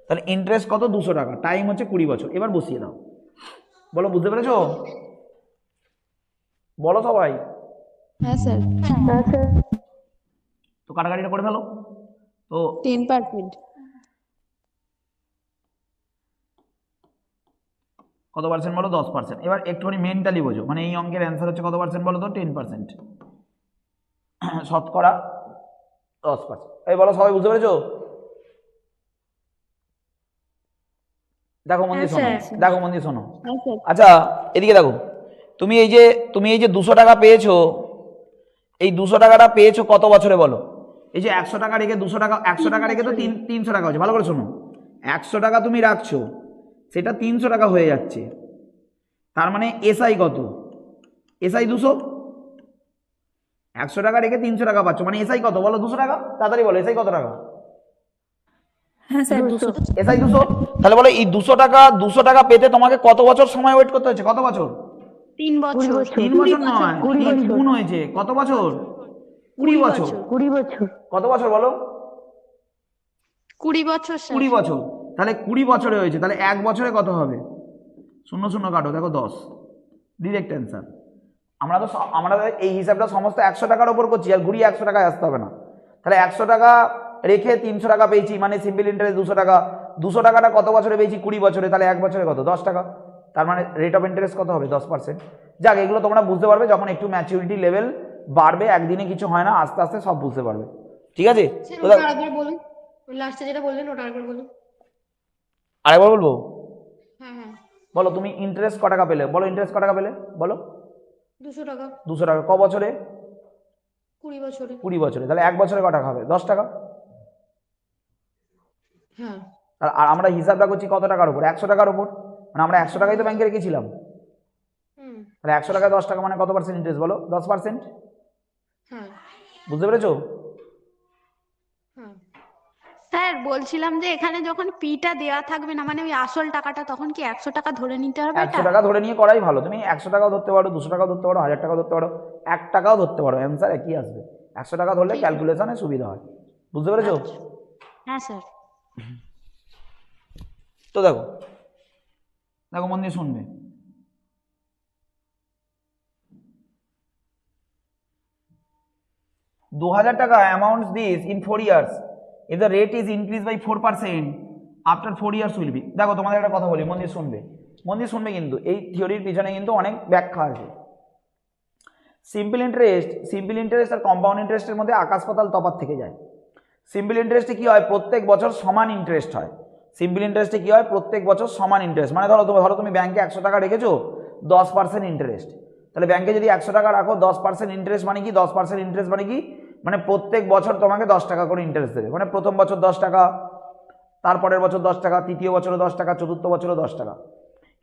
তাহলে ইন্টারেস্ট কত? 200 টাকা। টাইম হচ্ছে 20 বছর। এবার বসিয়ে দাও। বলো বুঝতে পেরেছো? বলো সবাই। হ্যাঁ স্যার। তো কাটাকাটিটা করে ফেলো। তো 10%। কত পার্সেন্ট বলো? 10%। এবার একটুখানি মেন্টালি বোঝো, মানে এই অঙ্কের অ্যান্সার হচ্ছে কত পার্সেন্ট বলো তো? 10%। শতকরা 10%। এই বলো সবাই বুঝতে পেরেছো? দেখো মন দিয়ে শোনো, দেখো মন দিয়ে শোনো। হ্যাঁ স্যার। আচ্ছা এদিকে দেখো, তুমি এই যে 200 টাকা পেয়েছো, এই 200 টাকাটা পেয়েছো কত বছরে বলো? এই যে 100 টাকা রেখে 200 টাকা, 100 টাকা রেখে তো 300 টাকা হচ্ছে। ভালো করে শোনো, 100 টাকা তুমি রাখছো, সেটা 300 টাকা হয়ে যাচ্ছে। তার মানে SI কত? এসআই 200, 100 টাকা রেখে 300 টাকা পাচ্ছ, মানে এসআই কত বলো? 200 টাকা। তাড়াতাড়ি বলো এসআই কত টাকা? হ্যাঁ স্যার 200। এসআই 200। তাহলে বলো এই 200 টাকা পেতে তোমাকে কত বছর সময় ওয়েট করতে হচ্ছে? কত বছর? 3 বছর। 3 বছর নয়, 3 গুণ হয়েছে। কত বছর? 20 বছর। 20 বছর। কত বছর বলো? 20 বছর স্যার। 20 বছর। তাহলে 20 বছরে হয়েছে, তাহলে 1 বছরে কত হবে? 0 0 কাটো, দেখো 10, ডিরেক্ট অ্যান্সার। আমরা এই হিসাবটা সমস্ত 100 টাকার ওপর করছি, আর ঘুরিয়ে 100 টাকায় আসতে হবে না। তাহলে 100 টাকা রেখে 300 টাকা পেয়েছি, মানে সিম্পল ইন্টারেস্ট 200 টাকা। 200 টাকাটা কত বছরে পেয়েছি? 20 বছরে। তাহলে 1 বছরে কত? 10 টাকা। তার মানে রেট অফ ইন্টারেস্ট কত হবে? 10%। যাক, এগুলো তোমরা বুঝতে পারবে যখন একটু ম্যাচুরিটি লেভেল বাড়বে। একদিনে কিছু হয় না, আস্তে আস্তে সব বুঝতে পারবে। ঠিক আছে, তো দেখো আরেকবার বলুন, লাস্টে যেটা বললেন ওটা আরেকবার বলুন। আরেকবার বলবো। হ্যাঁ হ্যাঁ। বলো তুমি ইন্টারেস্ট ক টাকা পেলে? বলো ইন্টারেস্ট ক টাকা পেলে? বলো। 200 টাকা। 200 টাকা। ক বছরে? 20 বছরে। 20 বছরে। তাহলে 1 বছরে ক টাকা হবে? 10 টাকা। হ্যাঁ। আর আমরা হিসাবটা করছি কত টাকার উপর? 100 টাকার উপর। মানে আমরা 100 টাকাই তো ব্যাংকে রেখেছিলাম। হুম। তাহলে 100 টাকায় 10 টাকা মানে কত পার্সেন্ট ইন্টারেস্ট বলো? 10%। হ্যাঁ বুঝতে পেরেছো? হ্যাঁ। স্যার বলছিলাম যে এখানে যখন পিটা দেওয়া থাকবে না, মানে ওই আসল টাকাটা, তখন কি 100 টাকা ধরে নিতে হবে? 100 টাকা ধরে নিয়ে করাই ভালো। তুমি 100 টাকাও ধরতে পারো, 200 টাকাও ধরতে পারো, 1000 টাকাও ধরতে পারো, 1 টাকাও ধরতে পারো, অ্যান্সার একই আসবে। 100 টাকা ধরলে ক্যালকুলেশনে সুবিধা হয়। বুঝতে পেরেছো? হ্যাঁ স্যার। তো দেখো দেখো মন দিয়ে শুনবে। $2000 amounts this in 4 years. If the rate is increased by 4%, after 4 years will be. দেখো তোমাদের একটা কথা বলি, মন দিয়ে শুনবে, মন দিয়ে শুনবে, কিন্তু এই থিওরির পিছনে কিন্তু অনেক ব্যাখ্যা আছে। সিম্পল ইন্টারেস্ট আর কম্পাউন্ড ইন্টারেস্টের মধ্যে আকাশ পাতাল তফাৎ থেকে যায়। সিম্পল ইন্টারেস্টে কি হয়? প্রত্যেক বছর সমান ইন্টারেস্ট হয়। সিম্পল ইন্টারেস্টে কি হয়? প্রত্যেক বছর সমান ইন্টারেস্ট। মানে ধরো তুমি ব্যাংকে 100 টাকা রেখেছো, 10% ইন্টারেস্ট। তাহলে ব্যাংকে যদি 100 টাকা রাখো, 10% ইন্টারেস্ট মানে কি? 10% ইন্টারেস্ট মানে কি? মানে প্রত্যেক বছর তোমাকে 10 টাকা করে ইন্টারেস্ট দেবে। মানে প্রথম বছর 10 টাকা, তারপরের বছর 10 টাকা, তৃতীয় বছরে 10 টাকা, চতুর্থ বছরে 10 টাকা।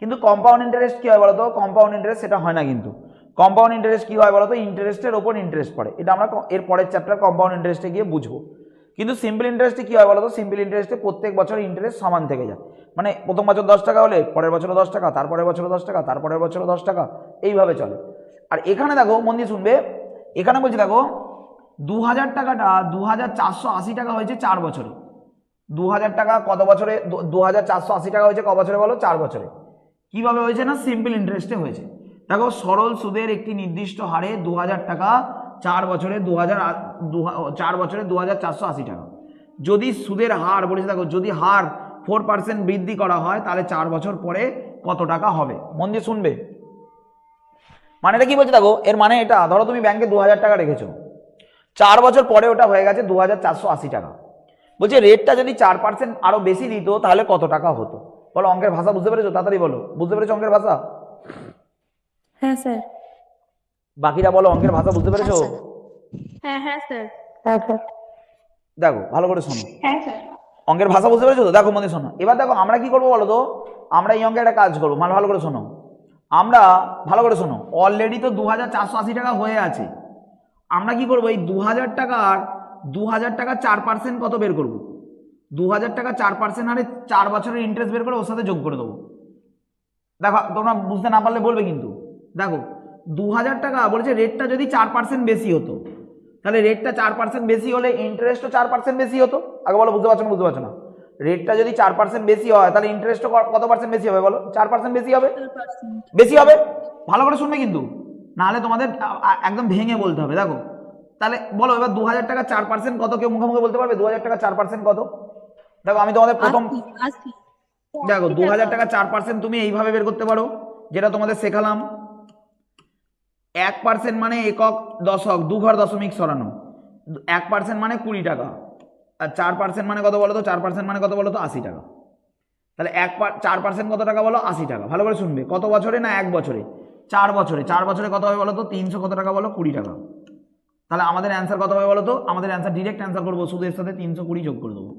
কিন্তু কম্পাউন্ড ইন্টারেস্ট কি হয় বলতো? কম্পাউন্ড ইন্টারেস্ট সেটা হয় না। কিন্তু কম্পাউন্ড ইন্টারেস্ট কি হয় বলতো? ইন্টারেস্টের ওপর ইন্টারেস্ট পড়ে। এটা আমরা এর পরের চ্যাপ্টার কম্পাউন্ড ইন্টারেস্টে গিয়ে বুঝবো। কিন্তু সিম্পল ইন্টারেস্টে কি হয় বলতো? সিম্পল ইন্টারেস্টে প্রত্যেক বছর ইন্টারেস্ট সমান থেকে যায়। মানে প্রথম বছর 10 টাকা হলে পরের বছরও 10 টাকা, তারপরের বছরও 10 টাকা, তারপরের বছরও 10 টাকা, এইভাবে চলে। আর এখানে দেখো, মন দিয়ে শুনবে, এখানে বলছি দেখো 2000 টাকাটা 2480 টাকা হয়েছে 4 বছরে। 2000 টাকা কত বছরে? 2480 টাকা হয়েছে ক বছরে বলো? 4 বছরে। কিভাবে হয়েছে না? সিম্পল ইন্টারেস্টে হয়েছে। দেখো সরল সুদের একটি নির্দিষ্ট হারে 2000 টাকা 4 বছরে 4 বছরে 2480 টাকা। যদি সুদের হার বলেছে, দেখো যদি হার 4% বৃদ্ধি করা হয়, তাহলে 4 বছর পরে কত টাকা হবে? মন দিয়ে শুনবে। মানে এটা কি বলছে দেখো, এর মানে এটা, ধরো তুমি ব্যাংকে 2000 টাকা রেখেছো, 4 বছর পরে ওটা হয়ে গেছে 2480 টাকা। বলছে রেটটা যদি 4% আরো বেশি দিত, তাহলে কত টাকা হতো? বলো, অঙ্কের ভাষা বুঝতে পেরেছো? তাড়াতাড়ি বলো, বুঝতে পেরেছো অঙ্কের ভাষা? হ্যাঁ স্যার। বাকিরা বলো, অঙ্কের ভাষা বুঝতে পেরেছো? হ্যাঁ হ্যাঁ স্যার। দেখো ভালো করে শোনো, হ্যাঁ স্যার। অঙ্কের ভাষা বুঝতে পেরেছো তো? দেখো মনে শোনো, এবার দেখো আমরা কি করবো বলো তো? আমরা এই অঙ্কে একটা কাজ করবো, ভালো করে শোনো। আমরা ভালো করে শোনো, অলরেডি তো 2480 টাকা হয়ে আছে। আমরা কি করবো? এই 2000 টাকার 4% কত বের করবো? 2000 টাকা 4% হারে 4 বছরের ইন্টারেস্ট বের করে ওর সাথে যোগ করে দেবো। দেখো তোমরা বুঝতে না পারলে বলবে কিন্তু। দেখো 2000 টাকা বলেছে, রেটটা যদি 4% বেশি হতো, তাহলে রেটটা 4% বেশি হলে ইন্টারেস্টও 4% বেশি হতো। আগে বলো, বুঝতে পারছো না? বুঝতে পারছো না? রেটটা যদি 4% বেশি হয়, তাহলে ইন্টারেস্টও কত পার্সেন্ট বেশি হবে বলো? 4% বেশি হবে। বেশি হবে। ভালো করে শুনবে কিন্তু, নাহলে তোমাদের একদম ভেঙে বলতে হবে। দেখো তাহলে বলো এবার 2000 টাকা 4% কত? কেউ মুখে মুখে বলতে পারবে 2000 টাকা 4% কত? দেখো আমি তোমাদের প্রথম, দেখো 2000 টাকা 4% তুমি এইভাবে বের করতে পারো, যেটা তোমাদের শেখালাম। 1% মানে একক দশক, 2 ঘর দশমিক সরানো। 1% মানে 20 টাকা। আর 4% মানে কত বলো তো? 4% মানে কত বলো তো? 80 টাকা। তাহলে 4% কত টাকা বলো? 80 টাকা। ভালো করে শুনবে, কত বছরে? না 1 বছরে। 4 বছরে। 4 বছরে কত হবে বলো তো? 300 কত টাকা বলো? 20 টাকা। তাহলে আমাদের অ্যান্সার কত হবে বলো তো? আমাদের অ্যান্সার ডিরেক্ট অ্যান্সার করবো, শুধু এর সাথে 320 যোগ করে দেবো।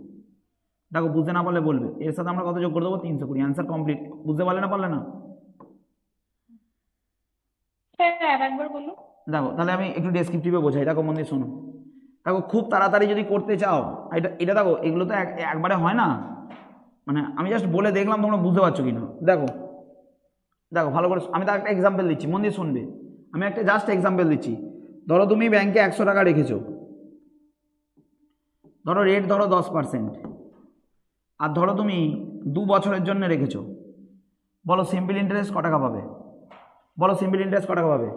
দেখো বুঝতে না পারলে বলবে, এর সাথে আমরা কত যোগ করে দেবো? 320। Answer complete. বুঝতে পারলে না? পারলে না? স্যার আরেকবার বলুন। দেখো তাহলে আমি একটু ডেসক্রিপটিভে বোঝাই, দেখো মন দিয়ে শোনো। দেখো খুব তাড়াতাড়ি যদি করতে চাও, এটা এটা দেখো এগুলো তো একবারে হয় না, মানে আমি জাস্ট বলে দেখলাম তোমরা বুঝতে পারছো কিনা। দেখো দেখো ভালো করে আমি তার একটা এক্সাম্পল দিচ্ছি, মন দিয়ে শুনবে। আমি একটা জাস্ট এক্সাম্পল দিচ্ছি। ধরো তুমি ব্যাংকে 100 টাকা রেখেছো, ধরো রেট ধরো 10%, আর ধরো তুমি 2 বছরের জন্য রেখেছো। বলো সিম্পল ইন্টারেস্ট ক টাকা পাবে? বলো সিম্পল ইন্টারেস্ট ক টাকা পাবে?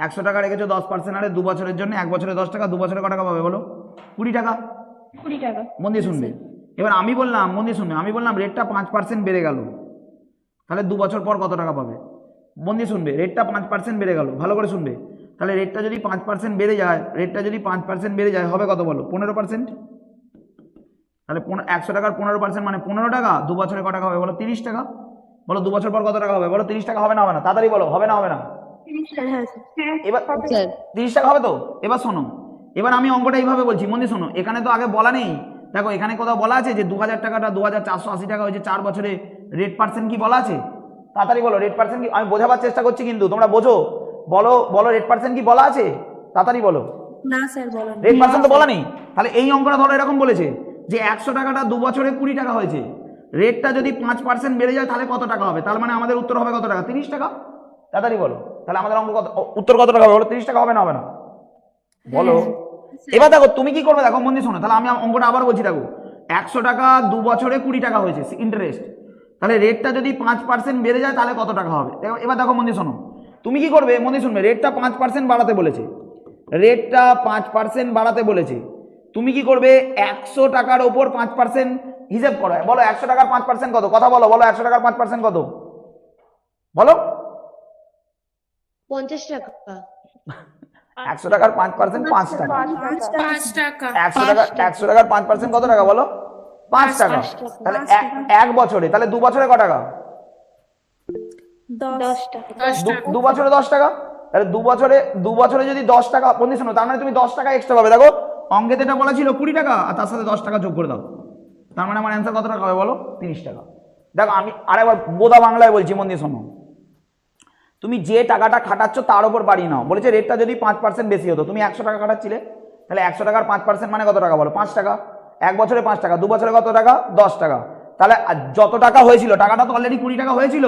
100 টাকা রেখেছো 10% আরে 2 বছরের জন্য, 1 বছরে 10 টাকা, 2 বছরে ক টাকা পাবে বলো? 20 টাকা। 20 টাকা। মন দিয়ে শুনবে। এবার আমি বললাম, মন দিয়ে শুনবে, আমি বললাম রেটটা 5% বেড়ে গেল, তাহলে 2 বছর পর কত টাকা পাবে? মন দিয়ে শুনবে, রেটটা 5% বেড়ে গেল, ভালো করে শুনবে। তাহলে রেটটা যদি 5% বেড়ে যায়, রেটটা যদি 5% বেড়ে যায় হবে কত বলো? 15%। তাহলে 100 টাকার 15% মানে 15 টাকা। 2 বছরে ক টাকা হবে বলো? 30 টাকা। বলো 2 বছর পর কত টাকা হবে বলো? 30 টাকা হবে না হবে না? তাড়াতাড়ি বলো, হবে না হবে না? এবার 30 টাকা হবে তো? এবার শোনো, এবার আমি অঙ্কটা এইভাবে বলছি, মন দিয়ে শোনো। এখানে তো আগে বলা নেই, দেখো এখানে কোথাও বলা আছে যে 2000 টাকাটা 2480 টাকা হয়েছে 4 বছরে, রেট পার্সেন্ট কি বলা আছে? তাড়াতাড়ি বলো, রেট পার্সেন্ট কি? আমি বোঝাবার চেষ্টা করছি কিন্তু তোমরা বোঝো। বলো বলো, রেট পার্সেন্ট কি বলা আছে? তাড়াতাড়ি বলো। না স্যার বলেন। রেট পার্সেন্ট তো বলা নেই। তাহলে এই অঙ্কটা ধরো এরকম বলেছে যে 100 টাকাটা 2 বছরে 20 টাকা হয়েছে, রেটটা যদি 5% বেড়ে যায় তাহলে কত টাকা হবে? তার মানে আমাদের উত্তর হবে কত টাকা? 30 টাকা। তাড়াতাড়ি বলো, তাহলে আমাদের অঙ্ক কত, উত্তর কত টাকা হবে বলো? 30 টাকা হবে না হবে না? বলো। এবার দেখো তুমি কি করবে, দেখো মন দিয়ে শোনো। তাহলে আমি অঙ্কটা আবার বলছি, দেখো 100 টাকা 2 বছরে 20 টাকা হয়েছে ইন্টারেস্ট, তাহলে রেটটা যদি 5% বেড়ে যায় তাহলে কত টাকা হবে? এবার দেখো মন দিয়ে শোনো, তুমি কি করবে, মন দিয়ে শুনবে। রেটটা 5% বাড়াতে বলেছে, রেটটা 5% বাড়াতে বলেছে। তুমি কি করবে? 100 টাকার ওপর 5% হিসেব করো। বলো 100 টাকার 5% কত? কথা বলো, বলো 100 টাকার 5% কত? বলো। 50 টাকা। 100 টাকার 5% 5 টাকা। 5 টাকা। 100 টাকা, 100 টাকার 5% কত টাকা বলো? 5 টাকা। তাহলে 1 বছরে, তাহলে 2 বছরে ক টাকা? 10 টাকা। 2 বছরে 10 টাকা। তাহলে 2 বছরে যদি 10 টাকা, বন্ধু শোনো, তার মানে তুমি 10 টাকা এক্সট্রা পাবে। দেখো অঙ্কে যেটা বলা ছিল 20 টাকা, আর তার সাথে 10 টাকা যোগ করে দাও, তার মানে আমার অ্যান্সার কত টাকা হবে বলো? 30 টাকা। দেখো আমি আরেকবার বোধা বাংলায় বলছি, মন দিয়ে শোনো। তুমি যে টাকাটা খাটাচ্ছ তার উপর বাড়িয়ে নাও। বলেছে রেটটা যদি 5% বেশি হতো, তুমি 100 টাকা খাটাচ্ছিলে, তাহলে 100 টাকার 5% মানে কত টাকা বলো? 5 টাকা। 1 বছরে 5 টাকা, 2 বছরে কত টাকা? 10 টাকা। তাহলে যত টাকা হয়েছিল, টাকাটা তো অলরেডি 20 টাকা হয়েছিল,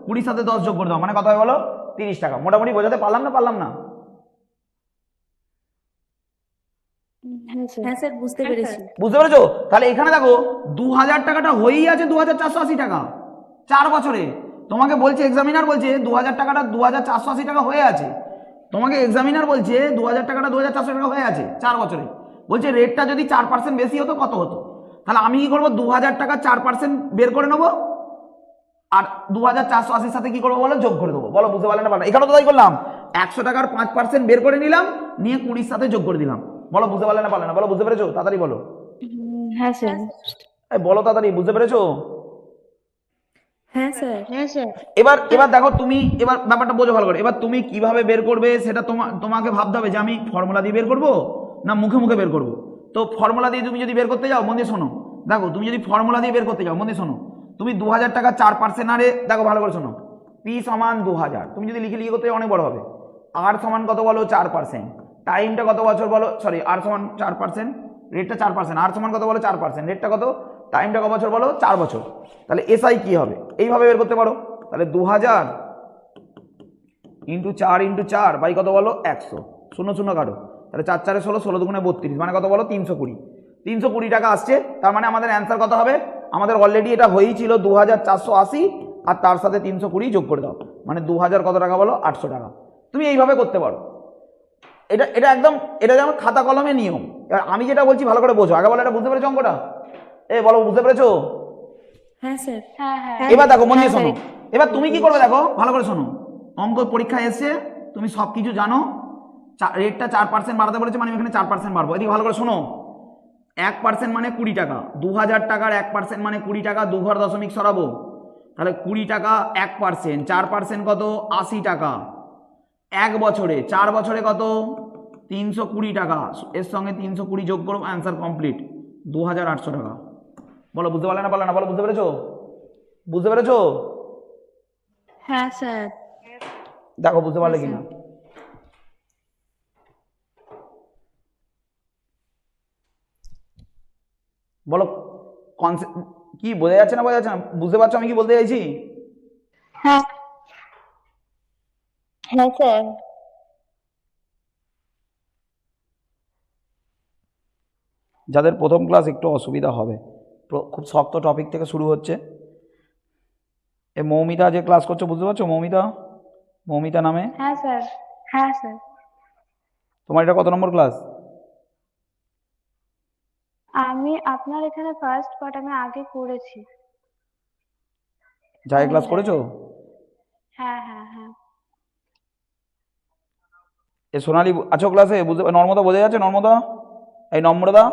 20 সাথে 10 যোগ করে দাও, মানে কত হয় বলো? 30 টাকা। মোটামুটি বোঝাতে পারলাম না পারলাম না? হ্যাঁ স্যার বুঝতে পেরেছি। বুঝতে পেরেছো? তাহলে এখানে দেখো 2000 টাকাটা হয়েই আছে 2480 টাকা 4 বছরে। তোমাকে বলছে এক্সামিনার বলছে 2000 টাকাটা 2480 টাকা হয়ে আছে, তোমাকে এক্সামিনার বলছে 2000 টাকাটা 2400 টাকা হয়ে আছে 4 বছরে। বলছে রেটটা যদি 4% বেশি হতো কত হতো? তাহলে আমি কি করবো? 2000 টাকা 4% বের করে নেবো, আর 2480 সাথে কি করবো বলো? যোগ করে দেবো। বলো বুঝতে পারলে না পারলে? এখানে তো তাই করলাম, 100 টাকার 5% বের করে নিলাম, নিয়ে 20 সাথে যোগ করে দিলাম। বলো বুঝতে পারলে না পারলে না? বলো বুঝতে পেরেছো? তাড়াতাড়ি বলো। হ্যাঁ স্যার। বলো তাড়াতাড়ি, বুঝতে পেরেছো? হ্যাঁ স্যার। হ্যাঁ স্যার। এবার দেখো তুমি এবার ব্যাপারটা বোঝো ভালো করে। এবার তুমি কিভাবে বের করবে সেটা তোমাকে ভাবতে হবে যে আমি ফর্মুলা দিয়ে বের করবো না মুখে মুখে বের করবো। তো ফর্মুলা দিয়ে তুমি যদি বের করতে যাও, মন দিয়ে শোনো, দেখো তুমি যদি ফর্মুলা দিয়ে বের করতে যাও, মন দিয়ে শোনো, তুমি 2000 টাকা 4% আরে, দেখো ভালো করে শোনো, পি সমান 2000, তুমি যদি লিখে লিখে করতে যাও অনেক বড় হবে। আর সমান কত বলো? 4%। টাইমটা কত বছর বলো? সরি, আর সমান 4%, রেটটা 4%, আর সমান কত বলো? 4%, রেটটা কত? টাইমটা কত বছর বলো? 4 বছর। তাহলে এসআই কি হবে? এইভাবে বের করতে পারো। তাহলে 2000 ইন্টু 4 ইন্টু 4 বাই কত বলো? 100, 0 0 কাটো, তাহলে 4 4 16, 16 দুগুণে 32, মানে কত বলো? 320। 320 টাকা আসছে। তার মানে আমাদের অ্যান্সার কত হবে? আমাদের অলরেডি এটা হয়েই ছিল 2480, আর তার সাথে 320 যোগ করে দাও, মানে 2000 কত টাকা বলো? 800 টাকা। তুমি এইভাবে করতে পারো। এটা একদম, এটা যেমন খাতা কলমে নিয়ম। এবার আমি যেটা বলছি ভালো করে বোঝো। আগে বলো, এটা বুঝতে পেরেছো অঙ্কটা? বলো বুঝতে পেরেছো? হ্যাঁ স্যার। এবার দেখো মন দিয়ে শোনো, এবার তুমি কি করবে দেখো ভালো করে শোনো। অঙ্ক পরীক্ষা এসছে, তুমি সব কিছু জানো, রেটটা 4% বাড়াতে বলেছে, মানে আমি এখানে 4% বাড়বো। এদিকে ভালো করে শোনো, 1% মানে 20 টাকা, 2000 টাকার 1% মানে 20 টাকা, 2 ঘর দশমিক সরাবো, তাহলে 20 টাকা 1%, 4% কত? 80 টাকা। 1 বছরে, 4 বছরে কত? 320 টাকা, এর সঙ্গে 320 যোগ করবো, অ্যান্সার কমপ্লিট, 2800 টাকা। বলো বুঝতে পারলে না পারলে না? বলো বুঝতে পেরেছো? বুঝতে পেরেছো? হ্যাঁ স্যার। দেখো বুঝতে পারলে কিনা? বলো কনসেপ্ট কি বোঝা যাচ্ছে না, বোঝা যাচ্ছে না, বুঝতে পারছো আমি কি বলতে চাইছি? হ্যাঁ হ্যাঁ স্যার। যাদের প্রথম ক্লাস একটু অসুবিধা হবে, খুব শক্ত টপিক থেকে শুরু হচ্ছে। এ মৌমিতা যে ক্লাস করছো, বুঝতে পারছো? মৌমিতা, মৌমিতা নামে। হ্যাঁ স্যার। হ্যাঁ স্যার। তোমার এটা কত নম্বর ক্লাস? আমি আপনার এখানে ফার্স্ট, বাট আমি আগে করেছি। যা ক্লাস করেছো? হ্যাঁ হ্যাঁ হ্যাঁ। এ সোনালি আছো ক্লাসে? বুঝতে, নর্মদা বোঝা যাচ্ছে? নর্মদা, এই নম্রদা,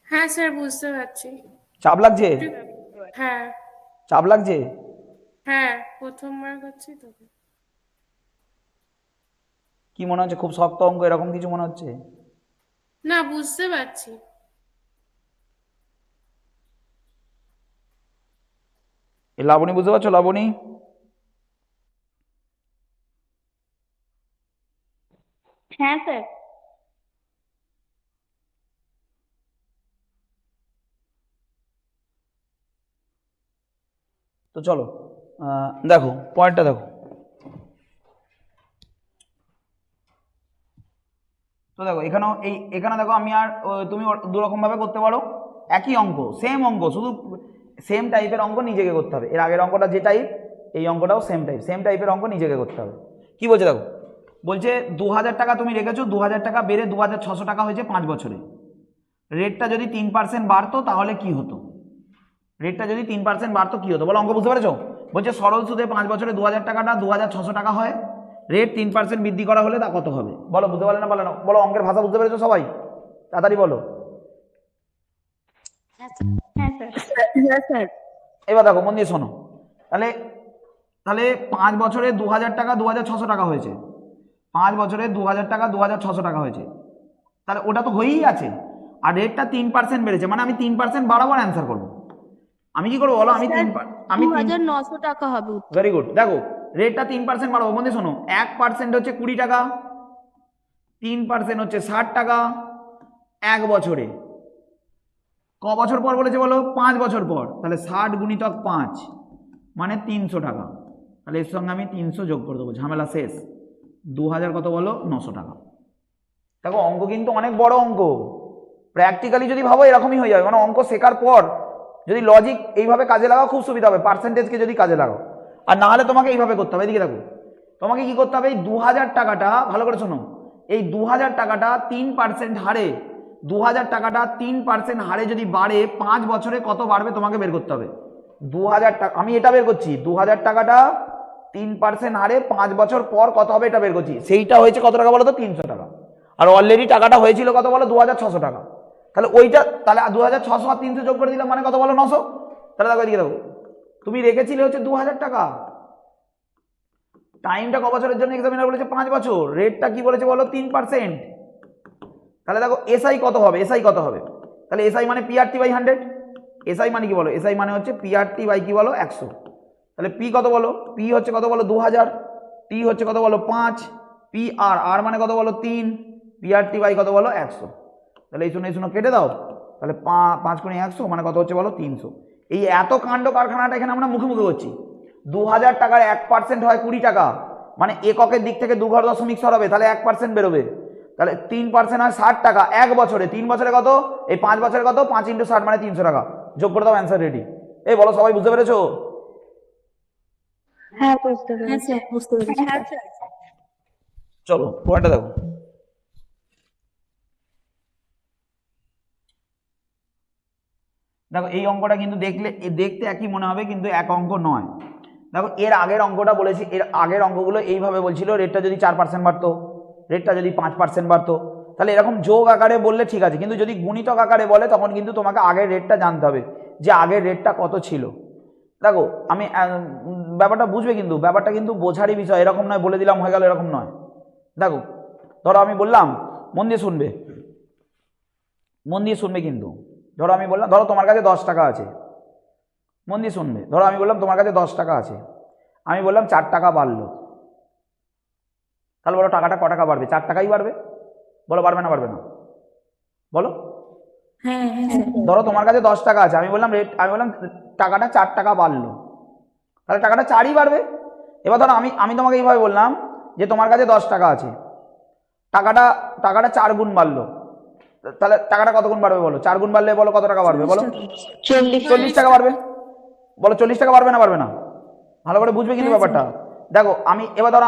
হ্যাঁ স্যার, বুঝতে পারছি। চাপ লাগছে? হ্যাঁ চাপ লাগছে? হ্যাঁ, প্রথমবার করছি তো। কি মনে হচ্ছে, খুব শক্ত অঙ্ক এরকম কিছু মনে হচ্ছে? না, বুঝতে পারছি। এ লাবণী বুঝতে পারছো? লাবণী, হ্যাঁ স্যার। তো চলো দেখো পয়েন্টটা দেখো। তো দেখো এখানেও এখানে দেখো আমি আর তুমি দুরকমভাবে করতে পারো, একই অঙ্ক, সেম অঙ্ক, শুধু সেম টাইপের অঙ্ক নিজেকে করতে হবে। এর আগের অঙ্কটা যে টাইপ, এই অঙ্কটাও সেম টাইপের অঙ্ক নিজেকে করতে হবে। কি বলছে দেখো, বলছে 2000 টাকা তুমি রেখেছো, 2000 টাকা বেড়ে 2600 টাকা হয়েছে 5 বছরে। রেটটা যদি 3% বাড়তো তাহলে কি হতো? রেটটা যদি 3% বাড়তো কি হতো বলো? অঙ্ক বুঝতে পেরেছো? বলছে সরল সুদে 5 বছরে 2000 টাকাটা 2600 টাকা হয়, রেট 3% বৃদ্ধি করা হলে তা কত হবে? বলো, বুঝতে পারলে না? বলো না, বলো, অঙ্কের ভাষা বুঝতে পেরেছো সবাই? তাড়াতাড়ি বলো। হ্যাঁ স্যার। হ্যাঁ স্যার। এবার দেখো মন দিয়ে শোনো, তাহলে তাহলে 5 বছরে 2000 টাকা 2600 টাকা হয়েছে, 5 বছরে 2000 টাকা 2600 টাকা হয়েছে, তাহলে ওটা তো হয়েই আছে। আর রেটটা 3% বেড়েছে, মানে আমি 3% বাড়াবো আর অ্যান্সার করবো। আমি কি করবো বলো? আমি 2900 টাকা হবে উত্তর। Very good. দেখো রেটটা 3% বাড়াবো, মধ্যে শোনো, 1% হচ্ছে 20 টাকা, 3% হচ্ছে 60 টাকা, 1 বছরে ক বছর পর বলেছে বলো? 5 বছর পর। তাহলে 60 গুণিতক 5 মানে 300 টাকা। তাহলে এর সঙ্গে আমি 300 যোগ করে দেবো, ঝামেলা শেষ। 2000 কত বলো? 900 টাকা। দেখো অঙ্ক কিন্তু অনেক বড় অঙ্ক, প্র্যাকটিক্যালি যদি ভাবো এরকমই হয়ে যাবে। মানে অঙ্ক শেখার পর যদি লজিক এইভাবে কাজে লাগাও খুব সুবিধা হবে, পার্সেন্টেজকে যদি কাজে লাগাও। আর না হলে তোমাকে এইভাবে করতে হবে। এদিকে দেখো, তোমাকে কি করতে হবে? এই 2000 টাকাটা ভালো করে শোনো, এই 2000 টাকাটা 3% হারে, 2000 টাকাটা 3% হারে যদি বাড়ে 5 বছরে কত বাড়বে তোমাকে বের করতে হবে। 2000 টাকা, আমি এটা বের করছি, 2000 টাকাটা 3% হারে 5 বছর পর কত হবে এটা বের করছি। সেইটা হয়েছে কত টাকা বলো তো? 300 টাকা। আর অলরেডি টাকাটা হয়েছিল কত বলো? 2600 টাকা। তাহলে ওইটা, তাহলে 2600 আর 300 যোগ করে দিলাম মানে কত বলো? 900। তাহলে দেখো এদিকে দেখো, তুমি রেখেছিলে হচ্ছে 2000 টাকা, টাইমটা ক বছরের জন্য এক্সামিনার বলেছে? 5 বছর। রেটটা কি বলেছে বলো? 3%। তাহলে দেখো এসআই কত হবে? এসআই কত হবে? তাহলে এসআই মানে পিআরটি বাই 100। এসআই মানে কি বলো? এসআই মানে হচ্ছে পিআরটি বাই কি বলো? 100। তাহলে পি কত বলো? পি হচ্ছে কত বলো? 2000। টি হচ্ছে কত বলো? 5। পি আর আর মানে কত বলো? 3। পিআরটি বাই কত বলো? 100। তাহলে এই শূন্য কেটে দাও, তাহলে 5 গুণে 100 মানে কত হচ্ছে বলো? 300। এই এত কাণ্ড কারখানাটা এখানে আমরা মুখে মুখে করছি। 2000 টাকার 1% হয় 20 টাকা, মানে এককের দিক থেকে 2 ঘর দশমিক সরাবে, তাহলে 1% বেরোবে। তাহলে 3% হয় 60 টাকা 1 বছরে। 3 বছরে কত? এই 5 বছরে কত? 5 × 60 মানে 300 টাকা। যোগ করে দাও, অ্যান্সার রেডি। এই বলো সবাই বুঝতে পেরেছো? হ্যাঁ বুঝতে হ্যাঁ পেরেছি। স্যার, বুঝতে পেরেছি। হ্যাঁ স্যার। চলো পয়েন্টটা দেখো। দেখো এই অঙ্কটা কিন্তু দেখতে একই মনে হবে, কিন্তু এক অঙ্ক নয়। দেখো এর আগের অঙ্কটা বলেছি, এর আগের অঙ্কগুলো এইভাবে বলছিল, রেটটা যদি 4% বাড়তো, রেটটা যদি 5% বাড়তো, তাহলে এরকম যোগ আকারে বললে ঠিক আছে। কিন্তু যদি গুণিতক আকারে বলে তখন কিন্তু তোমাকে আগের রেটটা জানতে হবে, যে আগের রেটটা কত ছিল। দেখো আমি ব্যাপারটা বুঝবে, কিন্তু ব্যাপারটা কিন্তু বোঝারই বিষয়, এরকম নয় বলে দিলাম হয়ে গেল, এরকম নয়। দেখো ধরো আমি বললাম, মন দিয়ে শুনবে, মন দিয়ে শুনবে কিন্তু। ধরো আমি বললাম, ধরো তোমার কাছে 10 টাকা আছে, মন দিয়ে শুনবে। ধরো আমি বললাম তোমার কাছে 10 টাকা আছে, আমি বললাম 4 টাকা বাড়লো, তাহলে বলো টাকাটা ক টাকা বাড়বে? 4 টাকাই বাড়বে। বলো বাড়বে না বাড়বে না? বলো। হ্যাঁ হ্যাঁ স্যার। ধরো তোমার কাছে 10 টাকা আছে, আমি বললাম টাকাটা 4 টাকা বাড়লো, তাহলে টাকাটা 4ই বাড়বে। এবার ধরো আমি তোমাকে এইভাবে বললাম যে তোমার কাছে 10 টাকা আছে, টাকাটা 4 গুণ বাড়লো, তাহলে টাকাটা কত গুণ বাড়বে বলো? 4 গুণ বাড়লে বলো কত টাকা বাড়বে বলো? 40 টাকা বাড়বে। বলো 40 টাকা বাড়বে না বাড়বে না? ভালো করে বুঝবে কিন্তু ব্যাপারটা। দেখো এবার ধরো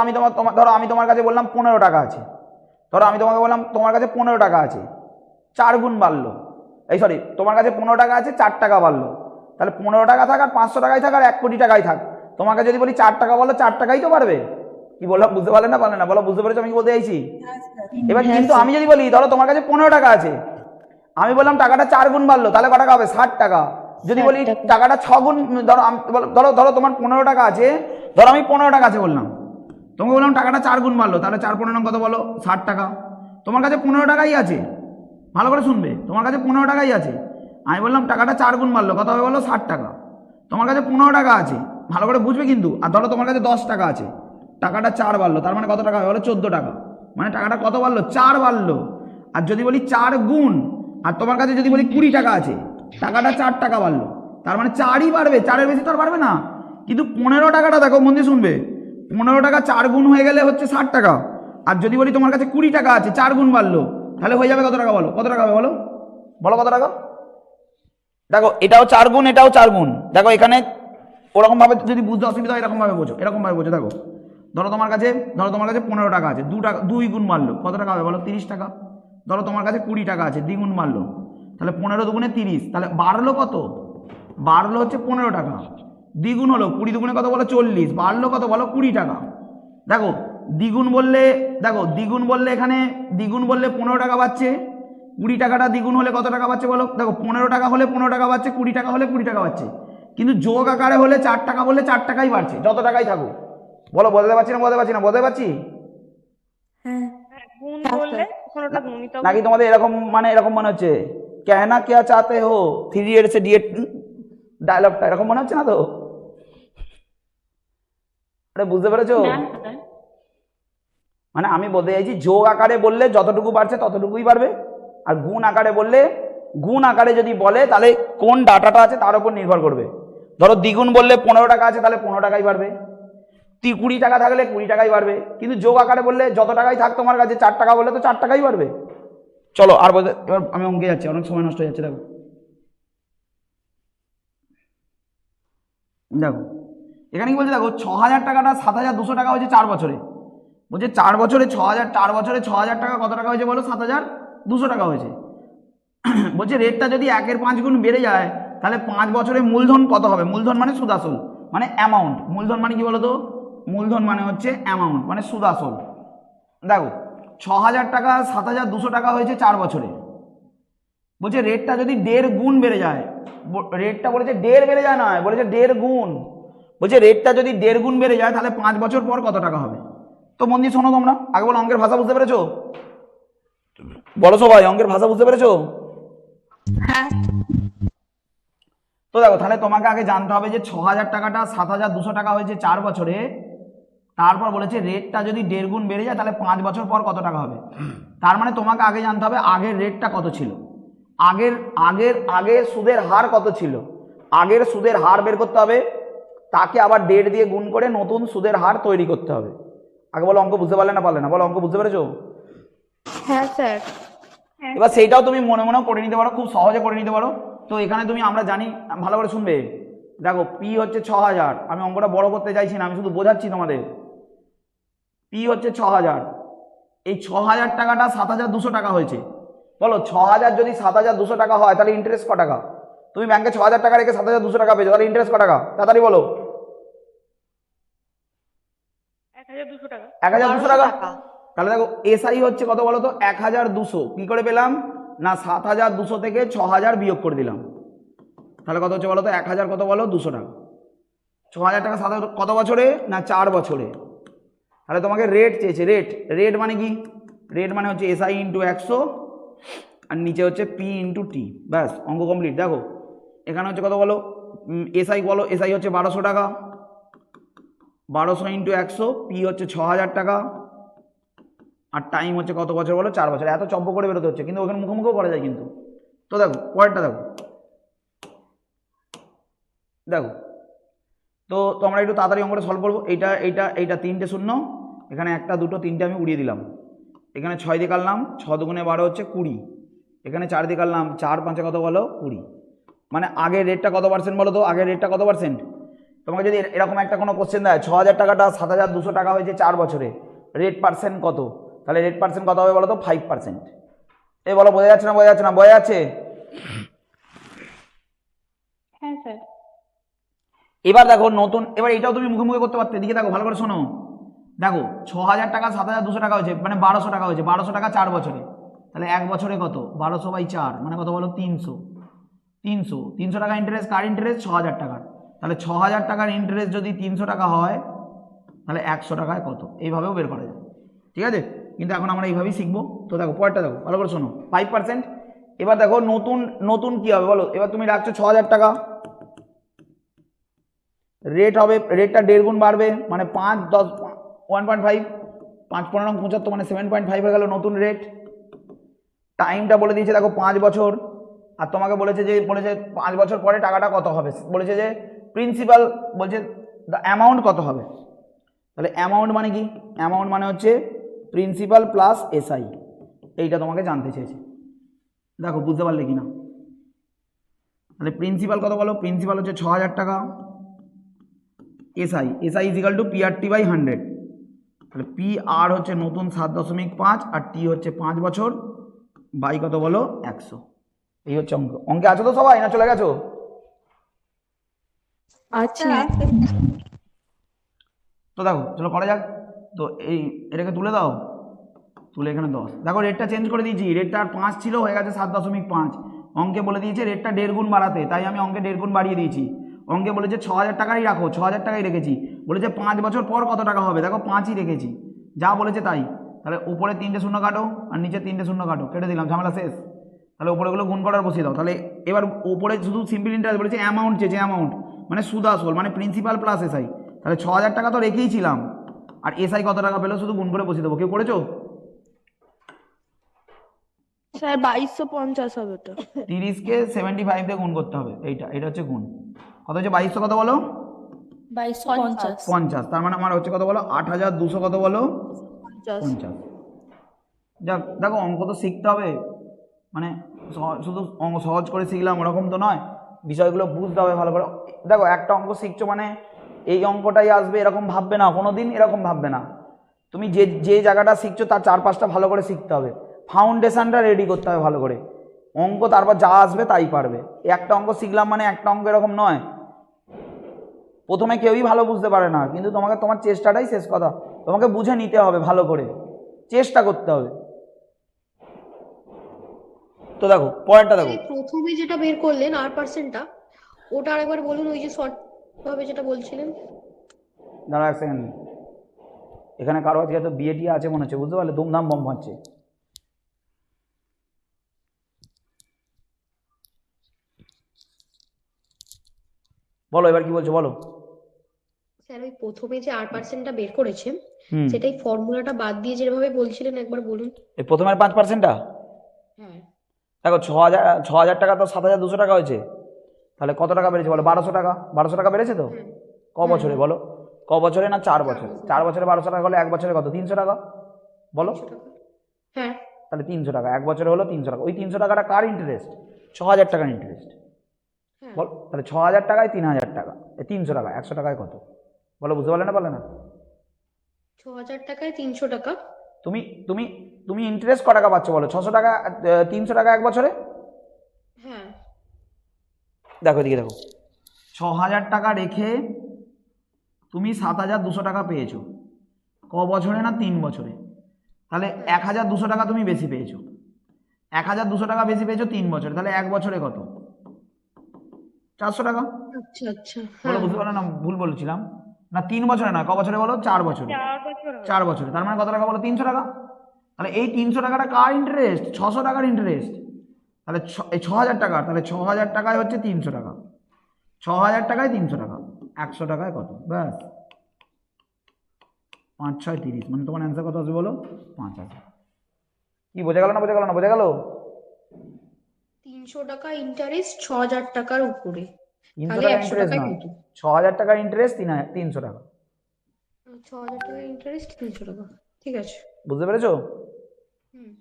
আমি তোমার কাছে বললাম 15 টাকা আছে, ধরো আমি তোমাকে বললাম তোমার কাছে 15 টাকা আছে, 4 গুণ বাড়লো, তোমার কাছে 15 টাকা আছে, 4 টাকা বাড়লো, তাহলে 15 টাকা থাক আর 500 টাকাই থাক আর 1 কোটি টাকাই থাক, তোমাকে যদি বলি 4 টাকা বলো, 4 টাকাই তো বাড়বে। কি বললাম, বুঝতে পারলে না পারলে না? বলো, বুঝতে পেরেছো আমি কি বলতে চাইছি? এবার কিন্তু আমি যদি বলি ধরো তোমার কাছে 15 টাকা আছে, আমি বললাম টাকাটা 4 গুণ বাড়লো, তাহলে কত টাকা হবে? 60 টাকা। যদি বলি টাকাটা 6 গুণ, ধরো তোমার 15 টাকা আছে, ধরো আমি 15 টাকা আছে বললাম, তোমাকে বললাম টাকাটা 4 গুণ বাড়লো, তাহলে 4 15 কত বলো? 60 টাকা। তোমার কাছে 15 টাকাই আছে, ভালো করে শুনবে, তোমার কাছে 15 টাকাই আছে, আমি বললাম টাকাটা 4 গুণ বাড়লো, কত হবে বলো? 60 টাকা। তোমার কাছে 15 টাকা আছে, ভালো করে বুঝবে কিন্তু। আর ধরো তোমার কাছে 10 টাকা আছে, টাকাটা 4 বাড়লো, তার মানে কত টাকা হবে বলো? 14 টাকা। মানে টাকাটা কত বাড়লো? 4 বাড়লো। আর যদি বলি 4 গুণ, আর তোমার কাছে যদি বলি 20 টাকা আছে, টাকাটা 4 টাকা বাড়লো, তার মানে 4ই বাড়বে, 4-এর বেশি তো আর বাড়বে না। কিন্তু 15 টাকাটা দেখো মন দিয়ে শুনবে, 15 টাকা 4 গুণ হয়ে গেলে হচ্ছে 60 টাকা। আর যদি বলি তোমার কাছে 20 টাকা আছে, 4 গুণ বাড়লো, তাহলে হয়ে যাবে কত টাকা বলো? কত টাকা হবে বলো? বলো কত টাকা? দেখো এটাও 4 গুণ, এটাও 4 গুণ। দেখো এখানে ওরকম ভাবে যদি বুঝতে অসুবিধা হয় এরকম ভাবে বোঝো, এরকম ভাবে বোঝো। দেখো ধরো তোমার কাছে 15 টাকা আছে, 2 গুণ বাড়লো, কত টাকা হবে বলো? 30 টাকা। ধরো তোমার কাছে 20 টাকা আছে, 2 গুণ বাড়লো, তাহলে 15 দুগুণে 30, তাহলে বাড়লো কত? বাড়লো হচ্ছে 15 টাকা। দ্বিগুণ হলো 20 দুগুণে কত বলো? 40। বাড়লো কত বলো? 20 টাকা। দেখো দ্বিগুণ বললে, এখানে দ্বিগুণ বললে 15 টাকা বাড়ছে, 20 টাকাটা দ্বিগুণ হলে কত টাকা বাড়ছে বলো? দেখো 15 টাকা হলে 15 টাকা বাড়ছে, 20 টাকা হলে 20 টাকা বাড়ছে, কিন্তু যোগ আকারে হলে 4 টাকা বললে 4 টাকাই বাড়ছে, যত টাকাই থাকুক। বলো বলতে পারছি না? বলতে পারছি? হ্যাঁ গুণ বললে তখন ওটা গুণিত নাকি তোমাদের এরকম মনে হচ্ছে कहना क्या चाहते हो 3 इडियट्स से डिएट ডায়লগটা এরকম মনে হচ্ছে না তো? আরে বুঝতে পেরেছো? মানে আমি বলতে চাইছি যোগ আকারে বললে যতটুকু বাড়ছে ততটুকুই বাড়বে, আর গুণ আকারে বললে, গুণ আকারে যদি বলে তাহলে কোন ডাটাটা আছে তার উপর নির্ভর করবে। ধরো দ্বিগুণ বললে 15 টাকা আছে, তাহলে 15 টাকাই বাড়বে, 20 টাকা থাকলে 20 টাকাই বাড়বে, কিন্তু যোগ আকারে বললে যত টাকাই থাক তোমার কাছে, 4 টাকা বললে তো 4 টাকাই বাড়বে। চলো আর বলতে, এবার আমি অঙ্কে যাচ্ছি, অনেক সময় নষ্ট হয়ে যাচ্ছে। দেখো এখানে কি বলছে, দেখো 6000 টাকাটা 7200 টাকা হয়েছে 4 বছরে। বলছে 4 বছরে 6000 টাকা কত টাকা হয়েছে বলো? 7200 টাকা হয়েছে। বলছে রেটটা যদি 1-এর 5 গুণ বেড়ে যায়, তাহলে 5 বছরে মূলধন কত হবে? মূলধন মানে সুদ আসল, মানে অ্যামাউন্ট। মূলধন মানে কি বলো তো? মূলধন মানে হচ্ছে অ্যামাউন্ট, মানে সুদ আসল। দেখো 6000 টাকা 7200 টাকা হয়েছে 4 বছরে। বলছে রেটটা যদি 1.5 গুণ বেড়ে যায়, রেটটা বলেছে 1.5 বেড়ে যায়, নয় বলেছে 1.5 গুণ। বলছে রেটটা যদি 1.5 গুণ বেড়ে যায়, তাহলে 5 বছর পর কত টাকা হবে? তো মন দিয়ে শোনো তোমরা, আগে বলো অঙ্কের ভাষা বুঝতে পেরেছো? বলো সবাই, অঙ্কের ভাষা বুঝতে পেরেছো? হ্যাঁ তো দেখো তাহলে তোমাকে আগে জানতে হবে যে 6000 টাকাটা 7200 টাকা হয়েছে 4 বছরে, তারপর বলেছে রেটটা যদি 1.5 গুণ বেড়ে যায় তাহলে 5 বছর পর কত টাকা হবে। তার মানে তোমাকে আগে জানতে হবে আগের রেটটা কত ছিল, আগের সুদের হার কত ছিল। আগের সুদের হার বের করতে হবে, তাকে আবার 1.5 দিয়ে গুণ করে নতুন সুদের হার তৈরি করতে হবে। আগে বলো অঙ্ক বুঝতে পারলে না পারলে না? বলো অঙ্ক বুঝতে পেরেছো? হ্যাঁ স্যার। এবার সেইটাও তুমি মনে মনেও করে নিতে পারো, খুব সহজে করে নিতে পারো। তো এখানে আমরা জানি, ভালো করে শুনবে। দেখো পি হচ্ছে 6000, আমি অঙ্কটা বড় করতে চাইছি না, আমি শুধু বোঝাচ্ছি তোমাদের। পি হচ্ছে 6000, এই 6000 টাকাটা 7200 টাকা হয়েছে। বলো 6000 যদি 7200 টাকা হয় তাহলে ইন্টারেস্ট ক টাকা? তুমি ব্যাংকে 6000 টাকা রেখে 7200 টাকা পেয়েছো, তাহলে ইন্টারেস্ট ক টাকা? তাড়াতাড়ি বলো। 1200 টাকা। 1200 টাকা। তাহলে দেখো এসআই হচ্ছে কত বলো তো? 1200। কি করে পেলাম না? 7200 থেকে 6000 বিয়োগ করে দিলাম, তাহলে কত হচ্ছে বলো তো? 1000 কত বলো? 200 টাকা। 6000 টাকা কত বছরে? না 4 বছরে। তাহলে তোমাকে রেট চেয়েছে। রেট মানে কি? রেট মানে হচ্ছে এসআই ইন্টু 100 আর নিচে হচ্ছে পি ইন্টু টি, ব্যাস অঙ্ক কমপ্লিট। দেখো এখানে হচ্ছে কত বলো? এসআই বলো, এসআই হচ্ছে 1200 টাকা, 1200 ইন্টু 100, পি হচ্ছে 6000 টাকা, আর টাইম হচ্ছে কত বছর বলো? 4 বছর। এত চব্য করে বেরোতে হচ্ছে, কিন্তু ওখানে মুখোমুখিও করা যায়, কিন্তু তো দেখো পরেরটা দেখো, দেখো তো আমরা একটু তাড়াতাড়ি অঙ্কটা সলভ করবো। এইটা এইটা এইটা 3টে শূন্য, এখানে 1 2 3টে আমি উড়িয়ে দিলাম। এখানে 6 দিয়ে কাটলাম, 6 দুগুণে 12 হচ্ছে 20। এখানে 4 দিয়ে কাটলাম, 4 5 কত বলো 20। মানে আগের রেটটা কত পার্সেন্ট বলো তো, আগের রেটটা কত পার্সেন্ট? তোমাকে যদি এরকম একটা কোনো কোশ্চেন দেয় 6000 টাকাটা 7200 টাকা হয়েছে 4 বছরে, রেট পার্সেন্ট কত, তাহলে রেট পার্সেন্ট কত হবে বলো তো? 5%। এই বলো বোঝা যাচ্ছে না? বোঝা যাচ্ছে না? বোঝা যাচ্ছে? হ্যাঁ স্যার। এবার দেখো নতুন, এবার এটাও তুমি মুখে মুখে করতে পারতে। এদিকে দেখো ভালো করে শোনো, দেখো 6000 টাকা 7200 টাকা হয়েছে, মানে 1200 টাকা হয়েছে, 1200 টাকা 4 বছরে, তাহলে 1 বছরে কত? 1200/4 মানে কত বলো? 300। 300 টাকা ইন্টারেস্ট, কার ইন্টারেস্ট? 6000 টাকার। তাহলে 6000 টাকার ইন্টারেস্ট যদি 300 টাকা হয়, তাহলে 100 টাকায় কত? এইভাবেও বের করা যায়, ঠিক আছে? কিন্তু এখন আমরা এইভাবেই শিখবো। তো দেখো পরেরটা দেখো ভালো করে শোনো, 5%। এবার দেখো নতুন নতুন কি হবে বলো? এবার তুমি রাখছো 6000 টাকা, রেট হবে, রেটটা 1.5 গুণ বাড়বে, মানে 5 10 1.5, 5 15 75 মানে 7.5 হয়ে গেল নতুন রেট। টাইমটা বলে দিয়েছে দেখো 5 বছর, আর তোমাকে বলেছে 5 বছর পরে টাকাটা কত হবে, বলেছে যে প্রিন্সিপাল, বলছে দ্য অ্যামাউন্ট কত হবে। তাহলে অ্যামাউন্ট মানে কি? অ্যামাউন্ট মানে হচ্ছে প্রিন্সিপাল প্লাস এসআই, এইটা তোমাকে জানতে চেয়েছে। দেখো বুঝতে পারলে কি না? তাহলে প্রিন্সিপাল কত বলো? প্রিন্সিপাল হচ্ছে 6000 টাকা, এসআই ইজিক্যাল টু PRT/100। তাহলে PR হচ্ছে নতুন 7.5 আর টি হচ্ছে 5 বছর, বাই কত বলো? 100। এই হচ্ছে অঙ্ক। অঙ্কে আছো তো সবাই, না চলে গেছো? আচ্ছা। তো দেখো চলো করা যাক। তো এই এটাকে তুলে দাও, তুলে এখানে 10। দেখো রেটটা চেঞ্জ করে দিয়েছি, রেটটা আর 5 ছিল, হয়ে গেছে 7.5। অঙ্কে বলে দিয়েছে রেটটা 1.5 গুণ বাড়াতে, তাই আমি অঙ্কে 1.5 গুণ বাড়িয়ে দিয়েছি। অঙ্কে বলেছে 6000 টাকাই রাখো, 6000 টাকাই রেখেছি। বলেছে 5 বছর পর কত টাকা হবে, দেখো 5ই রেখেছি, যা বলেছে তাই। তাহলে উপরে 3টে শূন্য কাটো আর নিচে 3টে শূন্য কাটো, কেটে দিলাম, ঝামেলা শেষ। তাহলে উপরেগুলো গুণ করার বসিয়ে দাও। তাহলে এবার উপরে শুধু সিম্পল ইন্টারেস্ট বলেছে, অ্যামাউন্ট চেয়েছে, অ্যামাউন্ট মানে সুদ আসল, মানে প্রিন্সিপাল প্লাস এসআই। তাহলে 6000 টাকা তো রেখেই ছিলাম, আর এসআই কত টাকা পেলো শুধু গুণ করে বসিয়ে দেবো। কেউ করেছো? স্যার 2250 হবে তো। 30কে 75 দিয়ে গুণ করতে হবে, এটা হচ্ছে গুণ। কত হচ্ছে? 2200 কত বলো? 2250 50। তার মানে আমার হচ্ছে কত বলো? 8200 কত বলো? 50। যাক দেখো অঙ্ক তো শিখতে হবে, মানে শুধু অঙ্ক সহজ করে শিখলাম ওরকম তো নয়, বিষয়গুলো বুঝতে হবে ভালো করে। দেখো একটা অঙ্ক শিখছো মানে এই অঙ্কটাই আসবে এরকম ভাববে না, কোনো দিন এরকম ভাববে না। তুমি যে যে জায়গাটা শিখছো তার 4-5টা ভালো করে শিখতে হবে, ফাউন্ডেশনটা রেডি করতে হবে ভালো করে। অঙ্ক তারপর যা আসবে তাই পারবে। একটা অঙ্ক শিখলাম মানে একটা অঙ্ক এরকম নয়, প্রথমে কেউই ভালো বুঝতে পারে না, কিন্তু তোমাকে তোমার চেষ্টাটাই শেষ কথা, তোমাকে বুঝে নিতে হবে ভালো করে, চেষ্টা করতে হবে। তো দেখো পয়েন্টটা দেখো, এই প্রথমে যেটা বের করলেন R%টা, ওটা আরেকবার বলুন, ওই যে শর্ট ভাবে যেটা বলছিলেন। দাঁড়া এক সেকেন্ড, এখানে কারো আজকে তো বিয়ে টিয়ে আছে মনে হচ্ছে, বুঝতে পারলে? ধুমধাম বম ফাটছে। বলো এবার কি বলছো বলো। স্যার ওই প্রথমে যে R%টা বের করেছেন, হুম, সেটাই ফর্মুলাটা বাদ দিয়ে যেভাবে বলছিলেন একবার বলুন। এই প্রথমের 5%টা হ্যাঁ। দেখো 6000 টাকা তো 7200 টাকা হয়েছে, তাহলে কত টাকা বেড়েছে বলো? 1200 টাকা। 1200 টাকা বেড়েছে তো হ্যাঁ। ক বছরে বলো? ক বছরে না 4 বছরে? 4 বছরে 1200 টাকা হলে 1 বছরে কত? 300 টাকা বলো। 300 টাকা। হ্যাঁ। তাহলে 300 টাকা 1 বছরে হলো 300 টাকা। ওই 300 টাকাটা কার ইন্টারেস্ট? 6000 টাকার ইন্টারেস্ট হ্যাঁ। বল। তাহলে 6000 টাকায় 3000 টাকা, 300 টাকা, 100 টাকায় কত বলো? বুঝতে পারলে না পারলে না? 6000 টাকায় 300 টাকা। তুমি তুমি তুমি ইন্টারেস্ট ক টাকা পাচ্ছ বলো? 600 টাকা, 300 টাকা 1 বছরে। হ্যাঁ। দেখো এদিকে দেখো, 6000 টাকা রেখে তুমি 7200 টাকা পেয়েছো, ক বছরে না 3 বছরে। তাহলে 1200 টাকা তুমি বেশি পেয়েছো, 1200 টাকা বেশি পেয়েছো 3 বছরে, তাহলে 1 বছরে কত? 400 টাকা আচ্ছা আচ্ছা। বলো। হ্যাঁ। বুঝতে পারলে না? ভুল বলেছিলাম না? 3 বছরে না, ক বছরে বলো? 4 বছরে। 4 বছরে, তার মানে কত টাকা বলো? 300 টাকা। তাহলে এই 300 টাকাটা কার ইন্টারেস্ট? 600 টাকার ইন্টারেস্ট। তাহলে এই 6000 টাকা, তাহলে 6000 টাকায় হচ্ছে 300 টাকা, 6000 টাকায় 300 টাকা, 100 টাকায় কত? ব্যাস, 5 6 30, মানে তোমার অ্যান্সার কত আসবে বলো? 5000। কি বোঝা গেল না? বোঝা গেল না? বোঝা গেল? 300 টাকা ইন্টারেস্ট 6000 টাকার উপরে, 300 তাহলে টাকা 100 ইন্টারেস্ট টাকায় নয়, কত? 6000 টাকার ইন্টারেস্ট 300 টাকা। 6000 টাকার ইন্টারেস্ট 300 টাকা, ঠিক আছে। বুঝতে পেরেছো? হুম।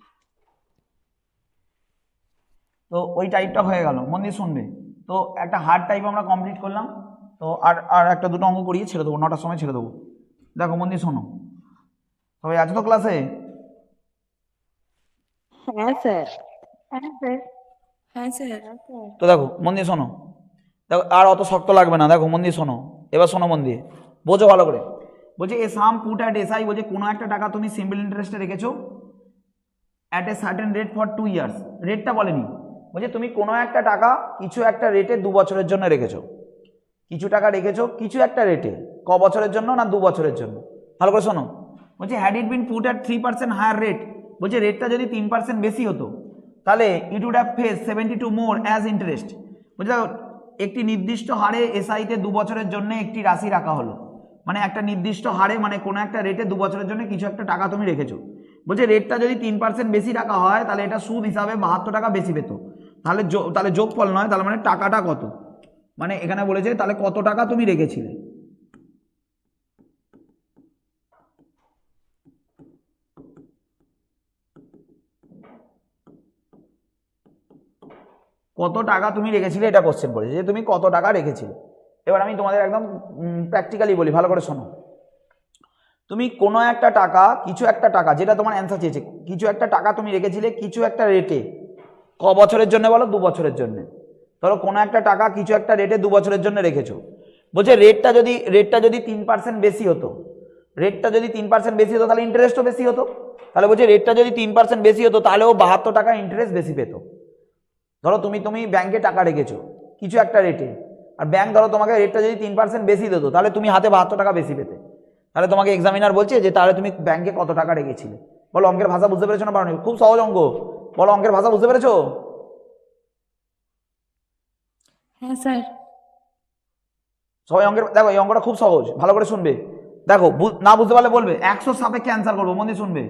তো ওই টাইপটা হয়ে গেল, মন দিয়ে শুনবে। তো একটা হার্ড টাইপ আমরা কমপ্লিট করলাম। তো আর একটা দুটো অঙ্ক করিয়ে ছেড়ে দেবো, 9টার সময় ছেড়ে দেবো। দেখো মন দিয়ে শোনো, সবাই আছো তো ক্লাসে? হ্যাঁ স্যার। হ্যাঁ স্যার। তো দেখো মন দিয়ে শোনো, দেখো আর অত শক্ত লাগবে না, দেখো মন দিয়ে শোনো, এবার শোনো মন দিয়ে, বোঝো ভালো করে। বলছে a sum put at SI, বলছে কোনো একটা টাকা তুমি সিম্পল ইন্টারেস্টে রেখেছো at a certain rate for 2 years. রেটটা বলেনি, বলছে তুমি কোনো একটা টাকা কিছু একটা রেটে 2 বছরের জন্য রেখেছো, কিছু টাকা রেখেছো কিছু একটা রেটে, ক বছরের জন্য না 2 বছরের জন্য। ভালো করে শোনো, বলছে had it been put at 3% higher rate, বলছে রেটটা যদি 3% বেশি হতো তাহলে it would have fetched 72 more as interest. বলছে দেখো একটি নির্দিষ্ট হারে এসআইতে 2 বছরের জন্য একটি রাশি রাখা হলো, মানে একটা নির্দিষ্ট হারে, মানে কোনো একটা রেটে 2 বছরের জন্য কিছু একটা টাকা তুমি রেখেছো। বলছে রেটটা যদি 3% বেশি রাখা হয় তাহলে এটা সুদ হিসাবে 72 টাকা বেশি পেত। তাহলে যোগফল নয়, তাহলে মানে টাকাটা কত, মানে এখানে বলেছে তাহলে কত টাকা তুমি রেখেছিলে। কত টাকা তুমি রেখেছিলে এটা কোশ্চেন করেছে, যে তুমি কত টাকা রেখেছিলে। এবার আমি তোমাদের একদম প্র্যাকটিক্যালি বলি, ভালো করে শোনো। তুমি কোনো একটা টাকা কিছু একটা টাকা, যেটা তোমার অ্যান্সার চেয়েছে, কিছু একটা টাকা তুমি রেখেছিলে কিছু একটা রেটে, ক বছরের জন্য বলো? 2 বছরের জন্য। ধরো কোনো একটা টাকা কিছু একটা রেটে 2 বছরের জন্য রেখেছো। বলছে রেটটা যদি 3% বেশি হতো, রেটটা যদি 3% বেশি হতো তাহলে ইন্টারেস্টও বেশি হতো। তাহলে বলছে রেটটা যদি 3% বেশি হতো তাহলেও 72 টাকা ইন্টারেস্ট বেশি পেত। ধরো তুমি ব্যাংকে টাকা রেখেছো কিছু একটা রেটে, আর ব্যাংক ধরো তোমাকে রেটটা যদি 3% বেশি দিত তাহলে তুমি হাতে 72 টাকা বেশি পেতে। তাহলে তোমাকে এক্সামিনার বলছে যে তাহলে তুমি ব্যাংকে কত টাকা রেখেছিলে। বলো অঙ্কের ভাষা বুঝতে পেরেছো না পারোনি? খুব সহজ অঙ্ক, বলো অঙ্কের ভাষা বুঝতে পেরেছো? হ্যাঁ স্যার। সবাই অঙ্কের, দেখো এই অঙ্কটা খুব সহজ, ভালো করে শুনবে। দেখো না বুঝতে পারলে বলবে, 100 সাপেক্ষে অ্যান্সার করবো, মন দিয়ে শুনবে।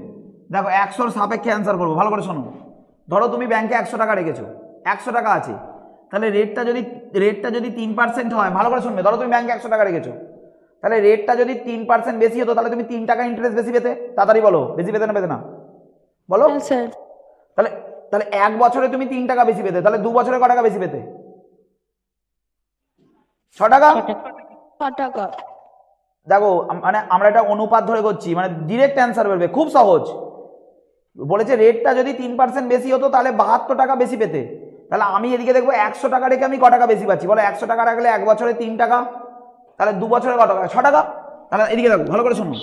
দেখো 100 সাপেক্ষে অ্যান্সার করবো, ভালো করে শোনো। ধরো তুমি ব্যাংকে 100 টাকা রেখেছো, 100 টাকা আছে, তাহলে রেটটা যদি 3% হয়, ভালো করে শুনবে। ধরো তুমি ব্যাংকে 100 টাকা রেখেছো, তাহলে রেটটা যদি 3% বেশি হতো তাহলে তুমি 3 টাকা ইন্টারেস্ট বেশি পেতে। তাড়াতাড়ি বলো, বেশি পেতে না পেতে না বলো? হ্যাঁ স্যার। তাহলে 1 বছরে তুমি 3 টাকা বেশি পেতে, তাহলে 2 বছরে ক টাকা বেশি পেতে? 6 টাকা। 6 টাকা। দেখো মানে আমরা এটা অনুপাত ধরে করছি, মানে ডিরেক্ট অ্যান্সার বেরবে, খুব সহজ। বলেছে রেটটা যদি 3% বেশি হতো তাহলে 72 টাকা বেশি পেতে। তাহলে আমি এদিকে দেখবো 100 টাকা রেখে আমি ক টাকা বেশি পাচ্ছি, বলো 100 টাকা রাখলে 1 বছরে 3 টাকা, তাহলে 2 বছরে ক টাকা? 6 টাকা। তাহলে এদিকে দেখো ভালো করে শোনো,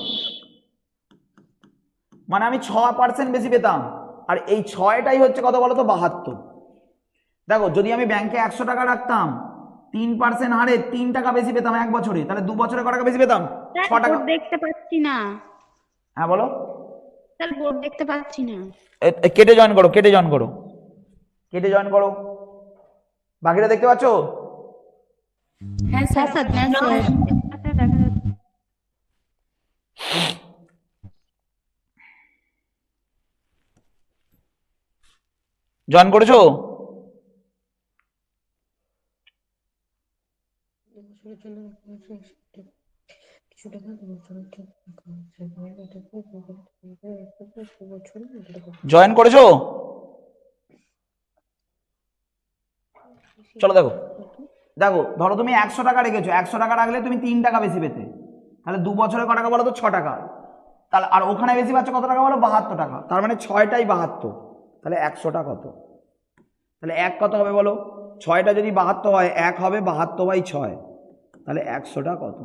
মানে আমি 6% বেশি পেতাম, আর এই 6টাই হচ্ছে কত বলো তো? 72। দেখো যদি আমি ব্যাংকে 100 টাকা রাখতাম 3% হারে 3 টাকা বেশি পেতাম 1 বছরে, তাহলে 2 বছরে ক টাকা বেশি পেতাম? 6 টাকা। বোর্ড দেখতে পাচ্ছি না হ্যাঁ বলো। স্যার, বোর্ড দেখতে পাচ্ছি না। কেটে জয়েন করো, কেটে জয়েন করো, কেটে জয়েন করো। বাকিটা দেখতে পাচ্ছ? হ্যাঁ স্যার। হ্যাঁ স্যার। জয়েন করেছো? বছরের জন্য কিছু টাকা 2 বছরের জন্য জয়েন করেছো? চলো দেখো, ধরো তুমি 100 টাকা রেখেছো, 100 টাকা রাখলে তুমি 3 টাকা বেশি পেতে, তাহলে 2 বছরে ক টাকা বলো তো? 6 টাকা। তাহলে আর ওখানে বেশি পাচ্ছ কত টাকা বলো? 72 টাকা। তার মানে 6টাই 72, তাহলে 100টা কত? তাহলে 1 কত হবে বলো? 6টা যদি 72 হয় 1 হবে 72/6, তাহলে 100টা কত?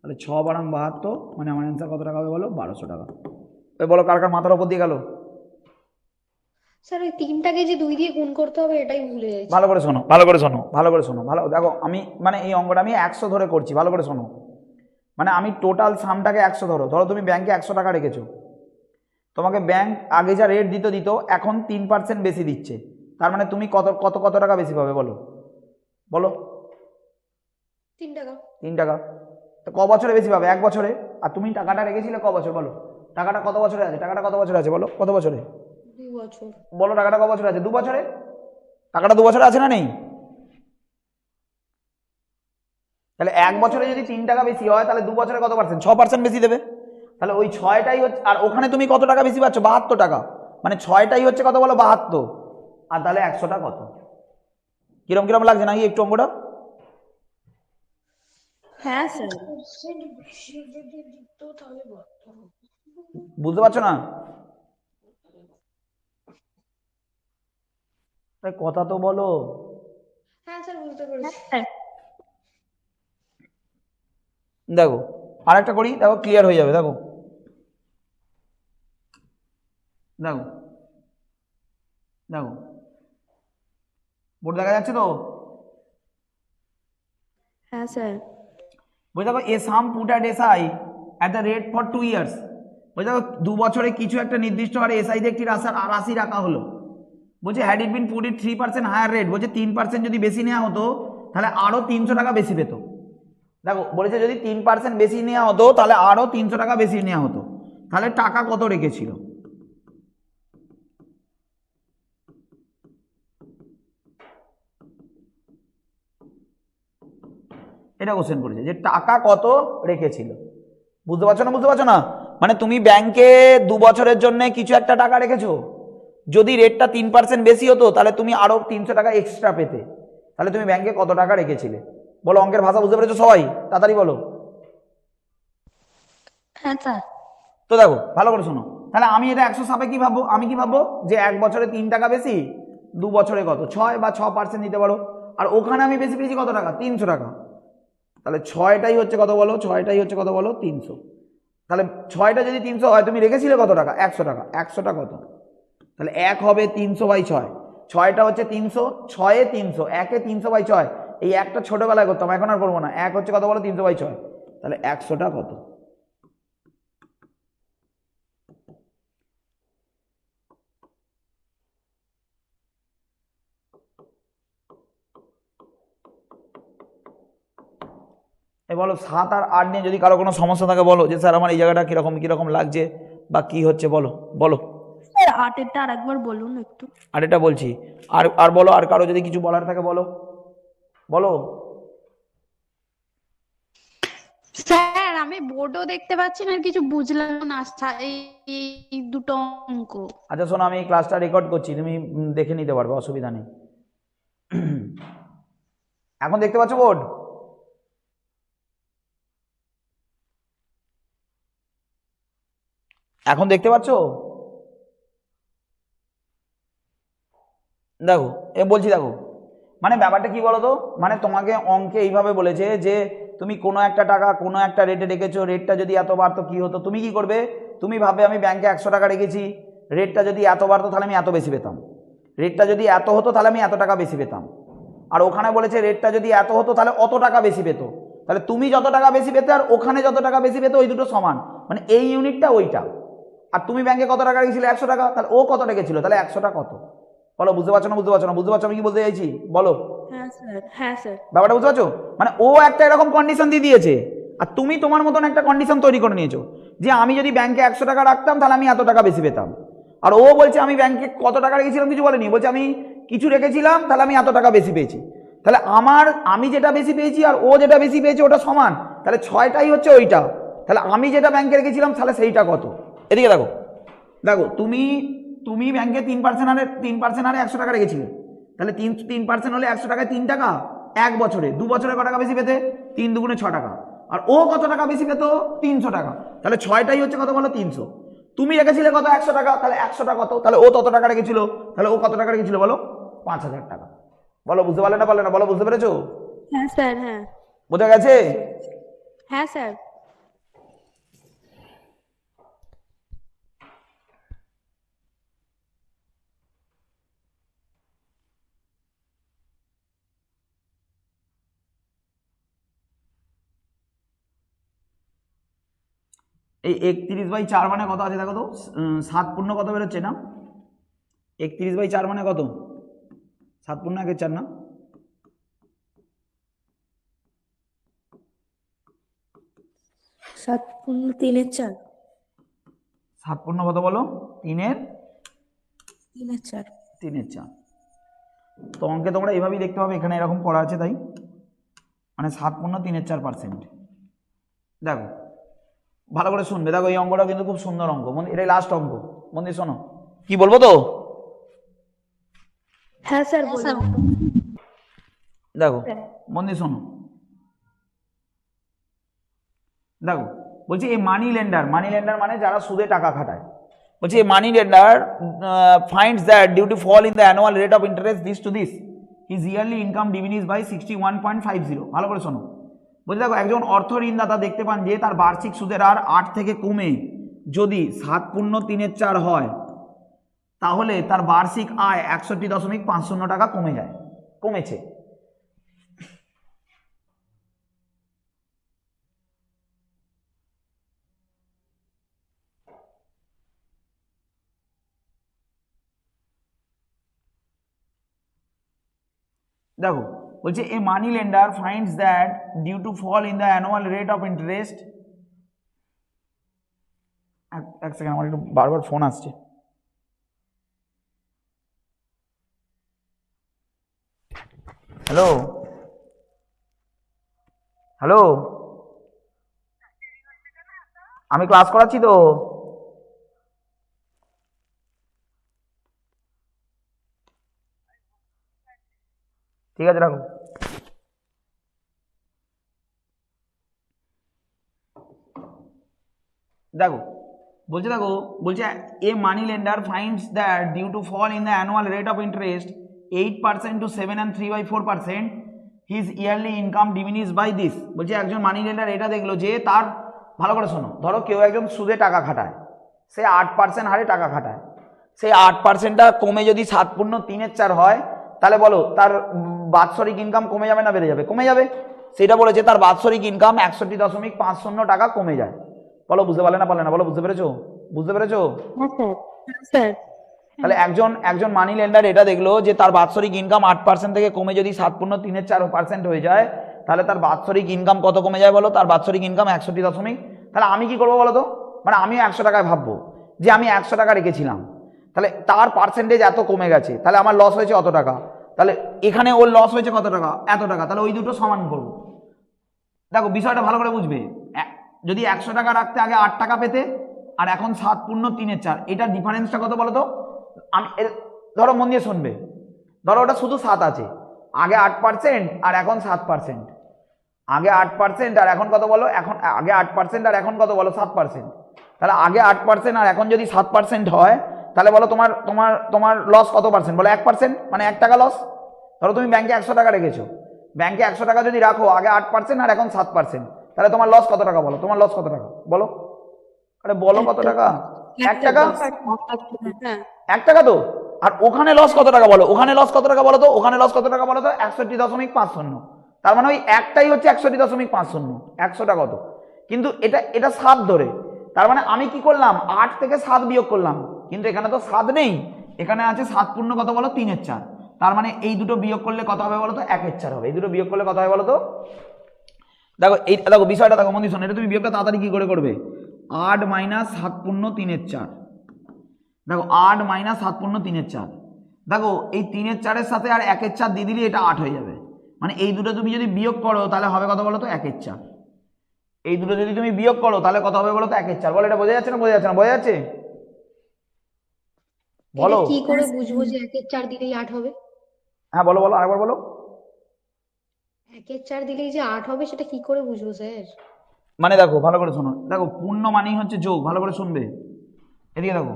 তাহলে 6 বারাং 72, মানে আমার অ্যান্সার কত টাকা হবে বলো? 1200 টাকা। ওই বলো কার কার মাথার উপর দিয়ে গেল? স্যার ওই 3টাকে যে 2 দিয়ে গুণ করতে হবে এটাই ভুলে যাচ্ছি। ভালো করে শোনো, ভালো করে শোনো, ভালো করে শোনো, ভালো দেখো। আমি মানে এই অঙ্কটা আমি 100 ধরে করছি, ভালো করে শোনো। মানে আমি টোটাল সামটাকে 100 ধরো তুমি ব্যাংকে 100 টাকা রেখেছো, তোমাকে ব্যাংক আগে যা রেট দিত এখন 3% বেশি দিচ্ছে, তার মানে তুমি কত টাকা বেশি পাবে বলো? বলো। 3 টাকা। 3 টাকা। তো ক বছরে বেশি পাবে? 1 বছরে। আর তুমি টাকাটা রেখেছিলে ক বছর বলো? টাকাটা কত বছরে আছে? টাকাটা কত বছরে আছে বলো? কত বছরে? 2 বছর। বলো টাকাটা ক বছরে আছে? 2 বছরে। টাকাটা 2 বছরে আছে না নেই? তাহলে 1 বছরে যদি 3 টাকা বেশি হয় তাহলে 2 বছরে কত পার্সেন্ট? 6% বেশি দেবে। তাহলে ওই 6টাই হচ্ছে, আর ওখানে তুমি কত টাকা বেশি পাচ্ছ? 72 টাকা। মানে 6টাই হচ্ছে কত বলো? 72। আর তাহলে 100টা কত? কিরম কিরম লাগছে নাকি একটু অঙ্কটা? হ্যাঁ স্যার। বুঝতে পারছো না? কথা তো বলো। হ্যাঁ স্যার বুঝতে পেরেছি। দেখো আরেকটা করি, দেখো ক্লিয়ার হয়ে যাবে। দেখো দেখো দেখো বোর্ড দেখা যাচ্ছে তো? হ্যাঁ স্যার। বুঝতে দেখো a sum put at SI at the rate for 2 years. বুঝতে দেখো 2 বছরে কিছু একটা নির্দিষ্ট হারে এসআইতে একটি রাশি রাখা হলো। বলছে had it been put it 3% higher rate, বলছে 3% যদি বেশি নেওয়া হতো তাহলে আরও 300 টাকা বেশি পেত। দেখো বলেছে যদি 3% বেশি নেওয়া হতো তাহলে আরও 300 টাকা বেশি নেওয়া হতো। তাহলে টাকা কত রেখেছিল? এটা কোশ্চেন করেছে যে টাকা কত রেখেছিল। বুঝতে পারছো না? বুঝতে পারছো না? মানে তুমি ব্যাংকে 2 বছরের জন্য কিছু একটা টাকা রেখেছো, যদি রেটটা 3% বেশি হতো তাহলে তুমি আরো 300 টাকা এক্সট্রা পেতে। তাহলে তুমি ব্যাংকে কত টাকা রেখেছিলে? বলো, অঙ্কের ভাষা বুঝতে পেরেছো সবাই? তাড়াতাড়ি বলো। হ্যাঁ স্যার। তো দেখো ভালো করে শোনো, তাহলে আমি এটা 100 সাপে কি ভাববো? আমি কি ভাববো যে 1 বছরে 3 টাকা বেশি, 2 বছরে কত? 6 বা 6% দিতে পারো। আর ওখানে আমি বেশি পেয়েছি কত টাকা? 300 টাকা। তাহলে 6টাই হচ্ছে কত বলো? 6টাই হচ্ছে কত বলো? 300। তাহলে 6টা যদি 300 হয়, তুমি রেখেছিলে কত টাকা? 100 টাকা। 100টা কত? তাহলে 1 হবে 300/6। 6টা হচ্ছে 300, 6-এ 300, 1-এ 300/6। এই একটা ছোটবেলায় করতাম, এখন আর করবো না। 1 হচ্ছে কত বলো? 300/6। তাহলে 100টা কত? এই বলো 7 আর 8 নিয়ে যদি কারো কোনো সমস্যা থাকে বলো, যে স্যার আমার এই জায়গাটা কিরকম কিরকম লাগছে বা কি হচ্ছে, বলো বলো। স্যার 8-এরটা আরেকবার বলুন একটু। আর এটা বলছি, আর আর বলো, আর কারো যদি কিছু বলার থাকে বলো বলো। স্যার আমি বোর্ডও দেখতে পাচ্ছি না, আর কিছু বুঝলাম না এই দুটো অঙ্ক। আচ্ছা শোনো, আমি এই ক্লাসটা রেকর্ড করছি, তুমি দেখে নিতে পারবে, অসুবিধা নেই। এখন দেখতে পাচ্ছ বোর্ড? এখন দেখতে পাচ্ছ? দেখো বলছি, দেখো মানে ব্যাপারটা কি বলো তো, মানে তোমাকে অঙ্কে এইভাবে বলেছে যে তুমি কোনো একটা টাকা কোনো একটা রেটে রেখেছো, রেটটা যদি এত বাড়তো কি হতো? তুমি কি করবে? তুমি ভাববে আমি ব্যাংকে 100 টাকা রেখেছি, রেটটা যদি এত বাড়তো তাহলে আমি এত বেশি পেতাম, রেটটা যদি এত হতো তাহলে আমি এত টাকা বেশি পেতাম। আর ওখানে বলেছে রেটটা যদি এত হতো তাহলে অত টাকা বেশি পেতো। তাহলে তুমি যত টাকা বেশি পেতে আর ওখানে যত টাকা বেশি পেতো, ওই দুটো সমান, মানে এই ইউনিটটা ওইটা। আর তুমি ব্যাংকে কত টাকা রেখেছিলে? 100 টাকা। তাহলে ও কত রেখেছিল? তাহলে 100টা কত? বলো, বুঝতে পারছো না? বুঝতে পারছো না? বুঝতে পারছো আমি কি বলতে চাইছি? বলো। হ্যাঁ স্যার। হ্যাঁ স্যার। ব্যাপারটা বুঝতে পারছো? মানে ও একটা এরকম কন্ডিশন দিয়ে দিয়েছে, আর তুমি তোমার মতন একটা কন্ডিশন তৈরি করে নিয়েছো যে আমি যদি ব্যাংকে 100 টাকা রাখতাম তাহলে আমি এত টাকা বেশি পেতাম। আর ও বলছে আমি ব্যাংকে কত টাকা রেখেছিলাম কিছু বলেনি, বলছে আমি কিছু রেখেছিলাম তাহলে আমি এত টাকা বেশি পেয়েছি। তাহলে আমি যেটা বেশি পেয়েছি আর ও যেটা বেশি পেয়েছে ওটা সমান, তাহলে 6টাই হচ্ছে ওইটা। তাহলে আমি যেটা ব্যাংকে রেখেছিলাম তাহলে সেইটা কত? এদিকে দেখো, দেখো তুমি ব্যাংকে 3% হারে 100 টাকা রেখেছিলে, তাহলে 3% হলে 100 টাকায় 3 টাকা। 1 বছরে 2 বছরে কত টাকা বেশি পেতে? 3 দুগুণে 6 টাকা। আর ও কত টাকা বেশি পেত? 300 টাকা। তাহলে 6টাই হচ্ছে কত বলো? 300। তুমি রেখেছিলে কত? 100 টাকা। তাহলে 100টা কত? তাহলে ও তত টাকা রেখেছিল। তাহলে ও কত টাকা রেখেছিল বলো? 5000 টাকা। বলো, বুঝতে পারলে না পারলে না? বলো, বুঝতে পেরেছো? হ্যাঁ স্যার। হ্যাঁ। বোঝা গেছে? হ্যাঁ স্যার। এই 31/4 মানে কত আছে দেখো তো? 7 পূর্ণ কত বেরোচ্ছে না? 31/4 মানে কত? 7 পূর্ণ 1/4 না? 7 পূর্ণ 3/4। 7 পূর্ণ কত বলো? 3/4। 3/4। তো অঙ্কে তোমরা এইভাবেই দেখতে পাবে, এখানে এরকম করা আছে, তাই মানে 7.34%। দেখো ভালো করে শুনবে, দেখো এই অঙ্কটা কিন্তু খুব সুন্দর অঙ্ক, এটাই লাস্ট অঙ্ক, মন দিয়ে শোনো। কি বলবো তো? হ্যাঁ স্যার বলুন। দেখো মন দিয়ে শোনো, দেখো বলছি এই মানি লেন্ডার মানে যারা সুদে টাকা খাটায়, বলছি এই money lender finds that due to fall in the annual rate of interest this to this his yearly income diminish by 61.50। ভালো করে শোনো, বলছি দেখো একজন অর্থ ঋণদাতা দেখতে পান যে তার বার্ষিক সুদের হার 8 থেকে কমে যদি 7.34 হয়, তাহলে তার বার্ষিক আয় 61.50 টাকা কমেছে। দেখো বলছে এ money lender finds that due to fall in the annual rate of interest, এক সেকেন্ড আমার একটু বারবার ফোন আসছে। হ্যালো হ্যালো, আমি ক্লাস করাচ্ছি তো। ঠিক আছে রাখো। বলছে এ money lender finds that due to fall in the annual rate of interest 8% to 7 and 3/4%, his yearly income diminish by this. বলছে একজন মানি লেন্ডার এটা দেখলো যে তার, ভালো করে শোনো, ধরো কেউ একজন সুদে টাকা খাটায়, সে 8% হারে টাকা খাটায়, সেই 8%টা কমে যদি 7.34 হয়, তাহলে বলো তার বাৎসরিক ইনকাম কমে যাবে না বেড়ে যাবে? কমে যাবে। সেটা বলেছে তার বাৎসরিক ইনকাম 61.50 টাকা কমে যায়। বলো বুঝতে পারলে না বলো, বুঝতে পেরেছো? হ্যাঁ স্যার। তাহলে একজন মানি লেন্ডার এটা দেখলো যে তার বাৎসরিক ইনকাম 8% থেকে কমে যদি 7.34% হয়ে যায়, তাহলে তার বাৎসরিক ইনকাম কত কমে যায় বলো? তার বাৎসরিক ইনকাম 61. তাহলে আমি কি করবো বলো তো? মানে আমি 100 টাকায় ভাববো যে আমি 100 টাকা রেখেছিলাম, তাহলে তার পার্সেন্টেজ এত কমে গেছে, তাহলে আমার লস হয়েছে অত টাকা, তাহলে এখানে ওর লস হয়েছে কত টাকা? এত টাকা, তাহলে ওই দুটো সমান করবো। দেখো বিষয়টা ভালো করে বুঝবে, যদি 100 টাকা রাখতে আগে 8 টাকা পেতে, আর এখন 7.34, এটার ডিফারেন্সটা কত বলো তো? আমি ধরো মন দিয়ে শুনবে, ধরো ওটা শুধু 7 আছে, আগে 8% আর এখন 7%, আগে 8% আর এখন কত বলো? এখন আগে 8% আর এখন কত বলো? 7%। তাহলে আগে 8% আর এখন যদি 7% হয়, তাহলে বলো তোমার লস কত পার্সেন্ট বলো? 1%, মানে 1 টাকা লস। ধরো তুমি ব্যাংকে 100 টাকা রেখেছো, ব্যাংকে 100 টাকা যদি রাখো, আগে 8% আর এখন 7%, তাহলে তোমার লস কত টাকা বলো? তোমার লস কত টাকা বলো? আরে বলো কত টাকা? 1 টাকা। 1 টাকা তো। আর ওখানে লস কত টাকা বলো? ওখানে লস কত টাকা বলো তো? ওখানে লস কত টাকা বলো তো? 61.50। তার মানে ওই একটাই হচ্ছে 61.50, 100টা কত? কিন্তু এটা 7 ধরে, তার মানে আমি কি করলাম? 8 থেকে 7 বিয়োগ করলাম, কিন্তু এখানে তো 7 নেই, এখানে আছে 7 পূর্ণ কত বলো? 3/4। তার মানে এই দুটো বিয়োগ করলে কত হবে বলো তো? 1/4 হবে। এই দুটো বিয়োগ করলে কত হবে বলো তো? দেখো বিষয়টা দেখো মন দিয়ে শোনো, এটা তুমি বিয়োগটা তাড়াতাড়ি কি করে করবে? 8 - 7.3/4। দেখো 8 - 7.3/4, দেখো এই 3/4 সাথে আর 1/4 দিয়ে দিলে এটা 8 হয়ে যাবে। মানে এই দুটো তুমি যদি বিয়োগ করো তাহলে হবে কত বলো তো? 1/4। এই দুটো যদি তুমি বিয়োগ করো তাহলে কত হবে বলো তো? 1/4। বলো এটা বোঝা যাচ্ছে না? বোঝা যাচ্ছে? বলো কি করে বুঝবো যে 1/4 দিলেই 8 হবে? হ্যাঁ বলো আরেকবার বলো। 1/4 দিলেই যে 8 হবে সেটা কি করে বুঝবো স্যার? মানে দেখো ভালো করে শোনো, দেখো পূর্ণ মানেই হচ্ছে যোগ, ভালো করে শুনবে। এদিকে দেখো,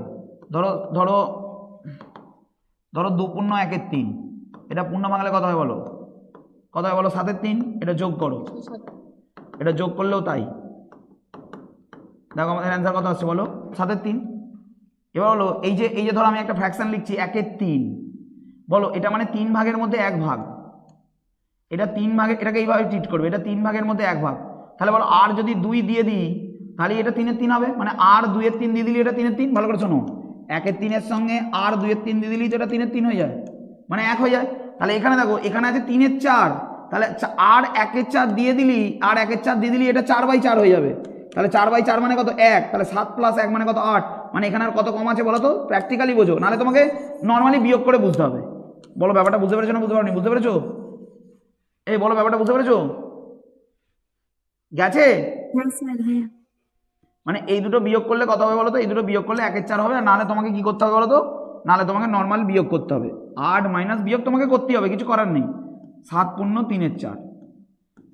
ধরো 2 পূর্ণ 1 - 3, এটা পূর্ণ বাংলায় কত হয় বলো? 7 - 3। এটা যোগ করো, এটা যোগ করলেও তাই। দেখো আমাদের অ্যান্সার কত আসছে বলো? 7 - 3। এবার বলো এই যে ধরো আমি একটা ফ্র্যাকশন লিখছি 1 - 3, বলো এটা মানে 3 ভাগের মধ্যে 1 ভাগ। এটা 3 ভাগে, এটাকে এইভাবে ট্রিট করবে, এটা 3 ভাগের মধ্যে 1 ভাগ। তাহলে বলো আর যদি 2 দিয়ে দিই তাহলে এটা 3/3 হবে, মানে আর 2/3 দিয়ে দিলে এটা 3/3। ভালো করে শোনো, 1/3 এর সঙ্গে আর 2/3 দিয়ে দিলেই তো এটা 3/3 হয়ে যায়, মানে 1 হয়ে যায়। তাহলে এখানে দেখো, এখানে আছে 3/4, তাহলে আর 1/4 দিয়ে দিলি, আর 1/4 দিয়ে দিলি এটা 4/4 হয়ে যাবে। তাহলে 4/4 মানে কত? 1। তাহলে 7 + 1 মানে কত? 8। মানে এখানে আর কত কম আছে বলো তো? প্র্যাকটিক্যালি বোঝো, নাহলে তোমাকে নর্মালি বিয়োগ করে বুঝতে হবে। বলো ব্যাপারটা বুঝতে পেরেছো না বুঝতে পারোনি? বুঝতে পেরেছো? এই বলো ব্যাপারটা বুঝতে পেরেছো? গেছে? হ্যাঁ স্যার হ্যাঁ মানে এই দুটো বিয়োগ করলে কত হবে বলো তো? এই দুটো বিয়োগ করলে 1/4 হবে, আর নাহলে তোমাকে কি করতে হবে বলো তো? নাহলে তোমাকে নর্মাল বিয়োগ করতে হবে। 8 মাইনাস বিয়োগ তোমাকে করতেই হবে, কিছু করার নেই। 7 পূর্ণ 3/4,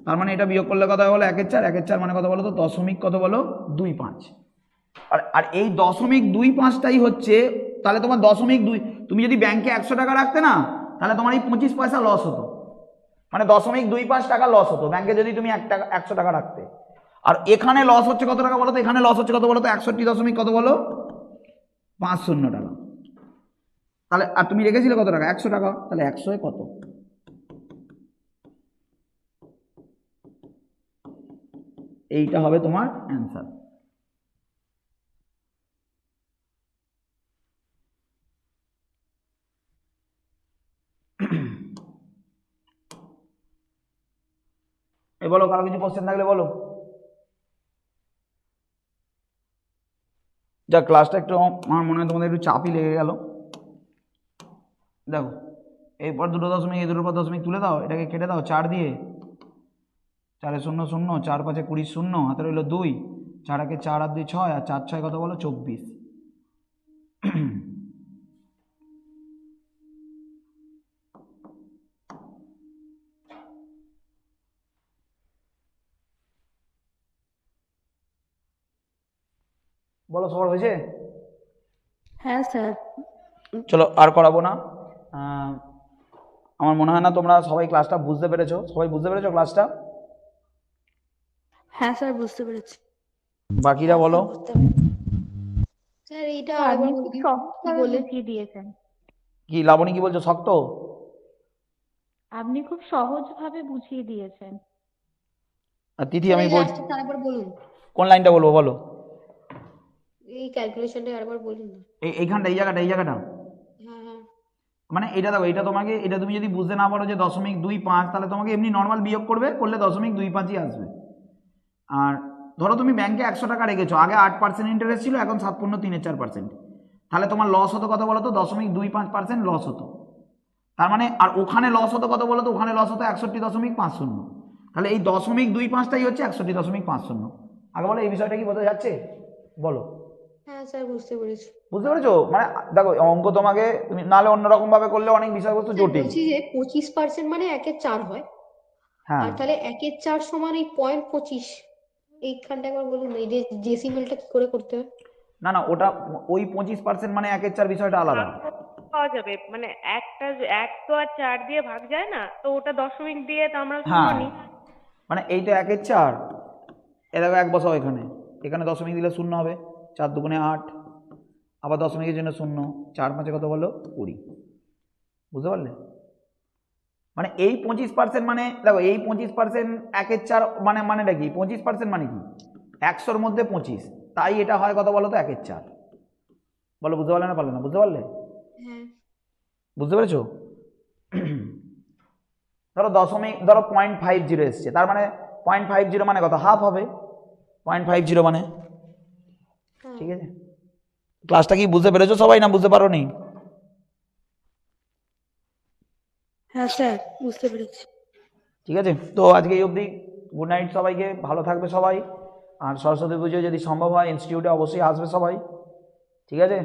তার মানে এটা বিয়োগ করলে কত হবে বলো? 1/4। 1/4 মানে কত বলো তো? দশমিক কত বলো? 25। আর এই 0.25টাই হচ্ছে, তাহলে তোমার 0.2, তুমি যদি ব্যাংকে 100 টাকা রাখতে না, তাহলে তোমার এই 25 পয়সা লস হতো, মানে 0.25 টাকা লস হতো ব্যাংকে যদি তুমি 100 টাকা রাখতে। আর এখানে লস হচ্ছে কত টাকা বলো তো? এখানে লস হচ্ছে কত বলো তো? 61 দশমিক কত বলো? 50 টাকা। তাহলে আর তুমি রেখেছিলে কত টাকা? 100 টাকা। তাহলে 100 কত? এইটা হবে তোমার অ্যান্সার। এই বলো, কারো কিছু কোশ্চেন থাকলে বলো। যা ক্লাসটা একটু আমার মনে হয় তোমাদের একটু চাপই লেগে গেল। দেখো এরপর দুটো দশমিক, এই দুটোর পর দশমিক তুলে দাও, এটাকে কেটে দাও 4 দিয়ে। 4 0 0, 4 5 20 0, হাতে রইল 2, 4 1 4 আর 2 6, আর 4 6 কত বলো? 24। বলো সবার হয়েছে? হ্যাঁ স্যার চলো আর করাবো না। আমার মনে হয় না তোমরা সবাই ক্লাসটা বুঝতে পেরেছো। সবাই বুঝতে পেরেছো ক্লাসটা? হ্যাঁ স্যার বুঝতে পেরেছি। বাকিরা বলো। স্যার এইটা আপনি আরেকবার খুব বলে দিন। সহজভাবে বললেন? বুঝিয়ে দিয়েছেন। কি লাবণী কি বলছো? শক্ত? আপনি খুব সহজভাবে বুঝিয়ে দিয়েছেন। আর তিথি স্যার আমি এই বল, লাস্টটা আরেকবার বলুন, কোন লাইনটা বলবো বলো? এই ক্যালকুলেশনটা আরেকবার বলুন না। এইখানটা, এই জায়গাটা। হ্যাঁ হ্যাঁ মানে এটা দেখো, এটা তোমাকে, এটা তুমি যদি বুঝতে না পারো যে 0.25, তাহলে তোমাকে এমনি নর্মাল বিয়োগ করবে, করলে 0.25ই আসবে। আর ধরো তুমি ব্যাংকে 100 টাকা রেখেছো, আগে 8% ইন্টারেস্ট ছিল, এখন 7 পূর্ণ 3/4%, তাহলে তোমার লস হতো কত বলো তো? 0.25% লস হতো। তার মানে আর ওখানে লস হতো কত বলো তো? ওখানে লস হতো 61.50। তাহলে এই 0.25টাই হচ্ছে 61.50। আগে বলো এই বিষয়টা কি বোঝা যাচ্ছে? বলো। হ্যাঁ স্যার বুঝতে পেরেছি। বুঝতে পেরেছো? মানে দেখো অঙ্ক তোমাকে তুমি নাহলে অন্যরকম ভাবে করলে অনেক বিষয়বস্তু স্যার জটিল। বলছি যে 25% মানে 1/4 হয়, হ্যাঁ আর তাহলে 1/4 সমান এই 0.25, এইখানটা একবার বলুন না, এই ডেসিমেলটা কি করে করতে হয়? না ওটা ওই 25% মানে 1/4 বিষয়টা আলাদা। পাওয়া যাবে মানে একটা এক তো আর 4 দিয়ে ভাগ যায় না, তো ওটা দশমিক দিয়ে তো আমরা হ্যাঁ শূন্য নিই। মানে এইটা 1/4, এ দেখো 1 বসাও এখানে, এখানে দশমিক দিলে 0 হবে, 4 2 8, আবার দশমিকের জন্য 0, 4 5 কত বলো? 20। বুঝতে পারলে? মানে এই 25% মানে দেখো এই 25% 1/4 মানেটা কি? 25% মানে কি? 100-র মধ্যে 25, তাই এটা হয় কত বলো তো? 1/4। বলো বুঝতে পারলে না পারলে না? বুঝতে পারলে? হ্যাঁ বুঝতে পেরেছো? ধরো ধরো 0.50 এসছে, তার মানে 0.50 মানে কত? হাফ হবে 0.50 মানে। হ্যাঁ ঠিক আছে, ক্লাসটা কি বুঝতে পেরেছো সবাই, না বুঝতে পারো নি? হ্যাঁ স্যার বুঝতে পেরেছি। ঠিক আছে, তো আজকে এই অবধি। গুড নাইট সবাইকে, ভালো থাকবে সবাই। আর সরস্বতী পুজো যদি সম্ভব হয় ইনস্টিটিউটে অবশ্যই আসবে সবাই। ঠিক আছে,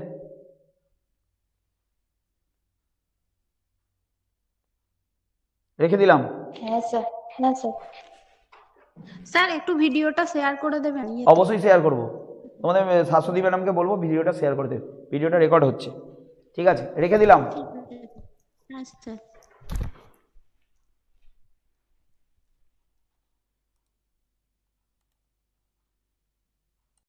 রেখে দিলাম। হ্যাঁ স্যার হ্যাঁ স্যার স্যার একটু ভিডিওটা শেয়ার করে দেবেন। অবশ্যই শেয়ার করব, তোমাদের শাশ্বতী ম্যাডামকে বলবো ভিডিওটা শেয়ার করে দেবে, ভিডিওটা রেকর্ড হচ্ছে। ঠিক আছে, রেখে দিলাম। আচ্ছা।